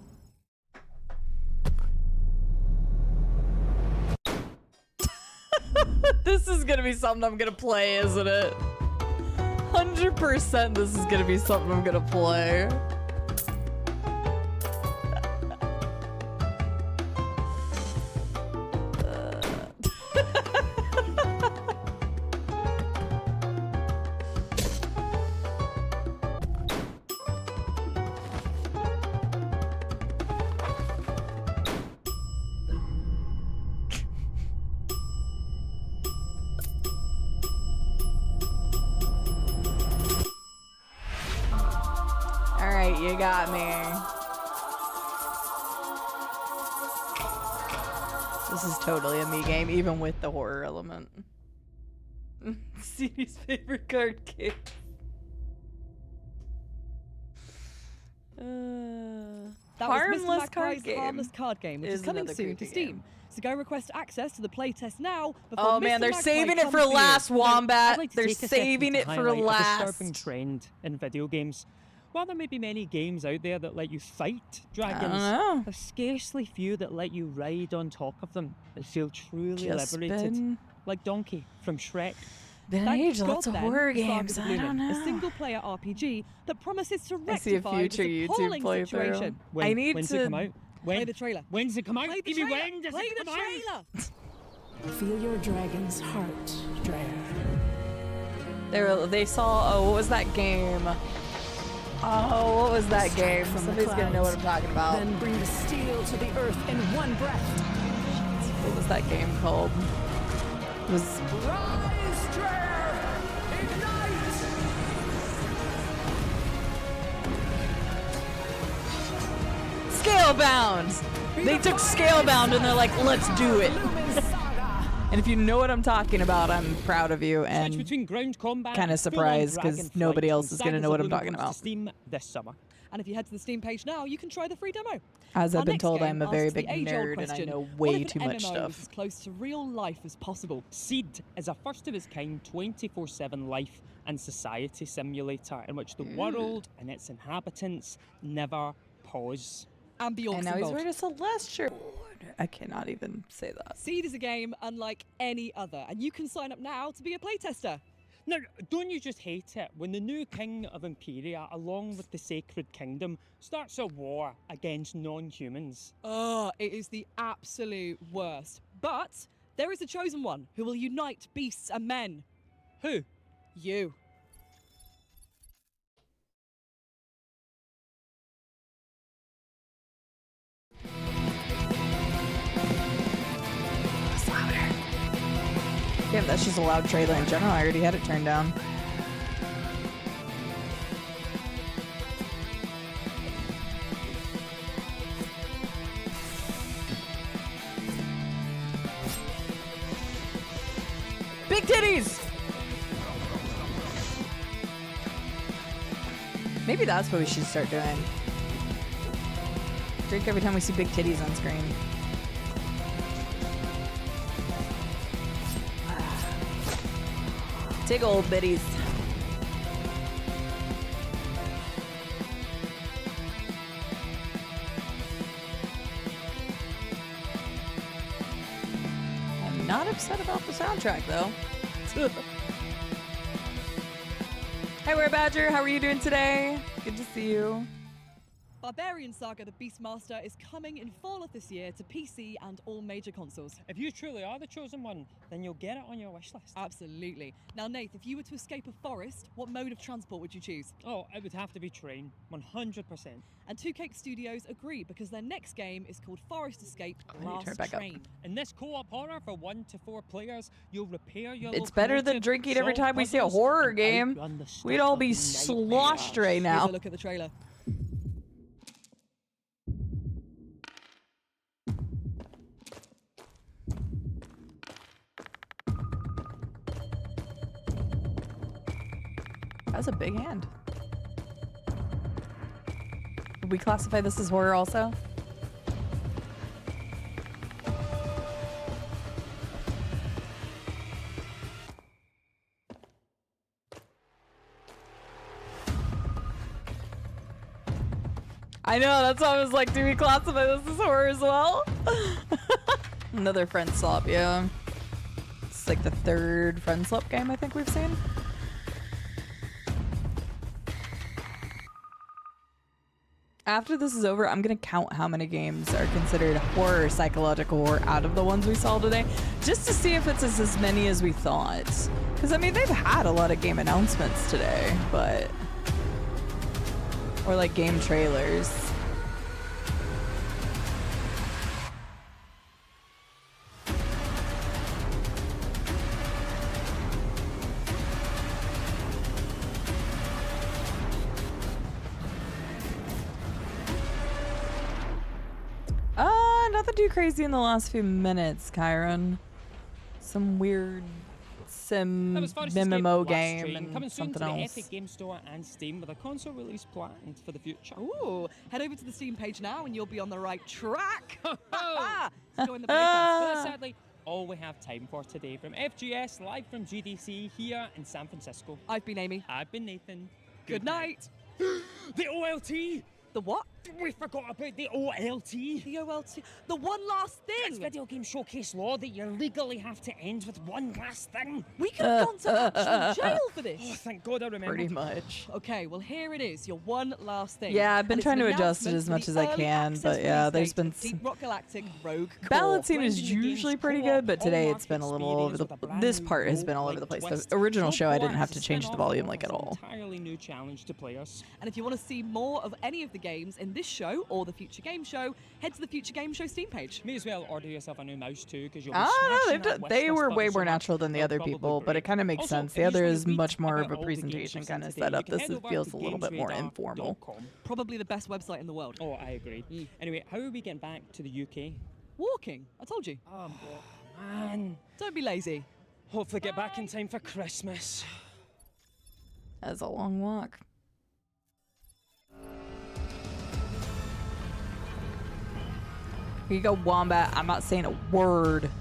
This is gonna be something I'm gonna play, isn't it? 100% this is gonna be something I'm gonna play. Alright, you got me. This is totally a me game, even with the horror element. CD's favorite card game. That was Harmless Mr. card Mackay's game Harmless Card Game, which is coming another soon to creepy Steam. game. So go request access to the playtest now. Before Oh Mr. man, they're Magpie saving it comes for to you. last, I'd Wombat. like to They're take a second saving to it for highlight last. a disturbing trend in video games. While there may be many games out there that let you fight dragons, know. there's scarcely few that let you ride on top of them that feel truly Just liberated. been- Like Donkey from Shrek. Been Thank age, God lots of then horror for Saga games. of I don't Lumen, know. a single-player RPG that promises to I see a rectify this future YouTube appalling playthrough. situation. I need when's to it come out? Play the trailer. When's it come out? Play the Give me trailer. when does Play it the come out? trailer. Feel your dragon's heart, Dreyer. They saw. Oh, what was that game? Oh, what was that game? From the Somebody's gonna know what I'm clouds. talking about. Then bring the steel to the earth in one breath. What was that game called? It was Rise, Dreyer! Ignite! Scalebound. They took Scalebound and they're like, let's do it. And if you know what I'm talking about, I'm proud of you and Between ground combat kind of and full-on surprised dragon because flight nobody from else is gonna Sagas know of what I'm Lumen talking comes to about. Steam this summer. And if you head to the Steam page now, you can try the free demo. As Our I've been next told, game I'm a very asks the big age-old nerd and I question, know what way if too an much MMO stuff. is as close to real life as possible? Cide is a first-of-its-kind 24/7 life and society simulator in which the world and its inhabitants never pause. And the orcs And now he's involved. wearing a Celestial. I cannot even say that. Seed is a game unlike any other, and you can sign up now to be a playtester. Now, don't you just hate it when the new king of Imperia, along with the Sacred Kingdom, starts a war against non-humans? Oh, it is the absolute worst. But there is a chosen one who will unite beasts and men. Who? You. Yeah, that's just a loud trailer in general. I already had it turned down. Big titties! Maybe that's what we should start doing. Drink every time we see big titties on screen. Big old biddies. I'm not upset about the soundtrack though. Hey, Were Badger, how are you doing today? Good to see you. Barbarian Saga the Beastmaster is coming in fall of this year to PC and all major consoles. If you truly are the chosen one, then you'll get it on your wish list. Absolutely. Now, Nath, if you were to escape a forest, what mode of transport would you choose? Oh, it would have to be train, 100%. And Two Cake Studios agree because their next game is called Forest Escape need to turn it Last back up. Train. In this co-op horror for 1 to 4 players, you'll repair your It's better than locomotive, drinking every solve time we see a puzzles, horror and game. outrun the We'd all be stuff of sloshed right Here's now. a look at the trailer. That's a big hand. Would we classify this as horror also? I know, that's why I was like, do we classify this as horror as well? Another friend swap, yeah. It's like the third friend swap game I think we've seen. After this is over, I'm gonna count how many games are considered horror, psychological horror out of the ones we saw today, just to see if it's as many as we thought. Because I mean, they've had a lot of game announcements today, but or like game trailers. Nothing too crazy in the last few minutes, Kyron. Some weird sim That was Forest MMO Escape game Train, and coming soon something to the else. Epic Game Store and Steam with a console release planned for the future. Ooh, head over to the Steam page now and you'll be on the right track. To join the playtest. But that's sadly all we have time for today. From FGS, live from GDC here in San Francisco. I've been Amy. I've been Nathan. Good night. The OLT! The what? We forgot about the OLT. The OLT. The one last thing. It's video game showcase law that you legally have to end with one last thing. We could have gone to actual jail for this. Oh, thank God I remembered. Pretty much. Okay, well here it is, your one last thing. Yeah, I've been And it's trying an to adjust it announcement as for much the as I early can, access but yeah, release there's date been of Deep Rock Galactic Rogue Core. balancing is Blending the usually game's pretty co-op, good, but today all it's been a market little all over the. experience with a brand This new part has been all over roguelike the place. twist. The original No show, I didn't Port have is to a change the spin-off volume that like at offers all. an entirely new challenge to players. And if you want to see more of any of the games in this show or the Future Game Show, head to the Future Game Show Steam page. May as well order yourself a new mouse too, because you'll be No, smashing that wish they list were button way so more much, natural than the they'll other probably people, but it break. kind of makes Also, sense. if The you other just is wanna much read more of about a all the games presentation you've kind of seen today, setup. you can This head over feels to a little bit more informal. gamesradar.com. Probably the best website in the world. Oh, I agree. Anyway, how are we getting back to the UK? Walking. I told you. Oh, man. Don't be lazy. Hopefully get back in time for Christmas. That's a long walk. Here you go, Wombat. I'm not saying a word.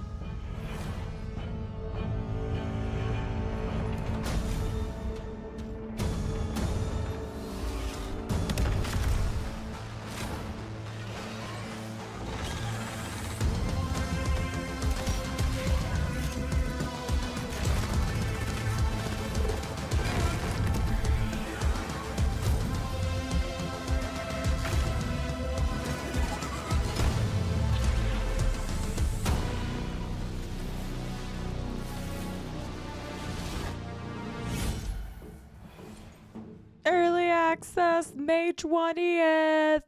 Early access, May 20th.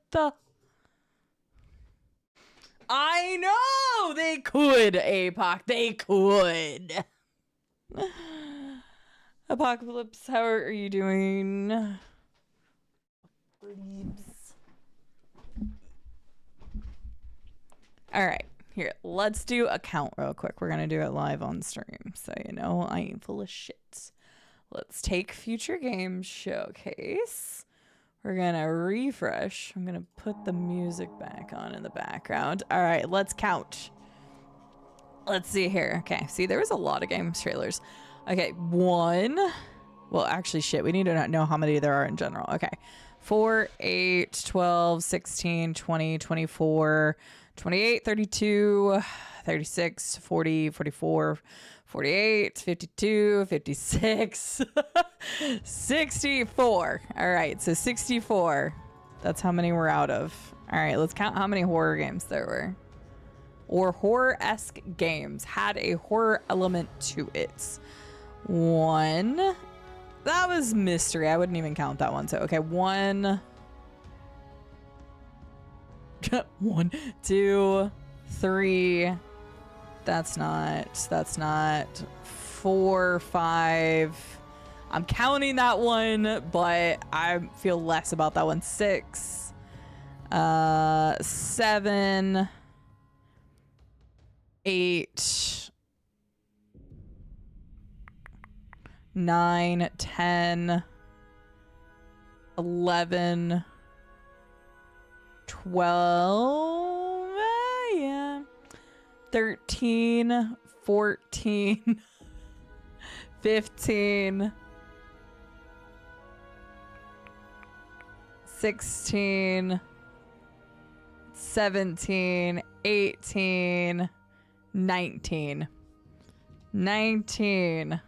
I know they could, APOC. They could. Apocalypse, how are you doing? All right, here, let's do a count real quick. We're going to do it live on stream, so you know I ain't full of shit. Let's take Future Games Showcase. We're going to refresh. I'm going to put the music back on in the background. All right, let's count. Let's see here. Okay, see, there was a lot of games trailers. Okay, 1. Well, actually, shit, we need to know how many there are in general. Okay, 4, 8, 12, 16, 20, 24, 28, 32, 36, 40, 44, 48, 52, 56, 64. All right, so 64. That's how many we're out of. All right, let's count how many horror games there were. Or horror-esque games had a horror element to it. 1. That was mystery. I wouldn't even count that one. So, okay, 1. 1, 2, 3. That's not 4, 5. I'm counting that one, but I feel less about that one. 6, 7, 8, 9, 10, 11, 12, yeah, 13, 14, 15, 16, 17, 18, 19. 19.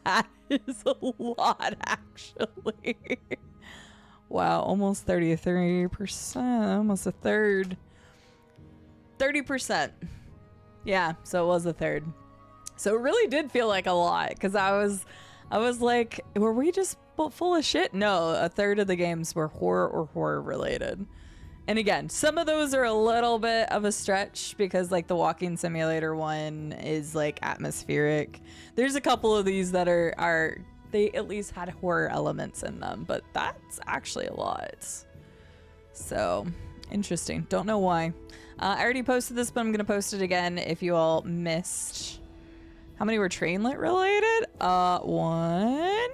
That is a lot, actually. Wow, almost 33%, almost a third. 30%. Yeah, so it was a third. So it really did feel like a lot, because I was like, were we just full of shit? No, a third of the games were horror or horror related. And again, some of those are a little bit of a stretch because like the walking simulator one is like atmospheric. There's a couple of these that are they at least had horror elements in them, but that's actually a lot. So interesting. Don't know why. I already posted this, but I'm going to post it again if you all missed How many were Trainlet related? 1,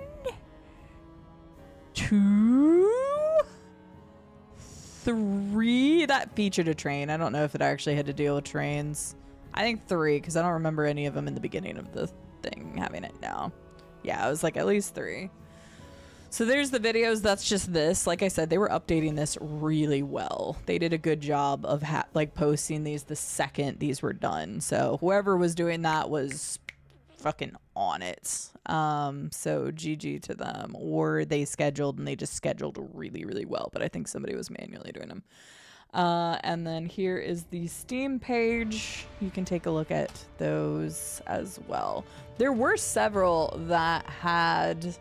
2, 3. That featured a train. I don't know if it actually had to deal with trains. I think 3, because I don't remember any of them in the beginning of the thing having it now. Yeah, it was like at least 3. So there's the videos. That's just this. Like I said, they were updating this really well. They did a good job of like posting these the second these were done. So whoever was doing that was fucking on it. So GG to them. Or they scheduled and they just scheduled really, really well. But I think somebody was manually doing them. And then here is the Steam page. You can take a look at those as well. There were several that had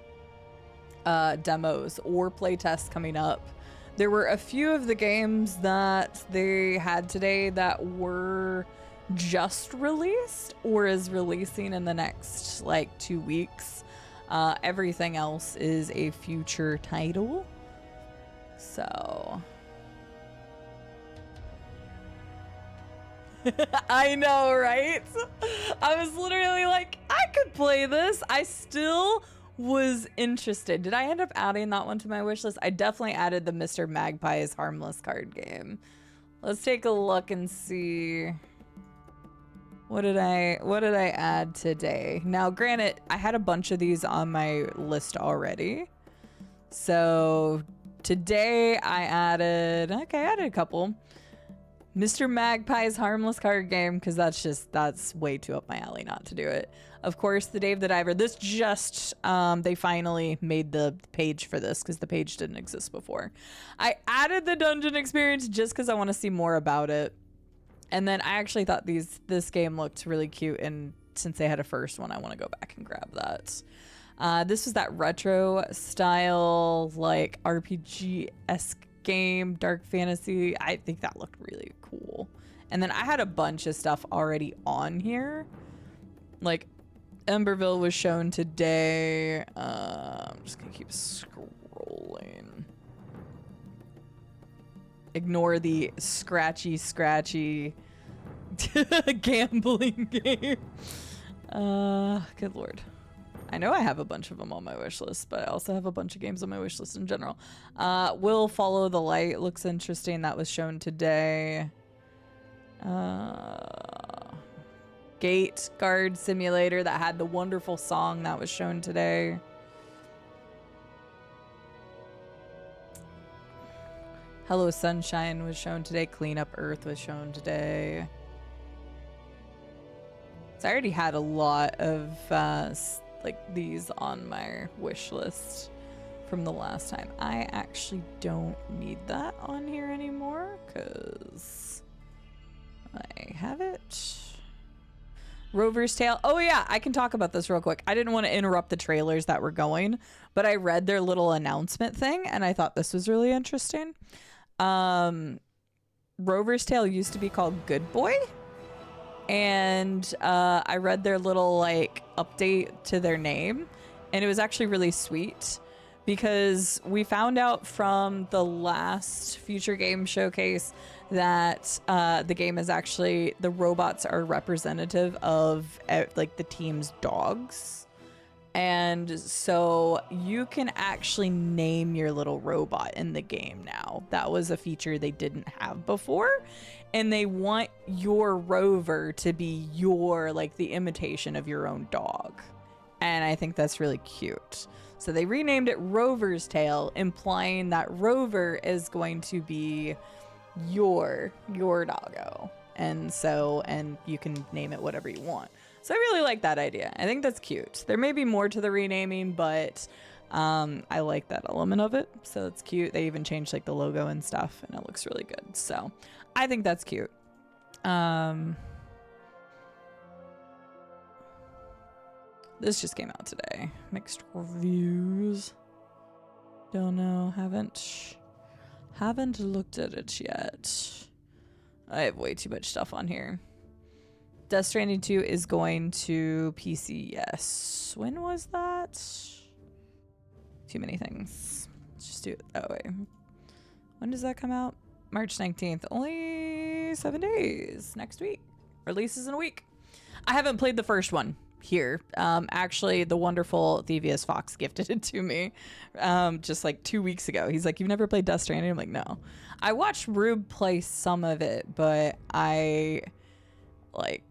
demos or playtests coming up. There were a few of the games that they had today that were just released or is releasing in the next like 2 weeks. Everything else is a future title. So I know, right? I was literally like, I could play this. I still was interested. Did I end up adding that one to my wish list? I definitely added the Mr. Magpie's Harmless card game. Let's take a look and see. What did I add today? Now, granted, I had a bunch of these on my list already. So today I added a couple. Mr. Magpie's Harmless card game, because that's way too up my alley not to do it. Of course, the Dave the Diver. This just, they finally made the page for this because the page didn't exist before. I added the dungeon experience just because I want to see more about it. And then I actually thought this game looked really cute, and since they had a first one, I want to go back and grab that. This was that retro style, like RPG-esque game, dark fantasy. I think that looked really cool. And then I had a bunch of stuff already on here. Like Emberville was shown today. I'm just gonna keep scrolling. Ignore the scratchy gambling game. Good lord. I know I have a bunch of them on my wish list, but I also have a bunch of games on my wish list in general. Will Follow the Light looks interesting. That was shown today. Gate Guard Simulator that had the wonderful song that was shown today. Hello Sunshine was shown today. Clean Up Earth was shown today. So I already had a lot of like these on my wish list from the last time. I actually don't need that on here anymore because I have it. Rover's Tale. Oh yeah, I can talk about this real quick. I didn't want to interrupt the trailers that were going, but I read their little announcement thing and I thought this was really interesting. Rover's Tale used to be called Good Boy. And I read their little like update to their name, and it was actually really sweet because we found out from the last Future Game Showcase that the game is actually, the robots are representative of like the team's dogs. And so you can actually name your little robot in the game now. That was a feature they didn't have before. And they want your rover to be your, like, the imitation of your own dog. And I think that's really cute. So they renamed it Rover's Tale, implying that Rover is going to be your doggo. And so, and you can name it whatever you want. So I really like that idea. I think that's cute. There may be more to the renaming, but I like that element of it. So it's cute. They even changed like the logo and stuff, and it looks really good. So I think that's cute. This just came out today. Mixed reviews. Don't know. Haven't looked at it yet. I have way too much stuff on here. Death Stranding 2 is going to PC, yes. When was that? Too many things. Let's just do it that way. When does that come out? March 19th. Only 7 days. Next week. Releases in a week. I haven't played the first one. here. Actually, the wonderful enthusiast Fox gifted it to me just like 2 weeks ago. He's like, "You've never played Death Stranding?" I'm like, "No." I watched Rube play some of it, but I like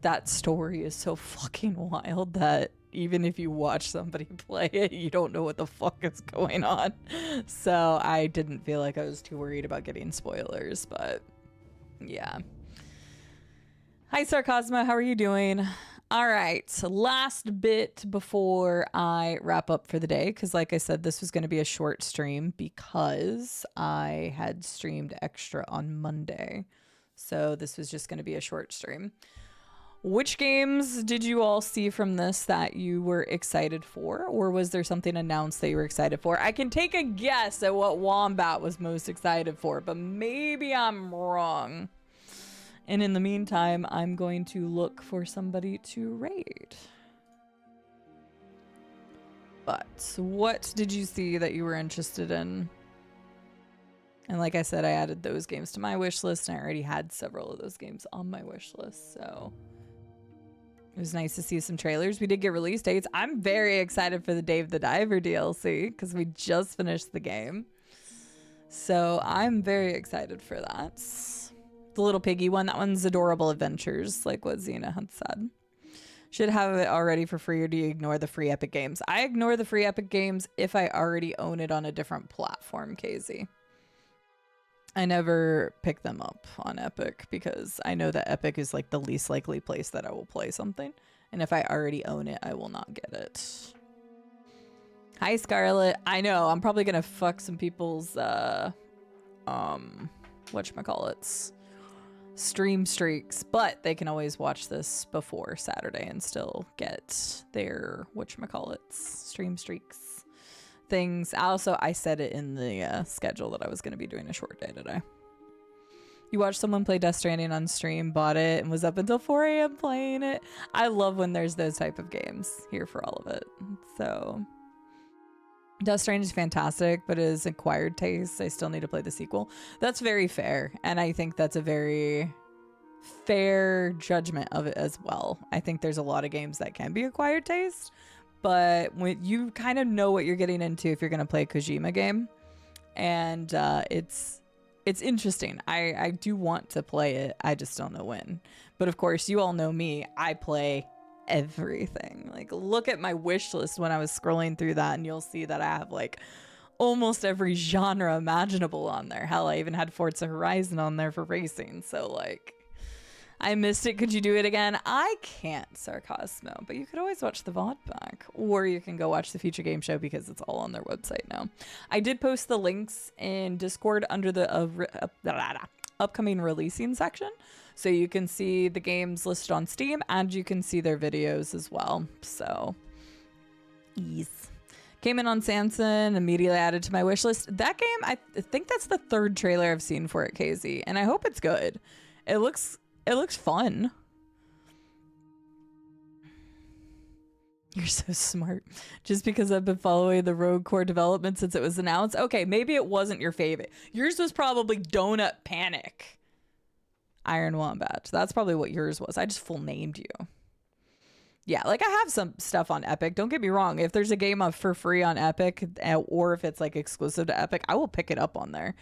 that story is so fucking wild that even if you watch somebody play it, you don't know what the fuck is going on. So I didn't feel like I was too worried about getting spoilers, but yeah. Hi, Sarcasma. How are you doing? All right. So last bit before I wrap up for the day, because like I said, this was going to be a short stream because I had streamed extra on Monday. So this was just going to be a short stream. Which games did you all see from this that you were excited for? Or was there something announced that you were excited for? I can take a guess at what Wombat was most excited for, but maybe I'm wrong. And in the meantime, I'm going to look for somebody to raid. But what did you see that you were interested in? And like I said, I added those games to my wish list, and I already had several of those games on my wish list, so it was nice to see some trailers. We did get release dates. I'm very excited for the Dave the Diver DLC because we just finished the game. So I'm very excited for that. The little piggy one, that one's Adorable Adventures, like what Xena had said. Should have it already for free, or do you ignore the free Epic games? I ignore the free Epic games if I already own it on a different platform, KZ. I never pick them up on Epic because I know that Epic is like the least likely place that I will play something. And if I already own it, I will not get it. Hi, Scarlett. I know, I'm probably going to fuck some people's, whatchamacallits, stream streaks, but they can always watch this before Saturday and still get their, whatchamacallits, stream streaks. Things. Also, I said it in the schedule that I was going to be doing a short day today. You watched someone play Death Stranding on stream, bought it, and was up until 4 a.m. playing it. I love when there's those type of games here for all of it. So, Death Stranding is fantastic, but it is acquired taste. I still need to play the sequel. That's very fair, and I think that's a very fair judgment of it as well. I think there's a lot of games that can be acquired taste, but when you kind of know what you're getting into if you're going to play a Kojima game, and it's interesting. I do want to play it. I just don't know when. But of course, you all know me. I play everything. Like, look at my wish list when I was scrolling through that, and you'll see that I have like almost every genre imaginable on there. Hell, I even had Forza Horizon on there for racing. So like, I missed it. Could you do it again? I can't, Sarcasmo, but you could always watch the VOD back, or you can go watch the Future Game Show because it's all on their website now. I did post the links in Discord under the upcoming releasing section, so you can see the games listed on Steam, and you can see their videos as well. So, ease. Came in on Sanson, immediately added to my wish list. That game, I think that's the third trailer I've seen for it, KZ, and I hope it's good. It looks fun. You're so smart. Just because I've been following the Rogue Core development since it was announced. Okay, maybe it wasn't your favorite. Yours was probably Donut Panic. Iron Wombat. That's probably what yours was. I just full named you. Yeah, like I have some stuff on Epic. Don't get me wrong. If there's a game for free on Epic, or if it's like exclusive to Epic, I will pick it up on there.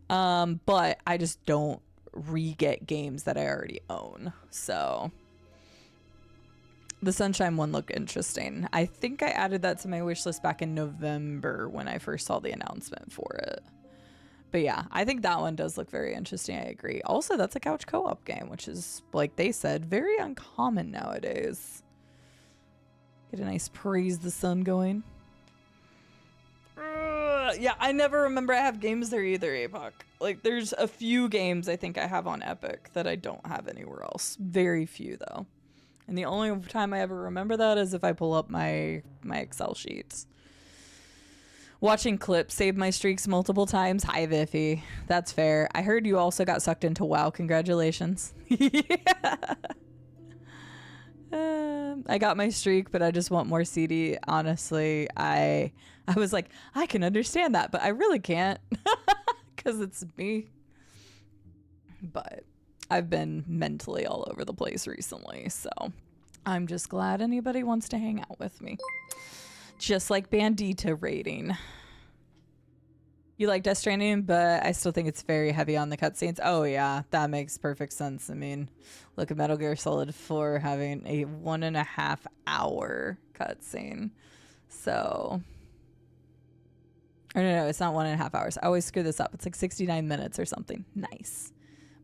But I just don't re-get games that I already own. So the Sunshine one looked interesting. I think I added that to my wish list back in November when I first saw the announcement for it. But yeah, I think that one does look very interesting. I agree. Also, that's a couch co-op game, which is, like they said, very uncommon nowadays. Get a nice Praise the Sun going. Yeah, I never remember I have games there either, Apoc. Like, there's a few games I think I have on Epic that I don't have anywhere else. Very few, though. And the only time I ever remember that is if I pull up my Excel sheets. Watching clips saved my streaks multiple times. Hi, Viffy. That's fair. I heard you also got sucked into WoW. Congratulations. Yeah. I got my streak, but I just want more CD. Honestly, I was like, I can understand that, but I really can't because it's me. But I've been mentally all over the place recently, so I'm just glad anybody wants to hang out with me. Just like Bandita rating. You like Death Stranding, but I still think it's very heavy on the cutscenes. Oh yeah, that makes perfect sense. I mean, look at Metal Gear Solid 4 having a 1.5 hour cutscene. So, or no, it's not 1.5 hours. I always screw this up. It's like 69 minutes or something. Nice.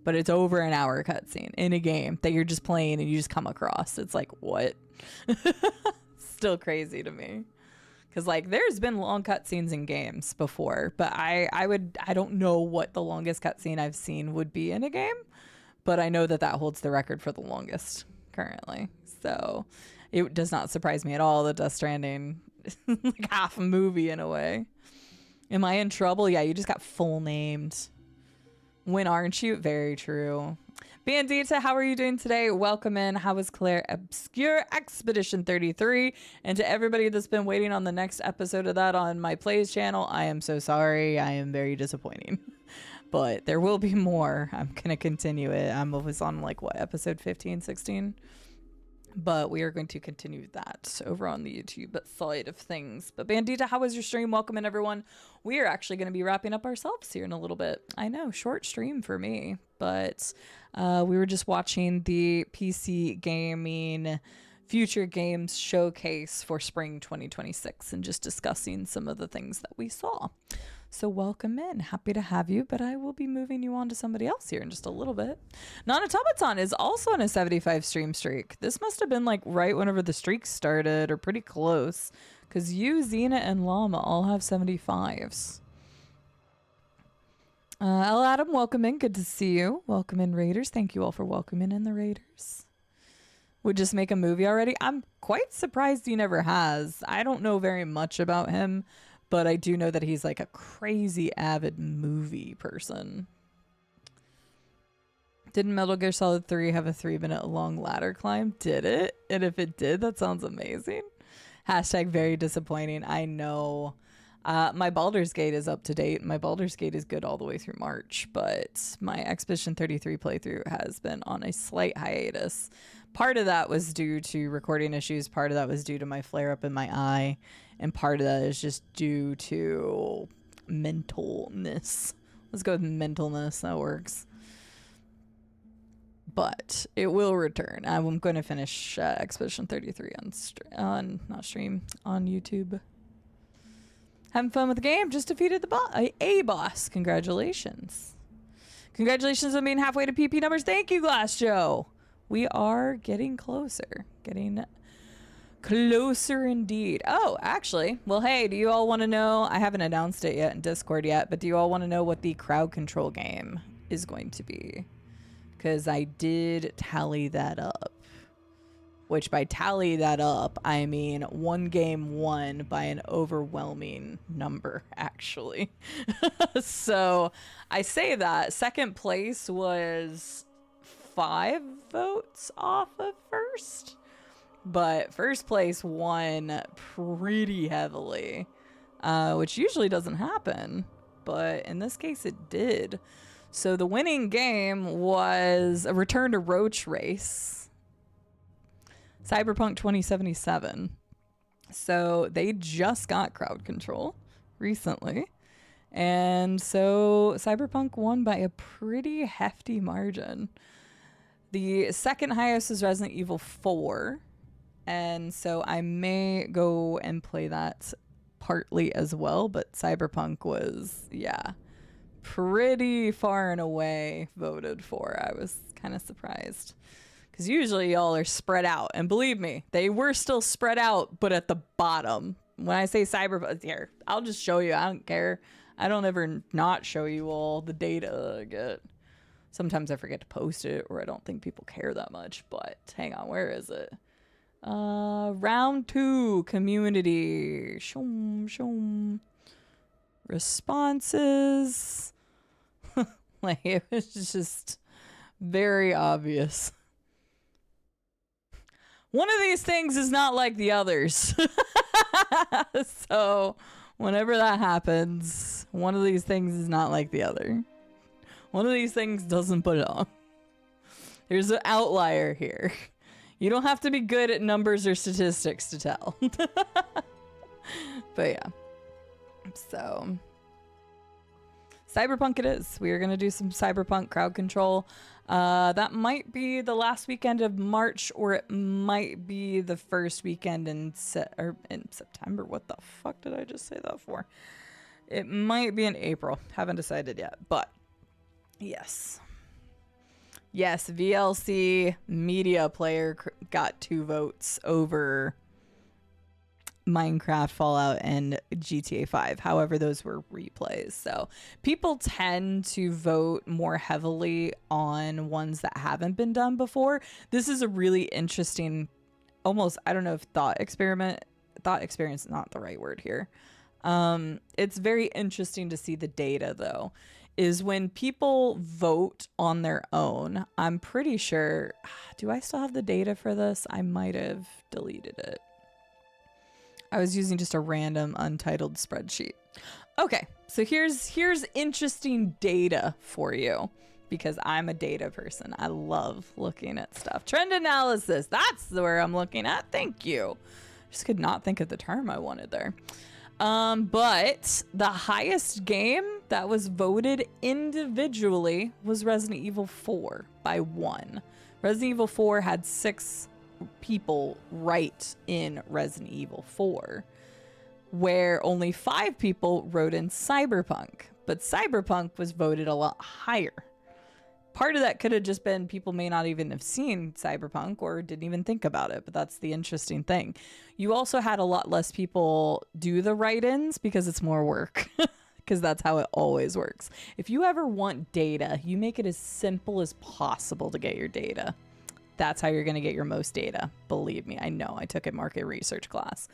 But it's over an hour cutscene in a game that you're just playing and you just come across. It's like, what? Still crazy to me. Because, like, there's been long cutscenes in games before, but I don't know what the longest cutscene I've seen would be in a game, but I know that that holds the record for the longest currently. So it does not surprise me at all that Death Stranding is like half a movie in a way. Am I in trouble? Yeah, you just got full named. When aren't you? Very true. Bandita, how are you doing today? Welcome in. How was Claire Obscure Expedition 33? And to everybody that's been waiting on the next episode of that on my Plays channel, I am so sorry. I am very disappointing. But there will be more. I'm going to continue it. I was on like what, episode 15, 16? But we are going to continue that over on the YouTube side of things. But Bandita, how was your stream? Welcome in, everyone. We are actually going to be wrapping up ourselves here in a little bit. I know, short stream for me, but we were just watching the PC Gaming Future Games Showcase for Spring 2026 and just discussing some of the things that we saw. So welcome in. Happy to have you, but I will be moving you on to somebody else here in just a little bit. Nana Tomaton is also on a 75 stream streak. This must have been like right whenever the streak started or pretty close because you, Xena, and Llama all have 75s. El Adam, welcome in. Good to see you. Welcome in, Raiders. Thank you all for welcoming in the Raiders. Would just make a movie already? I'm quite surprised he never has. I don't know very much about him, but I do know that he's like a crazy avid movie person. Didn't Metal Gear Solid 3 have a 3-minute long ladder climb? Did it? And if it did, that sounds amazing. Hashtag very disappointing. I know. My Baldur's Gate is up to date. My Baldur's Gate is good all the way through March, but my Expedition 33 playthrough has been on a slight hiatus. Part of that was due to recording issues. Part of that was due to my flare up in my eye. And part of that is just due to mentalness. Let's go with mentalness. That works. But it will return. I'm going to finish Expedition 33 on YouTube. Having fun with the game. Just defeated the a boss. Congratulations. Congratulations on being halfway to PP numbers. Thank you, Glass Joe. We are getting closer. Getting closer indeed. Oh, actually. Well, hey, do you all want to know? I haven't announced it yet in Discord yet, but do you all want to know what the crowd control game is going to be? Because I did tally that up. Which by tally that up, I mean one game won by an overwhelming number, actually. So I say that. Second place was 5 votes off of first. But first place won pretty heavily, which usually doesn't happen. But in this case, it did. So the winning game was a Return to Roach Race. Cyberpunk 2077. So they just got crowd control recently. And so Cyberpunk won by a pretty hefty margin. The second highest is Resident Evil 4. And so I may go and play that partly as well. But Cyberpunk was, yeah, pretty far and away voted for. I was kind of surprised. Because usually y'all are spread out. And believe me, they were still spread out, but at the bottom. When I say Cyberpunk, here, I'll just show you. I don't care. I don't ever not show you all the data I get. Sometimes I forget to post it, or I don't think people care that much. But hang on, where is it? Round 2, community. Shoom. Responses. Like, it was just very obvious. One of these things is not like the others. So whenever that happens, one of these things is not like the other. One of these things doesn't put it on. There's an outlier here. You don't have to be good at numbers or statistics to tell. But yeah. So Cyberpunk it is. We are going to do some Cyberpunk crowd control. That might be the last weekend of March, or it might be the first weekend in September. What the fuck did I just say that for? It might be in April. Haven't decided yet, but yes. Yes, VLC Media Player got 2 votes over Minecraft, Fallout, and GTA 5. However, those were replays. So people tend to vote more heavily on ones that haven't been done before. This is a really interesting, almost, I don't know if thought experience is not the right word here. It's very interesting to see the data though, is when people vote on their own. I'm pretty sure, do I still have the data for this? I might have deleted it. I was using just a random untitled spreadsheet. Okay, so here's interesting data for you, because I'm a data person. I love looking at stuff. Trend analysis, that's where I'm looking at. Thank you. Just could not think of the term I wanted there. But the highest game that was voted individually was Resident Evil 4 by 1. Resident Evil 4 had 6 people write in Resident Evil 4, where only 5 people wrote in Cyberpunk, but Cyberpunk was voted a lot higher. Part of that could have just been people may not even have seen Cyberpunk or didn't even think about it, but that's the interesting thing. You also had a lot less people do the write-ins because it's more work, because that's how it always works. If you ever want data, you make it as simple as possible to get your data. That's how you're going to get your most data. Believe me, I know. I took a market research class.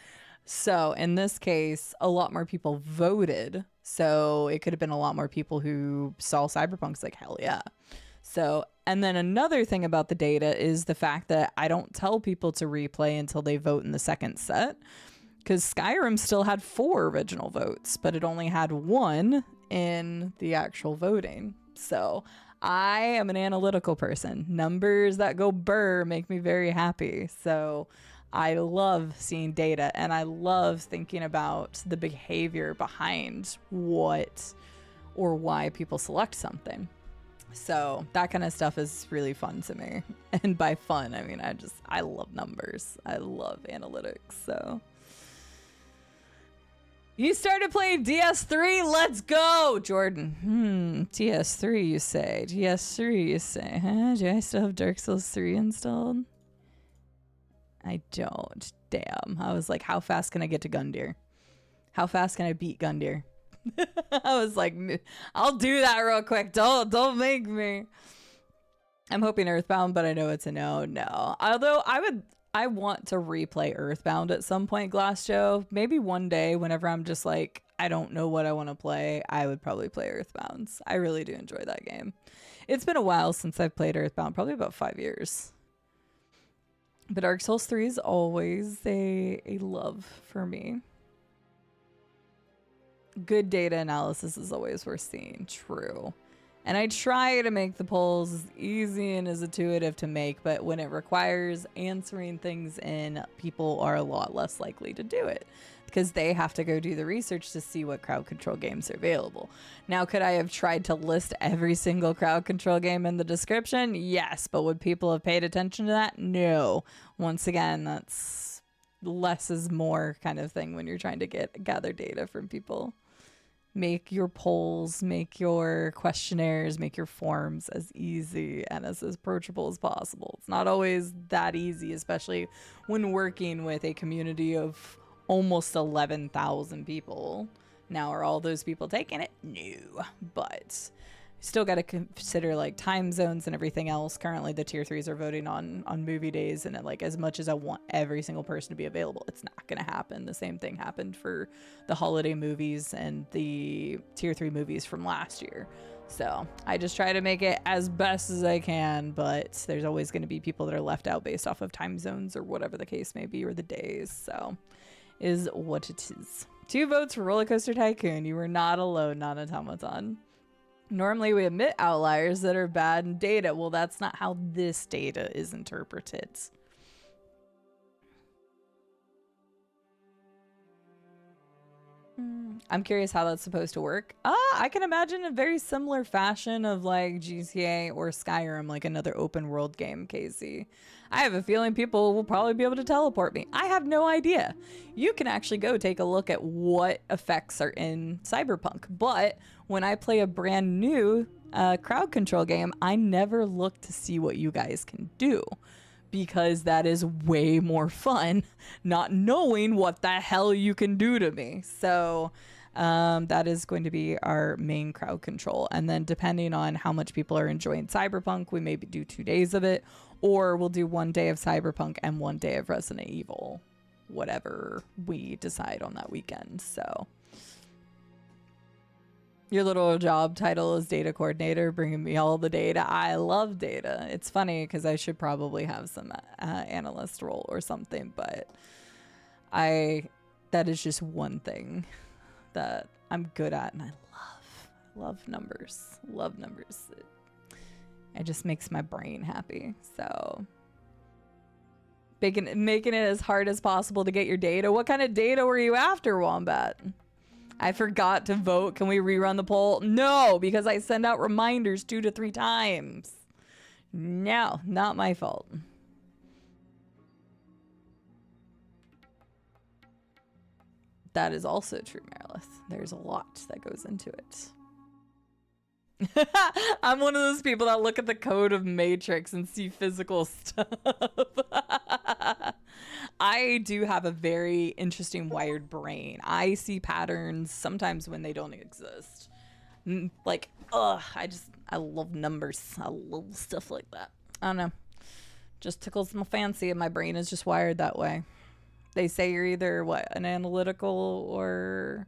So in this case, a lot more people voted. So it could have been a lot more people who saw Cyberpunk's like, hell yeah. So, and then another thing about the data is the fact that I don't tell people to replay until they vote in the second set, because Skyrim still had 4 original votes, but it only had 1 in the actual voting. So I am an analytical person. Numbers that go burr make me very happy. So I love seeing data, and I love thinking about the behavior behind what or why people select something. So that kind of stuff is really fun to me. And by fun, I mean, I love numbers. I love analytics. So you started playing DS3? Let's go, Jordan. TS3, you say. TS3, you say. Huh? Do I still have Dark Souls 3 installed? I don't. Damn. I was like, how fast can I get to Gundyr? How fast can I beat Gundyr? I was like, I'll do that real quick. Don't make me. I'm hoping Earthbound, but I know it's a no. Although I want to replay Earthbound at some point, Glass Joe. Maybe one day whenever I'm just like, I don't know what I want to play, I would probably play Earthbound. I really do enjoy that game. It's been a while since I've played Earthbound, probably about 5 years. But Dark Souls 3 is always a love for me. Good data analysis is always worth seeing. True. And I try to make the polls as easy and as intuitive to make, but when it requires answering things in, people are a lot less likely to do it because they have to go do the research to see what crowd control games are available. Now, could I have tried to list every single crowd control game in the description? Yes, but would people have paid attention to that? No. Once again, that's less is more kind of thing when you're trying to gather data from people. Make your polls, make your questionnaires, make your forms as easy and as approachable as possible. It's not always that easy, especially when working with a community of almost 11,000 people. Now, are all those people taking it? No, but still got to consider like time zones and everything else. Currently, the tier 3s are voting on movie days, and like as much as I want every single person to be available, it's not going to happen. The same thing happened for the holiday movies and the tier 3 movies from last year. So I just try to make it as best as I can, but there's always going to be people that are left out based off of time zones or whatever the case may be, or the days. So is what it is. 2 votes for Roller Coaster Tycoon. You were not alone, non-automaton. Normally we admit outliers that are bad in data. Well, that's not how this data is interpreted. I'm curious how that's supposed to work. I can imagine a very similar fashion of like GTA or Skyrim, like another open world game, Casey. I have a feeling people will probably be able to teleport me. I have no idea. You can actually go take a look at what effects are in Cyberpunk. But when I play a brand new crowd control game, I never look to see what you guys can do, because that is way more fun not knowing what the hell you can do to me. So that is going to be our main crowd control. And then depending on how much people are enjoying Cyberpunk, we maybe do 2 days of it, or we'll do 1 day of Cyberpunk and 1 day of Resident Evil, whatever we decide on that weekend. So your little job title is data coordinator, bringing me all the data. I love data. It's funny because I should probably have some analyst role or something, but that is just one thing that I'm good at, and I love numbers. Love numbers. It just makes my brain happy. So making it as hard as possible to get your data. What kind of data were you after, Wombat? I forgot to vote. Can we rerun the poll? No, because I send out reminders 2 to 3 times. No, not my fault. That is also true, Merilith. There's a lot that goes into it. I'm one of those people that look at the code of Matrix and see physical stuff. I do have a very interesting wired brain. I see patterns sometimes when they don't exist. Like, I love numbers. I love stuff like that. I don't know. Just tickles my fancy, and my brain is just wired that way. They say you're either, an analytical or...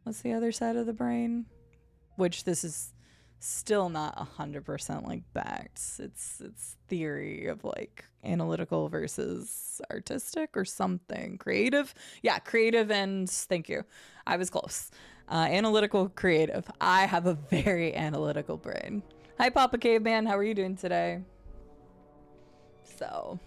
what's the other side of the brain? Which this is still not 100% like backed. It's theory of like analytical versus artistic or something. Creative? Yeah, creative and thank you. I was close. Analytical, creative. I have a very analytical brain. Hi, Papa Caveman. How are you doing today? So...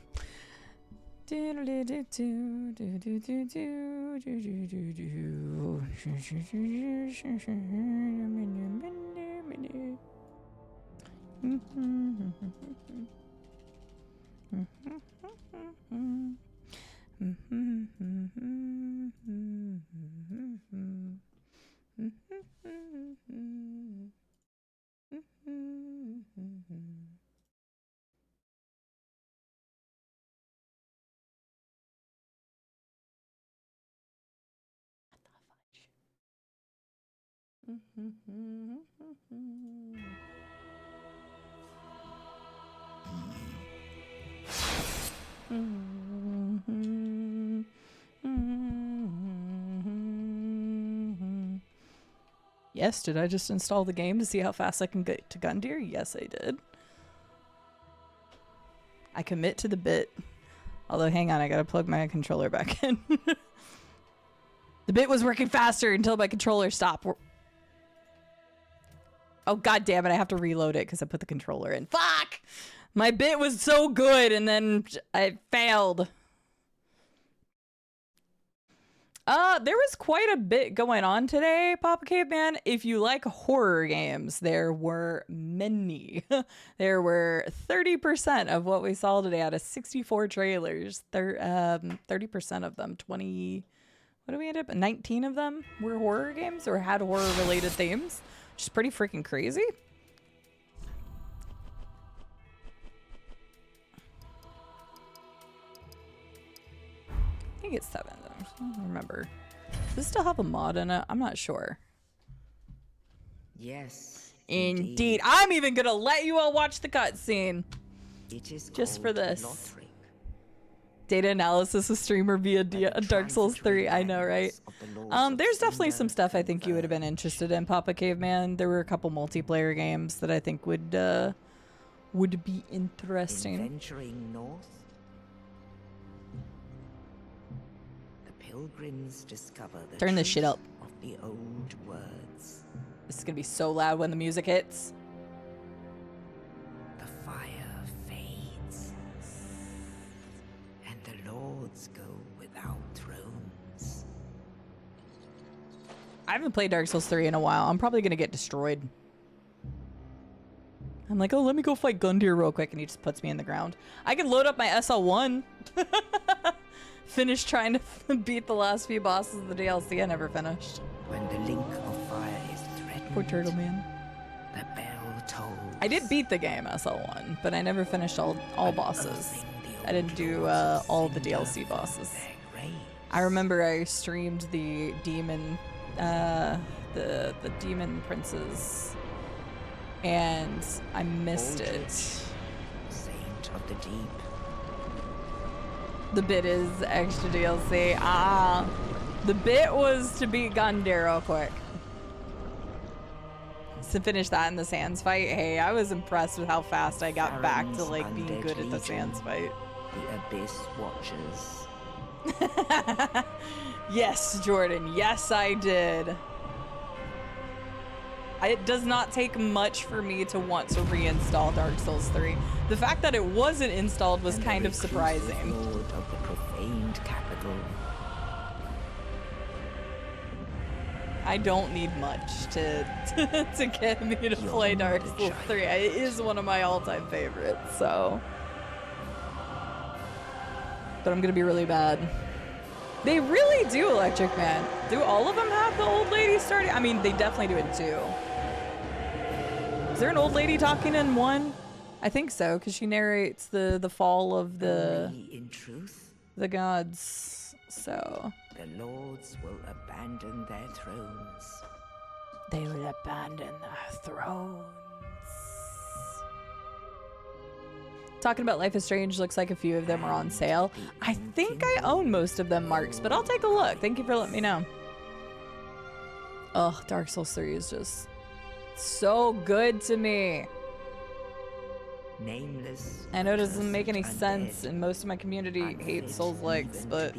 Yes, did I just install the game to see how fast I can get to Gundyr? Yes, I did. I commit to the bit. Although, hang on, I gotta plug my controller back in. The bit was working faster until my controller stopped. Oh, god damn it, I have to reload it because I put the controller in. Fuck! My bit was so good and then I failed. There was quite a bit going on today, Papa Caveman. If you like horror games, there were many. There were 30% of what we saw today out of 64 trailers. 30% of them, 20... What do we end up? 19 of them were horror games or had horror-related themes, which is pretty freaking crazy. I think it's 7 though. I don't remember. Does this still have a mod in it? I'm not sure. Yes. Indeed. I'm even gonna let you all watch the cutscene. It is just for this. Lothric. Data analysis of streamer via Dark Souls 3. I know, right? There's definitely some stuff I think you would have been interested in, Papa Caveman. There were a couple multiplayer games that I think would be interesting. Venturing north, the pilgrims discover the Turn this shit up. Of the old words. This is gonna be so loud when the music hits. The fire fades, and the lords go without thrones. haven't played Dark Souls 3 in a while. I'm probably gonna get destroyed. I'm like, oh, let me go fight Gundyr real quick, and he just puts me in the ground. I can load up my SL1. Finish trying to beat the last few bosses of the DLC I never finished. When the link of fire is threatened, Poor turtle man. the bell tolls. I did beat the game SL1, but I never finished all bosses. I didn't do all the DLC bosses. I remember I streamed the demon, the demon princes, and I missed it. Saint of the deep. The bit is extra DLC. Ah, the bit was to beat Gundyr real quick. To finish that in the Sands fight, hey, I was impressed with how fast I got back to like being good at the Sands fight. The Abyss Watchers. Yes, Jordan. Yes, I did. It does not take much for me to want to reinstall Dark Souls 3. The fact that it wasn't installed was kind of surprising. Lord of the profaned capital. I don't need much to get me to play Dark Souls 3. It is one of my all-time favorites, so. But I'm gonna be really bad. They really do, Electric Man. Do all of them have the old lady starting? I mean, they definitely do it too. Is there an old lady talking in one? I think so, because she narrates the fall of the gods. So The lords will abandon their thrones. they will abandon their thrones. Talking about Life is Strange, looks like a few of them are on sale. I think I own most of them, Marks, but I'll take a look. Thank you for letting me know. Ugh, Dark Souls 3 is just so good to me. Nameless. I know it doesn't make any sense, and most of my community hates Souls-likes, but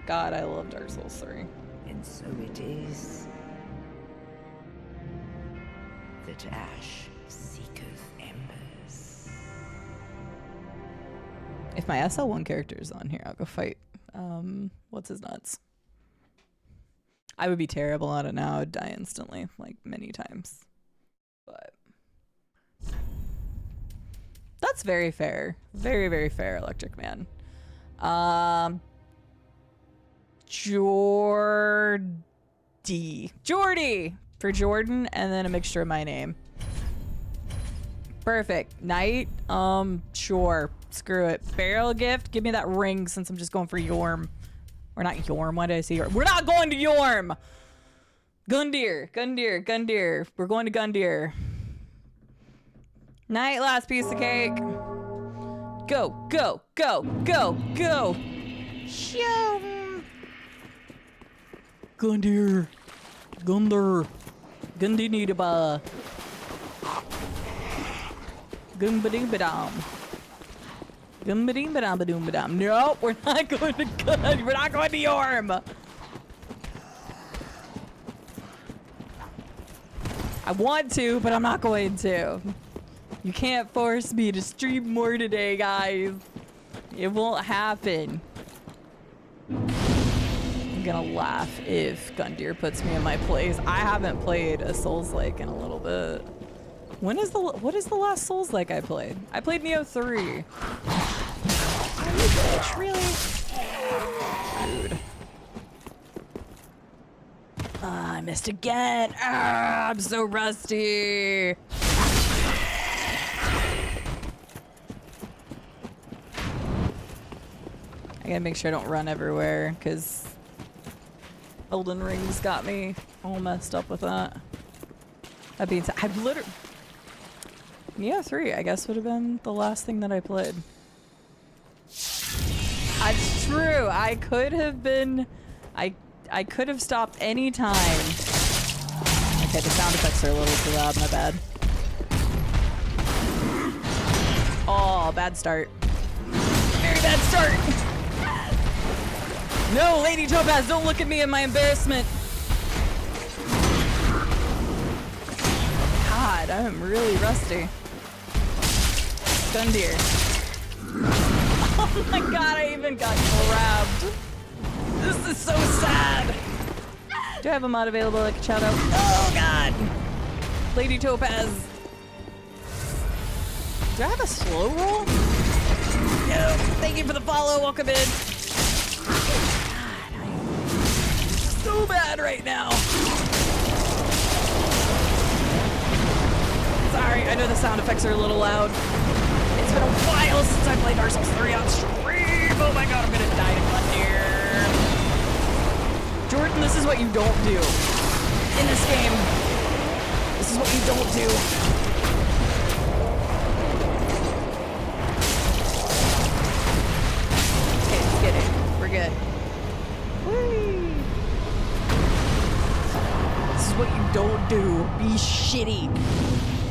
God, I love Dark Souls 3. And so it is that ash seeketh embers. If my SL1 character is on here, I'll go fight. What's his nuts? I would be terrible at it now. I would die instantly, like many times. But that's very fair. Very, very fair, Electric Man. Jordy for Jordan, and then a mixture of my name. Perfect. Knight, sure. Screw it. Barrel gift, give me that ring since I'm just going for Yorm. Or not Yorm, why did I say Yorm? We're not going to Yorm! Gundyr. We're going to Gundyr. Knight, last piece of cake. Go. Show. Gundyr. Gundinidaba. Gumbadoombadom. Gumbadoombadom. Nope, we're not going to Gun. We're not going to Yorm. I want to, but I'm not going to. You can't force me to stream more today, guys. It won't happen. I'm gonna laugh if Gundyr puts me in my place. I haven't played a Souls-like in a little bit. What is the last Souls-like I played? I played Neo 3. Oh, you bitch, really? Rude. I missed again. I'm so rusty. I gotta make sure I don't run everywhere, because Elden Ring's got me all messed up with that. That being said, I've literally... Neo 3, I guess, would have been the last thing that I played. It's true. I could have been... I could have stopped any time. Okay, the sound effects are a little too loud. My bad. Oh, bad start. Very bad start. No, Lady Topaz, don't look at me in my embarrassment. God, I'm really rusty. Gundyr. Oh my god, I even got grabbed. This is so sad. Do I have a mod available I can shout out? Oh god! Lady Topaz. Do I have a slow roll? No. Thank you for the follow. Welcome in. God, I am so bad right now. Sorry, I know the sound effects are a little loud. It's been a while since I played Dark Souls 3 on stream. Oh my god, I'm gonna die in one here. Jordan, this is what you don't do in this game. This is what you don't do. Okay, let's get it. We're good. Whee! This is what you don't do. Be shitty.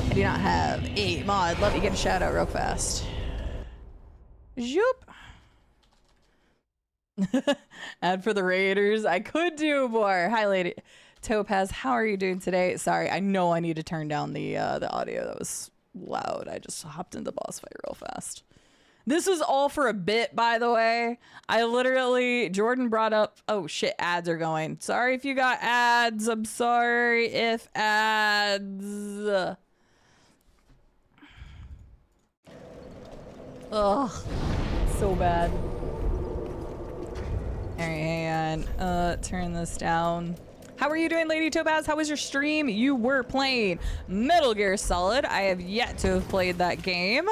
I do not have a mod. Let me get a shout out real fast. Zoop. Ad for the Raiders. I could do more. Hi, Lady Topaz. How are you doing today? Sorry, I know I need to turn down the audio. That was loud. I just hopped into the boss fight real fast. This was all for a bit, by the way. I literally, Jordan brought up, oh shit, ads are going. Sorry if you got ads. I'm sorry if ads. Ugh, so bad. Alright, hang on. Turn this down. How are you doing, Lady Topaz? How was your stream? You were playing Metal Gear Solid. I have yet to have played that game,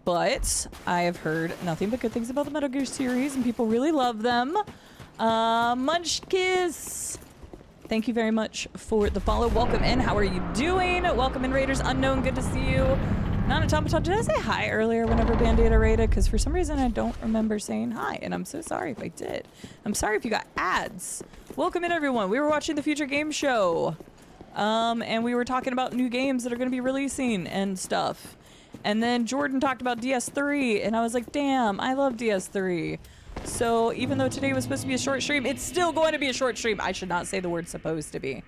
but I have heard nothing but good things about the Metal Gear series, and people really love them. Munchkiss, thank you very much for the follow. Welcome in. How are you doing? Welcome in, Raiders Unknown. Good to see you. Non-automaton, did I say hi earlier whenever Bandita raided? Because for some reason I don't remember saying hi, and I'm so sorry if I did. I'm sorry if you got ads. Welcome in, everyone. We were watching the Future Game Show, and we were talking about new games that are going to be releasing and stuff. And then Jordan talked about DS3, and I was like, damn, I love DS3. So even though today was supposed to be a short stream, it's still going to be a short stream. I should not say the word supposed to be.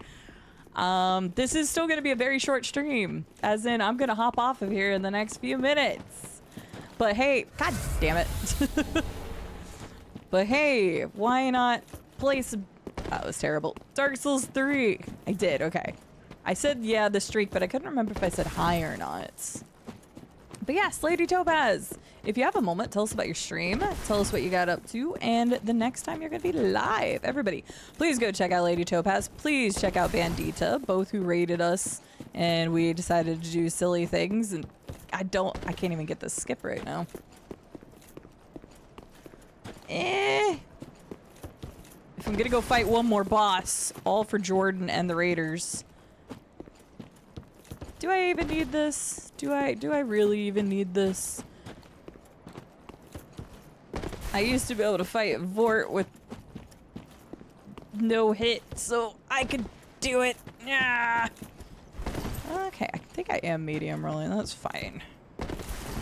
This is still going to be a very short stream, as in I'm going to hop off of here in the next few minutes. But hey, god damn it. But hey, why not play some, that was terrible. Dark Souls 3. I did, okay. I said, yeah, the streak, but I couldn't remember if I said hi or not. But yes, Lady Topaz, if you have a moment, tell us about your stream. Tell us what you got up to, and the next time you're going to be live. Everybody, please go check out Lady Topaz. Please check out Bandita, both who raided us, and we decided to do silly things, and I can't even get this skip right now. If I'm going to go fight one more boss, all for Jordan and the Raiders. Do I even need this? Do I really even need this? I used to be able to fight Vort with no hit, so I could do it. Yeah. Okay, I think I am medium rolling. That's fine.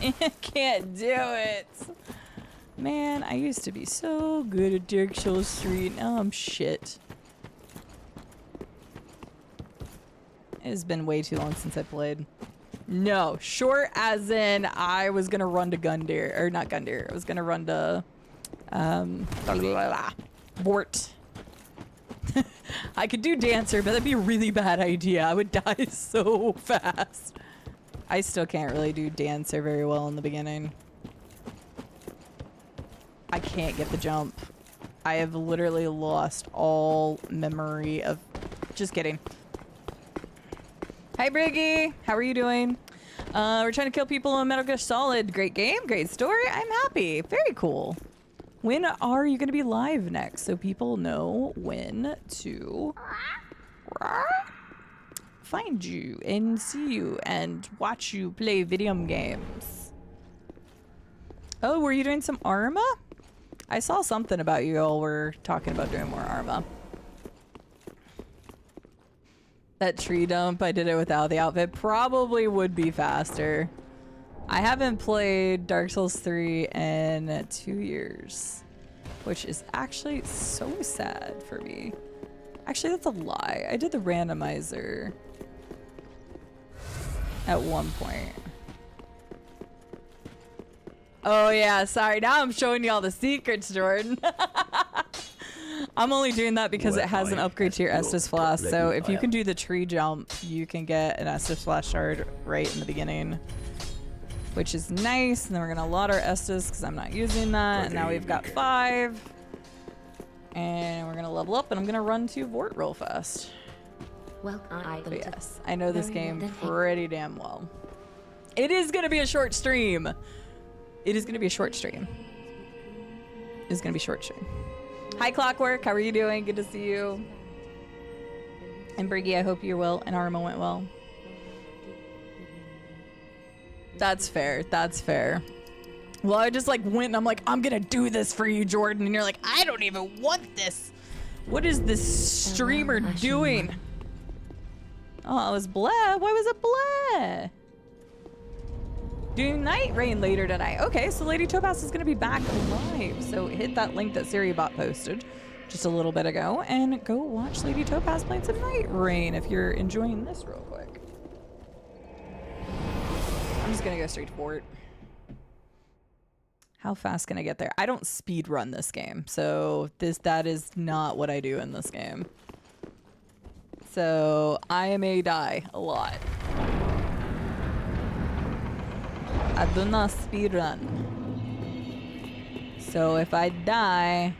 I can't do it. Man, I used to be so good at Dark Souls 3. Now I'm shit. It has been way too long since I played. No, short as in I was gonna run to Gundyr, or not Gundyr. I was gonna run to Bort. I could do Dancer, but that'd be a really bad idea. I would die so fast. I still can't really do Dancer very well in the beginning. I can't get the jump. I have literally lost all memory of... Just kidding. Hi, Briggy. How are you doing? We're trying to kill people in Metal Gear Solid. Great game, great story. I'm happy. Very cool. When are you going to be live next so people know when to find you and see you and watch you play video games? Oh, were you doing some Arma? I saw something about you all were talking about doing more Arma. That tree dump, I did it without the outfit. Probably would be faster. I haven't played Dark Souls 3 in 2 years, which is actually so sad for me. Actually, that's a lie. I did the randomizer at one point. Oh yeah, sorry. Now I'm showing you all the secrets, Jordan. I'm only doing that because it has an upgrade to your Estus Flask. So if you can do the tree jump, you can get an Estus Flask shard right in the beginning, which is nice. And then we're gonna lot our Estus because I'm not using that. And now we've got 5. And we're gonna level up, and I'm gonna run to Vort real fast. But yes, I know this game pretty damn well. It is gonna be a short stream. It is gonna be a short stream. It's gonna be short stream. Hi Clockwork, how are you doing? Good to see you. And Briggy, I hope you're well, and Arma went well. That's fair, that's fair. Well, I just like went and I'm like, I'm gonna do this for you, Jordan. And you're like, I don't even want this. What is this streamer doing? Oh, it was blah. Why was it blah? Doing Night Rain later tonight. Okay, so Lady Topaz is gonna be back live. So hit that link that SiriBot posted just a little bit ago and go watch Lady Topaz playing some Night Rain if you're enjoying this real quick. I'm just gonna go straight to Vort. How fast can I get there? I don't speed run this game, so that is not what I do in this game. So I may die a lot. I do not speed run. So if I die,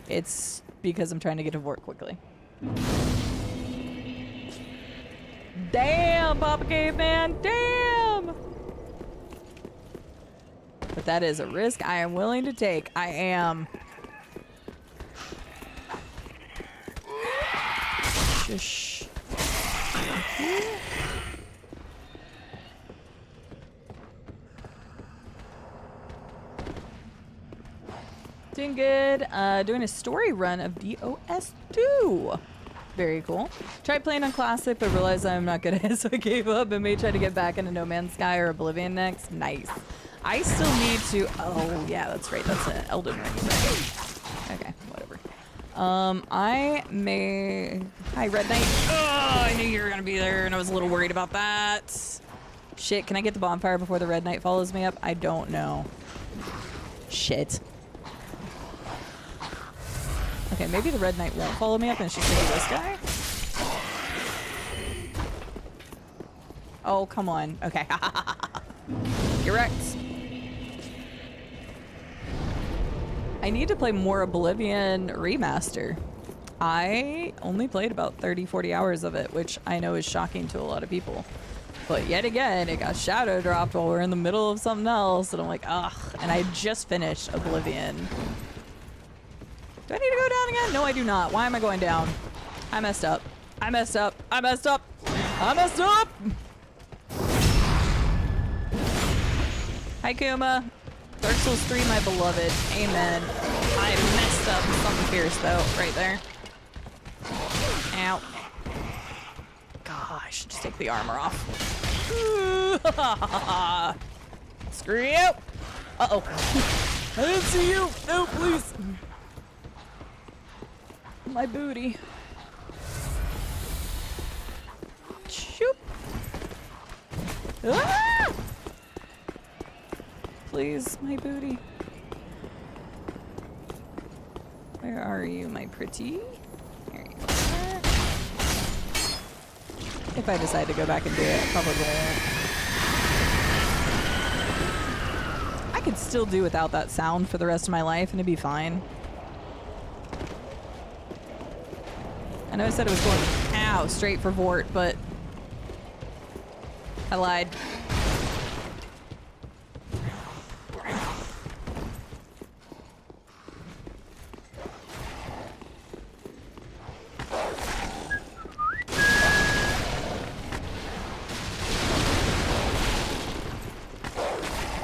it's because I'm trying to get to Vort quickly. Damn, Papa Caveman, damn! But that is a risk I am willing to take. I am. Shush. Doing good. Doing a story run of DOS2. Very cool. Tried playing on Classic, but realized I'm not good at it, so I gave up and may try to get back into No Man's Sky or Oblivion next. Nice. I still need to. Oh yeah, that's right. That's an Elden Ring. Right? Okay, whatever. I may. Hi, Red Knight. Oh, I knew you were gonna be there, and I was a little worried about that. Shit, can I get the bonfire before the Red Knight follows me up? I don't know. Shit. Okay, maybe the Red Knight won't follow me up, and it's just gonna be this guy. Oh, come on. Okay. You're wrecked. I need to play more Oblivion Remaster. I only played about 30-40 hours of it, which I know is shocking to a lot of people. But yet again, it got shadow dropped while we're in the middle of something else, and I'm like, ugh. And I just finished Oblivion. Do I need to go down again? No, I do not. Why am I going down? I messed up. I messed up. I messed up. I messed up! Hi, Kuma. Dark Souls 3, my beloved. Amen. I messed up something fierce, though, right there. Ow. Gosh, just take the armor off. Screw you! Uh-oh. I didn't see you! No, please! My booty. Shoop! Ah! Please, my booty. Where are you, my pretty? There you are. If I decide to go back and do it, I probably won't. I could still do without that sound for the rest of my life and it'd be fine. I know I said it was going, ow, straight for Vort, but I lied.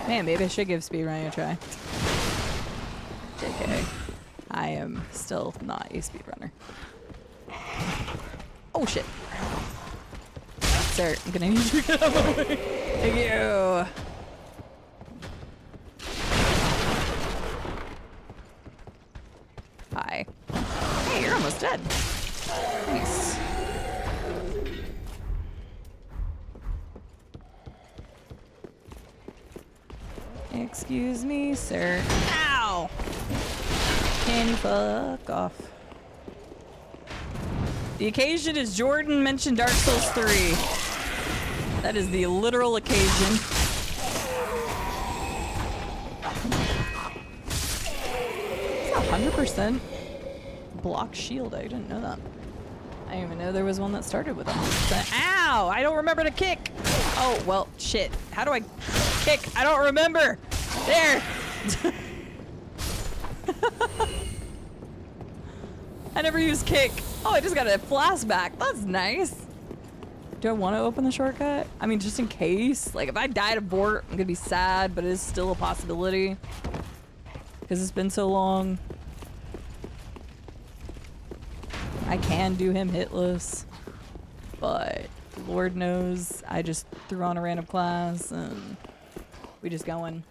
Man, maybe I should give speedrunning a try. JK. I am still not a speedrunner. Oh shit. Sir, I'm gonna need you to get out of the way. Thank you. Hi. Hey, you're almost dead. Nice. Excuse me, sir. Ow! Can you fuck off? The occasion is Jordan mentioned Dark Souls 3. That is the literal occasion. It's 100% block shield. I didn't know that. I didn't even know there was one that started with 100%. Ow! I don't remember to kick. Oh, well, shit. How do I kick? I don't remember. There. I never use kick. Oh, I just got a flashback. That's nice. Do I want to open the shortcut? I mean, just in case. Like, if I die to Vort, I'm gonna be sad, but it is still a possibility. Because it's been so long. I can do him hitless. But Lord knows I just threw on a random class and we just going.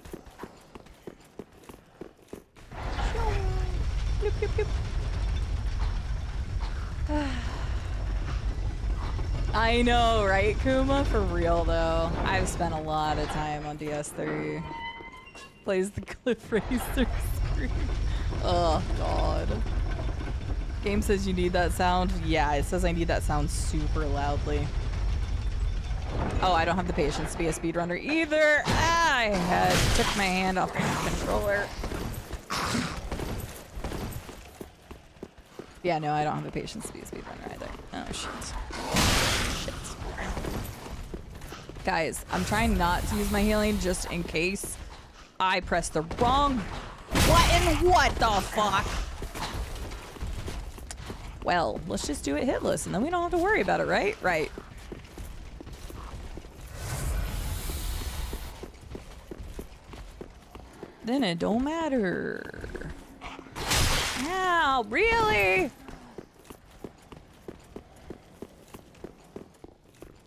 Bloop, bloop, bloop. I know, right, Kuma? For real, though. I've spent a lot of time on DS3. Plays the Cliff Racer screen. Oh, God. Game says you need that sound. Yeah, it says I need that sound super loudly. Oh, I don't have the patience to be a speedrunner either. Ah, I took my hand off the controller. Yeah, no, I don't have the patience to be a speedrunner either. Oh, shit. Guys, I'm trying not to use my healing just in case I press the wrong button. What the fuck? Well, let's just do it hitless and then we don't have to worry about it, right? Right. Then it don't matter. Ow, really?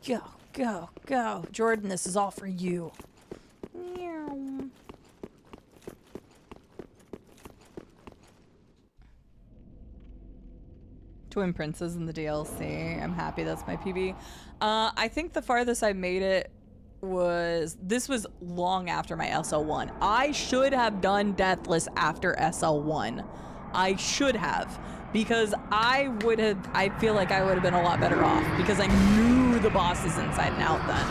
Go, go, go. Jordan, this is all for you. Meow. Twin Princes in the DLC. I'm happy that's my PB. I think the farthest I made it was, this was long after my SL1. I should have done Deathless after SL1. I should have, because I feel like I would have been a lot better off because I knew the bosses inside and out then.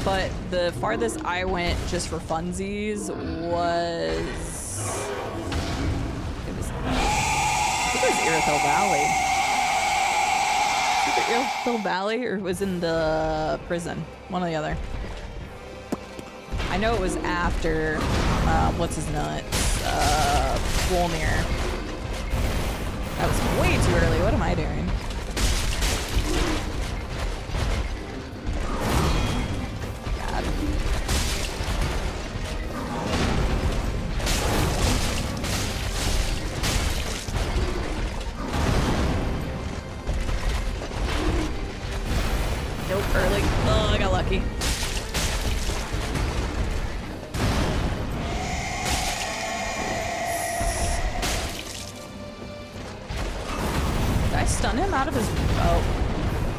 But the farthest I went just for funsies was, I think it was Irothel Valley. Was it Irothel Valley or it was in the prison? One or the other. I know it was after, what's his nuts? Volnir. That was way too early. What am I doing? God. Nope, early. Oh, I got lucky. Did I stun him out of his... Oh.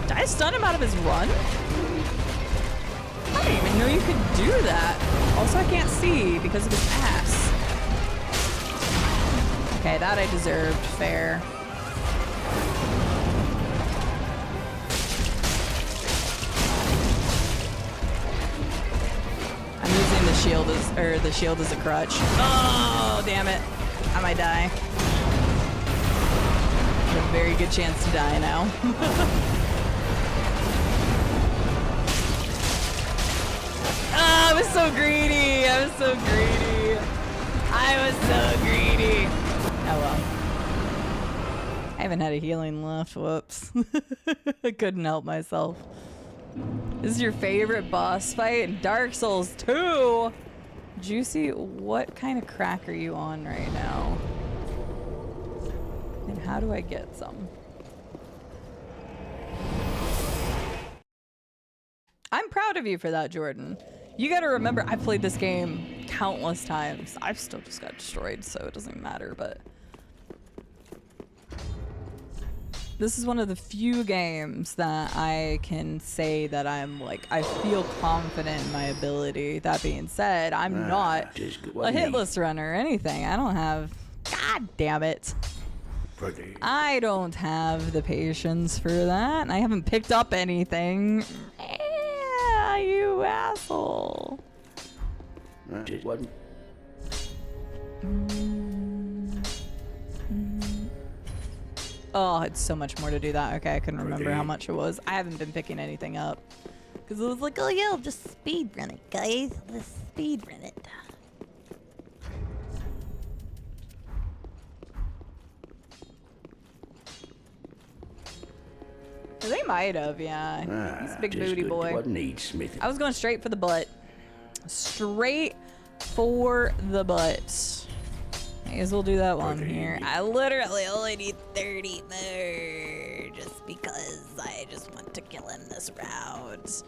Did I stun him out of his run? I didn't even know you could do that. Also, I can't see because of his ass. Okay, that I deserved. Fair. I'm using the shield as, or the shield as a crutch. Oh, damn it. I might die. A very good chance to die now. Oh, I was so greedy. I was so greedy. I was so greedy. Oh well. I haven't had a healing left. Whoops. I couldn't help myself. This is your favorite boss fight in Dark Souls 2? Juicy, what kind of crack are you on right now? And how do I get some? I'm proud of you for that, Jordan. You gotta remember, I've played this game countless times. I've still just got destroyed, so it doesn't matter, but... This is one of the few games that I can say that I'm like, I feel confident in my ability. That being said, I'm not a hitless runner or anything. I don't have... God damn it. I don't have the patience for that. I haven't picked up anything. Yeah, you asshole. Just wasn't. Oh, it's so much more to do that. Okay, I couldn't remember how much it was. I haven't been picking anything up. Because it was like, oh yeah, I'll just speed run it, guys. Let's speed run it. They might have, yeah. He's a big booty boy. What needs smithing? I was going straight for the butt. Straight for the butt. May as well do that one here. I literally only need 30 more just because I just want to kill him this round.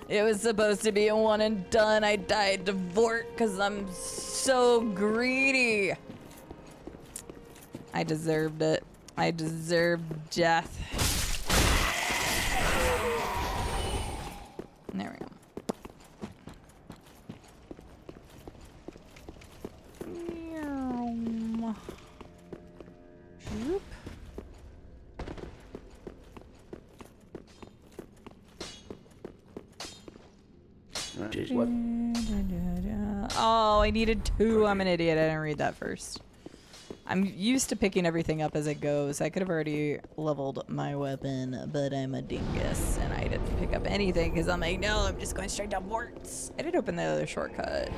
It was supposed to be a one and done. I died to Vort because I'm so greedy. I deserved it. I deserved death. There we go. Shoop. Just what? Oh, I needed 2. I'm an idiot. I didn't read that first. I'm used to picking everything up as it goes. I could have already leveled my weapon, but I'm a dingus and I didn't pick up anything because I'm like, no, I'm just going straight down Vorts. I did open the other shortcut.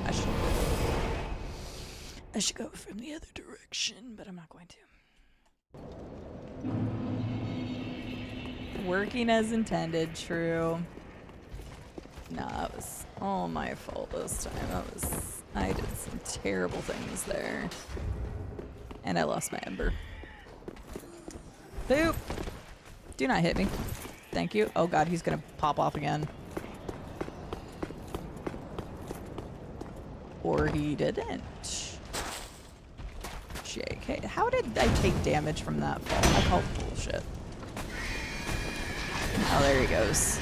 I should go from the other direction, but I'm not going to. Working as intended, true. No, that was all my fault this time. I did some terrible things there. And I lost my ember. Boop! Do not hit me. Thank you. Oh god, he's gonna pop off again. Or he didn't. JK. How did I take damage from that fall? I call bullshit. Oh, there he goes.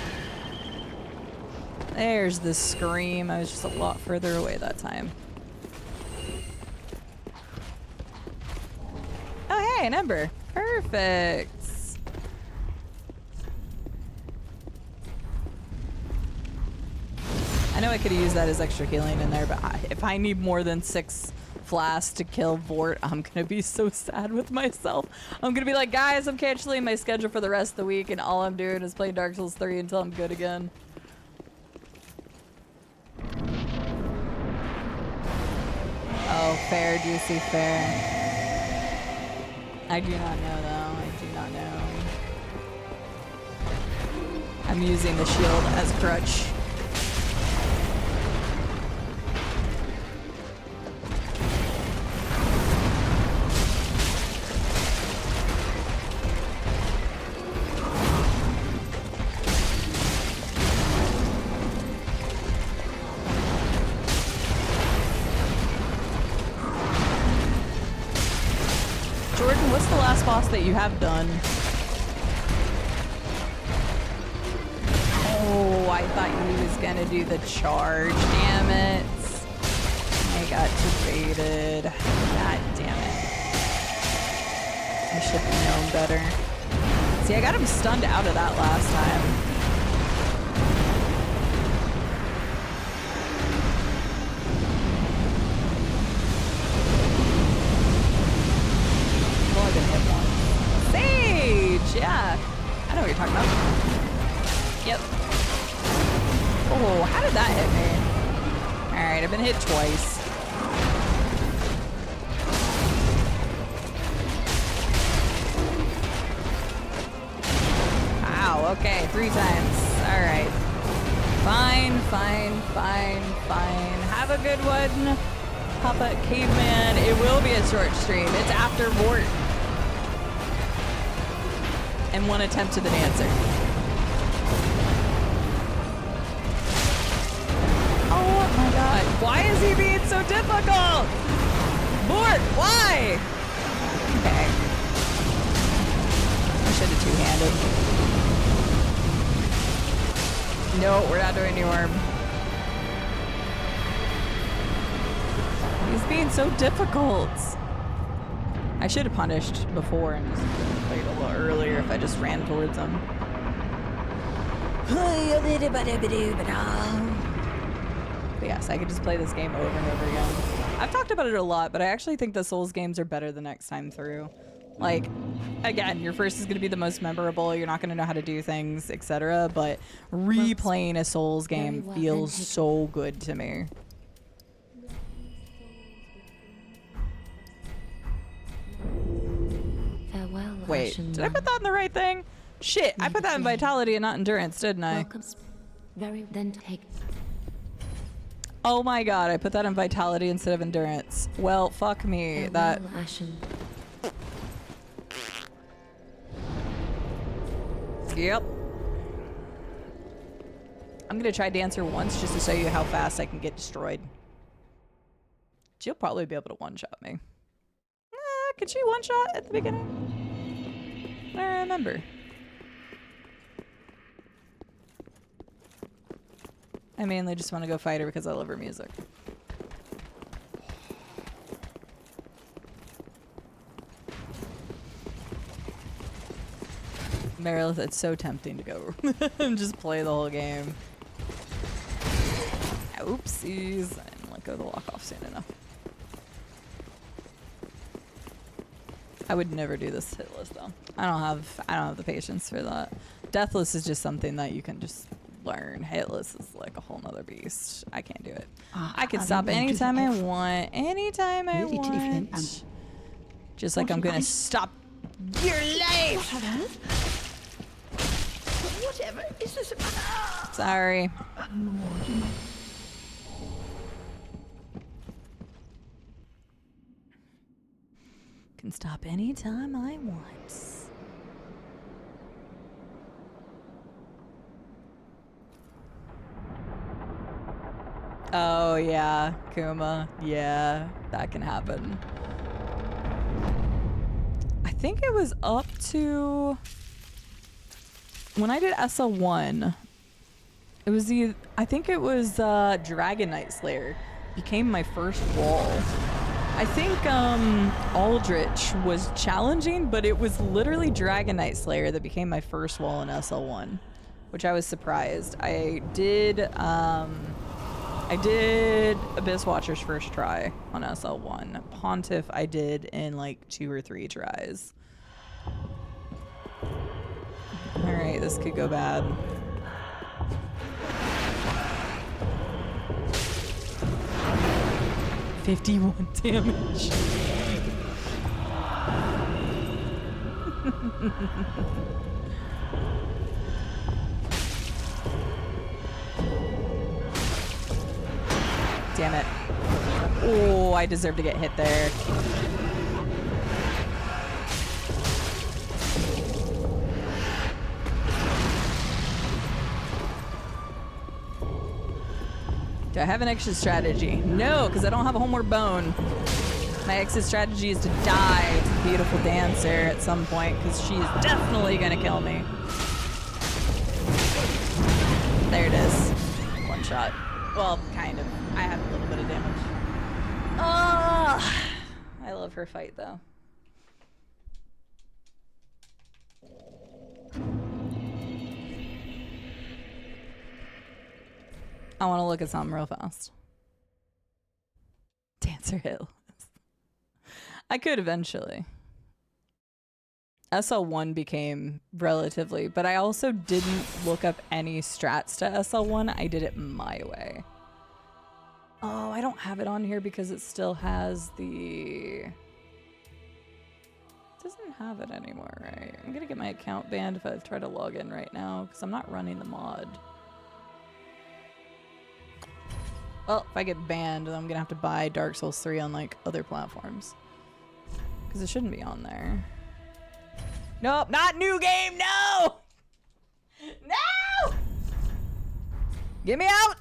There's the scream. I was just a lot further away that time. Oh, hey, an ember. Perfect. I know I could have used that as extra healing in there, but if I need more than 6 flasks to kill Vort, I'm gonna be so sad with myself. I'm gonna be like, guys, I'm canceling my schedule for the rest of the week, and all I'm doing is playing Dark Souls 3 until I'm good again. Oh, fair, juicy, fair. I do not know, though. I do not know. I'm using the shield as crutch. Boss that you have done. Oh, I thought he was gonna do the charge. Damn it. I got baited. God damn it. I should have known better. See, I got him stunned out of that last time. Yeah, I know what you're talking about. Yep. Oh, how did that hit me? Alright, I've been hit twice. Wow, okay, 3 times. Alright. Fine. Have a good one, Papa Caveman. It will be a short stream. It's after Vort. And 1 attempt to the dancer. Oh my god. Why is he being so difficult? Vort, why? Okay. I should have two-handed. No, we're not doing new arm. He's being so difficult. I should have punished before and just played a little earlier if I just ran towards them. But yes, I could just play this game over and over again. I've talked about it a lot, but I actually think the Souls games are better the next time through. Like, again, your first is going to be the most memorable. You're not going to know how to do things, etc. But replaying a Souls game feels so good to me. Farewell, Wait, did I put that in the right thing? Shit, I put that in Vitality and not Endurance, didn't I? Oh my god, I put that in Vitality instead of Endurance. Well, fuck me. That... Yep. I'm gonna try Dancer once just to show you how fast I can get destroyed. She'll probably be able to one-shot me. Could she one-shot at the beginning? I remember. I mainly just want to go fight her because I love her music. Meredith, it's so tempting to go and just play the whole game. Oopsies. I didn't let go of the lock off soon enough. I would never do this hitless though. I don't have the patience for that. Deathless is just something that you can just learn. Hitless is like a whole nother beast. I can't do it. I can stop anytime I want. Anytime I want. Just like I'm gonna stop your life. Whatever is this about? Sorry. Can stop anytime I want. Oh yeah, Kuma. Yeah, that can happen. I think it was up to when I did SL1. It was I think it was Dragon Knight Slayer became my first wall. I think Aldrich was challenging, but it was literally Dragon Knight Slayer that became my first wall in SL1, which I was surprised. I did Abyss Watcher's first try on SL1. Pontiff I did in like 2 or 3 tries. Alright, this could go bad. $51 damage. Damn it. Oh, I deserve to get hit there. Do I have an exit strategy? No, because I don't have a homeward bone. My exit strategy is to die to the beautiful dancer at some point, because she's definitely going to kill me. There it is. One shot. Well, kind of. I had a little bit of damage. Oh, I love her fight, though. I want to look at something real fast. Dancer Hill. I could eventually. SL1 became relatively, but I also didn't look up any strats to SL1. I did it my way. Oh, I don't have it on here because it still has the... It doesn't have it anymore, right? I'm gonna get my account banned if I try to log in right now because I'm not running the mod. Well, if I get banned, then I'm gonna have to buy Dark Souls 3 on like other platforms. Because it shouldn't be on there. Nope, not new game, no! No! Get me out!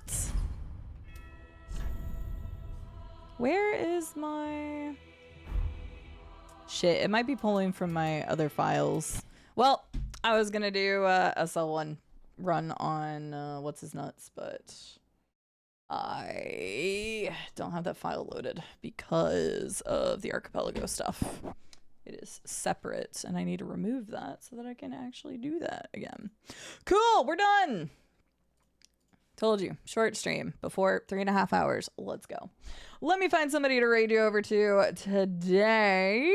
Where is my... Shit, it might be pulling from my other files. Well, I was gonna do SL1 run on what's his nuts, but I don't have that file loaded because of the archipelago stuff. It is separate, and I need to remove that so that I can actually do that again. Cool, we're done. Told you, short stream before 3.5 hours. Let's go. Let me find somebody to raid you over to today.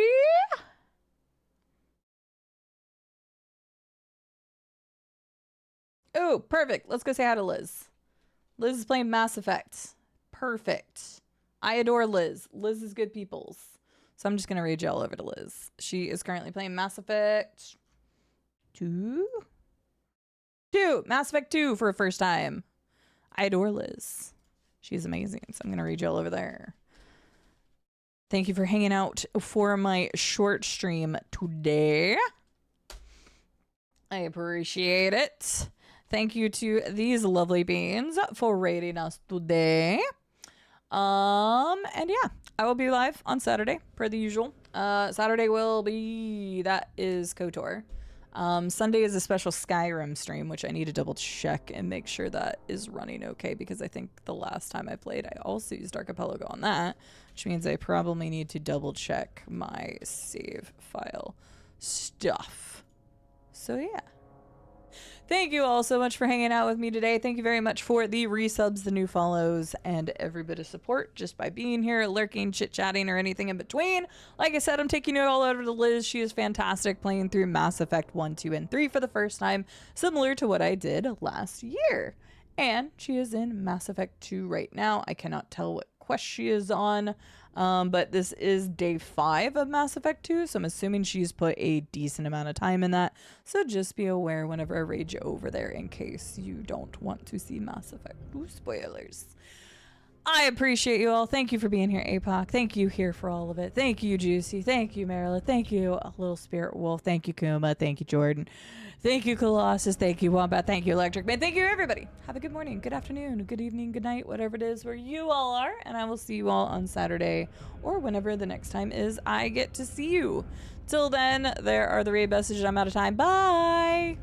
Oh, perfect. Let's go say hi to Liz. Liz is playing Mass Effect. Perfect. I adore Liz. Liz is good peoples. So I'm just going to raid y'all over to Liz. She is currently playing Mass Effect 2? Mass Effect 2 for the first time. I adore Liz. She's amazing. So I'm going to raid y'all over there. Thank you for hanging out for my short stream today. I appreciate it. Thank you to these lovely beings for raiding us today. And yeah, I will be live on Saturday per the usual. Saturday will be, that is KOTOR. Sunday is a special Skyrim stream, which I need to double check and make sure that is running okay, because I think the last time I played, I also used Archipelago on that, which means I probably need to double check my save file stuff. So yeah. Thank you all so much for hanging out with me today. Thank you very much for the resubs, the new follows, and every bit of support just by being here, lurking, chit-chatting, or anything in between. Like I said, I'm taking it all over to Liz. She is fantastic, playing through Mass Effect 1, 2, and 3 for the first time, similar to what I did last year. And she is in Mass Effect 2 right now. I cannot tell what quest she is on, but this is day 5 of Mass Effect 2, so I'm assuming she's put a decent amount of time in that. So just be aware whenever I raid you over there in case you don't want to see Mass Effect 2 spoilers. I appreciate you all. Thank you for being here, APOC. Thank you here for all of it. Thank you, Juicy. Thank you, Marilyn. Thank you, Little Spirit Wolf. Thank you, Kuma. Thank you, Jordan. Thank you, Colossus. Thank you, Wombat. Thank you, Electric Man. Thank you, everybody. Have a good morning, good afternoon, good evening, good night, whatever it is where you all are. And I will see you all on Saturday or whenever the next time is I get to see you. Till then, there are the raid messages. I'm out of time. Bye.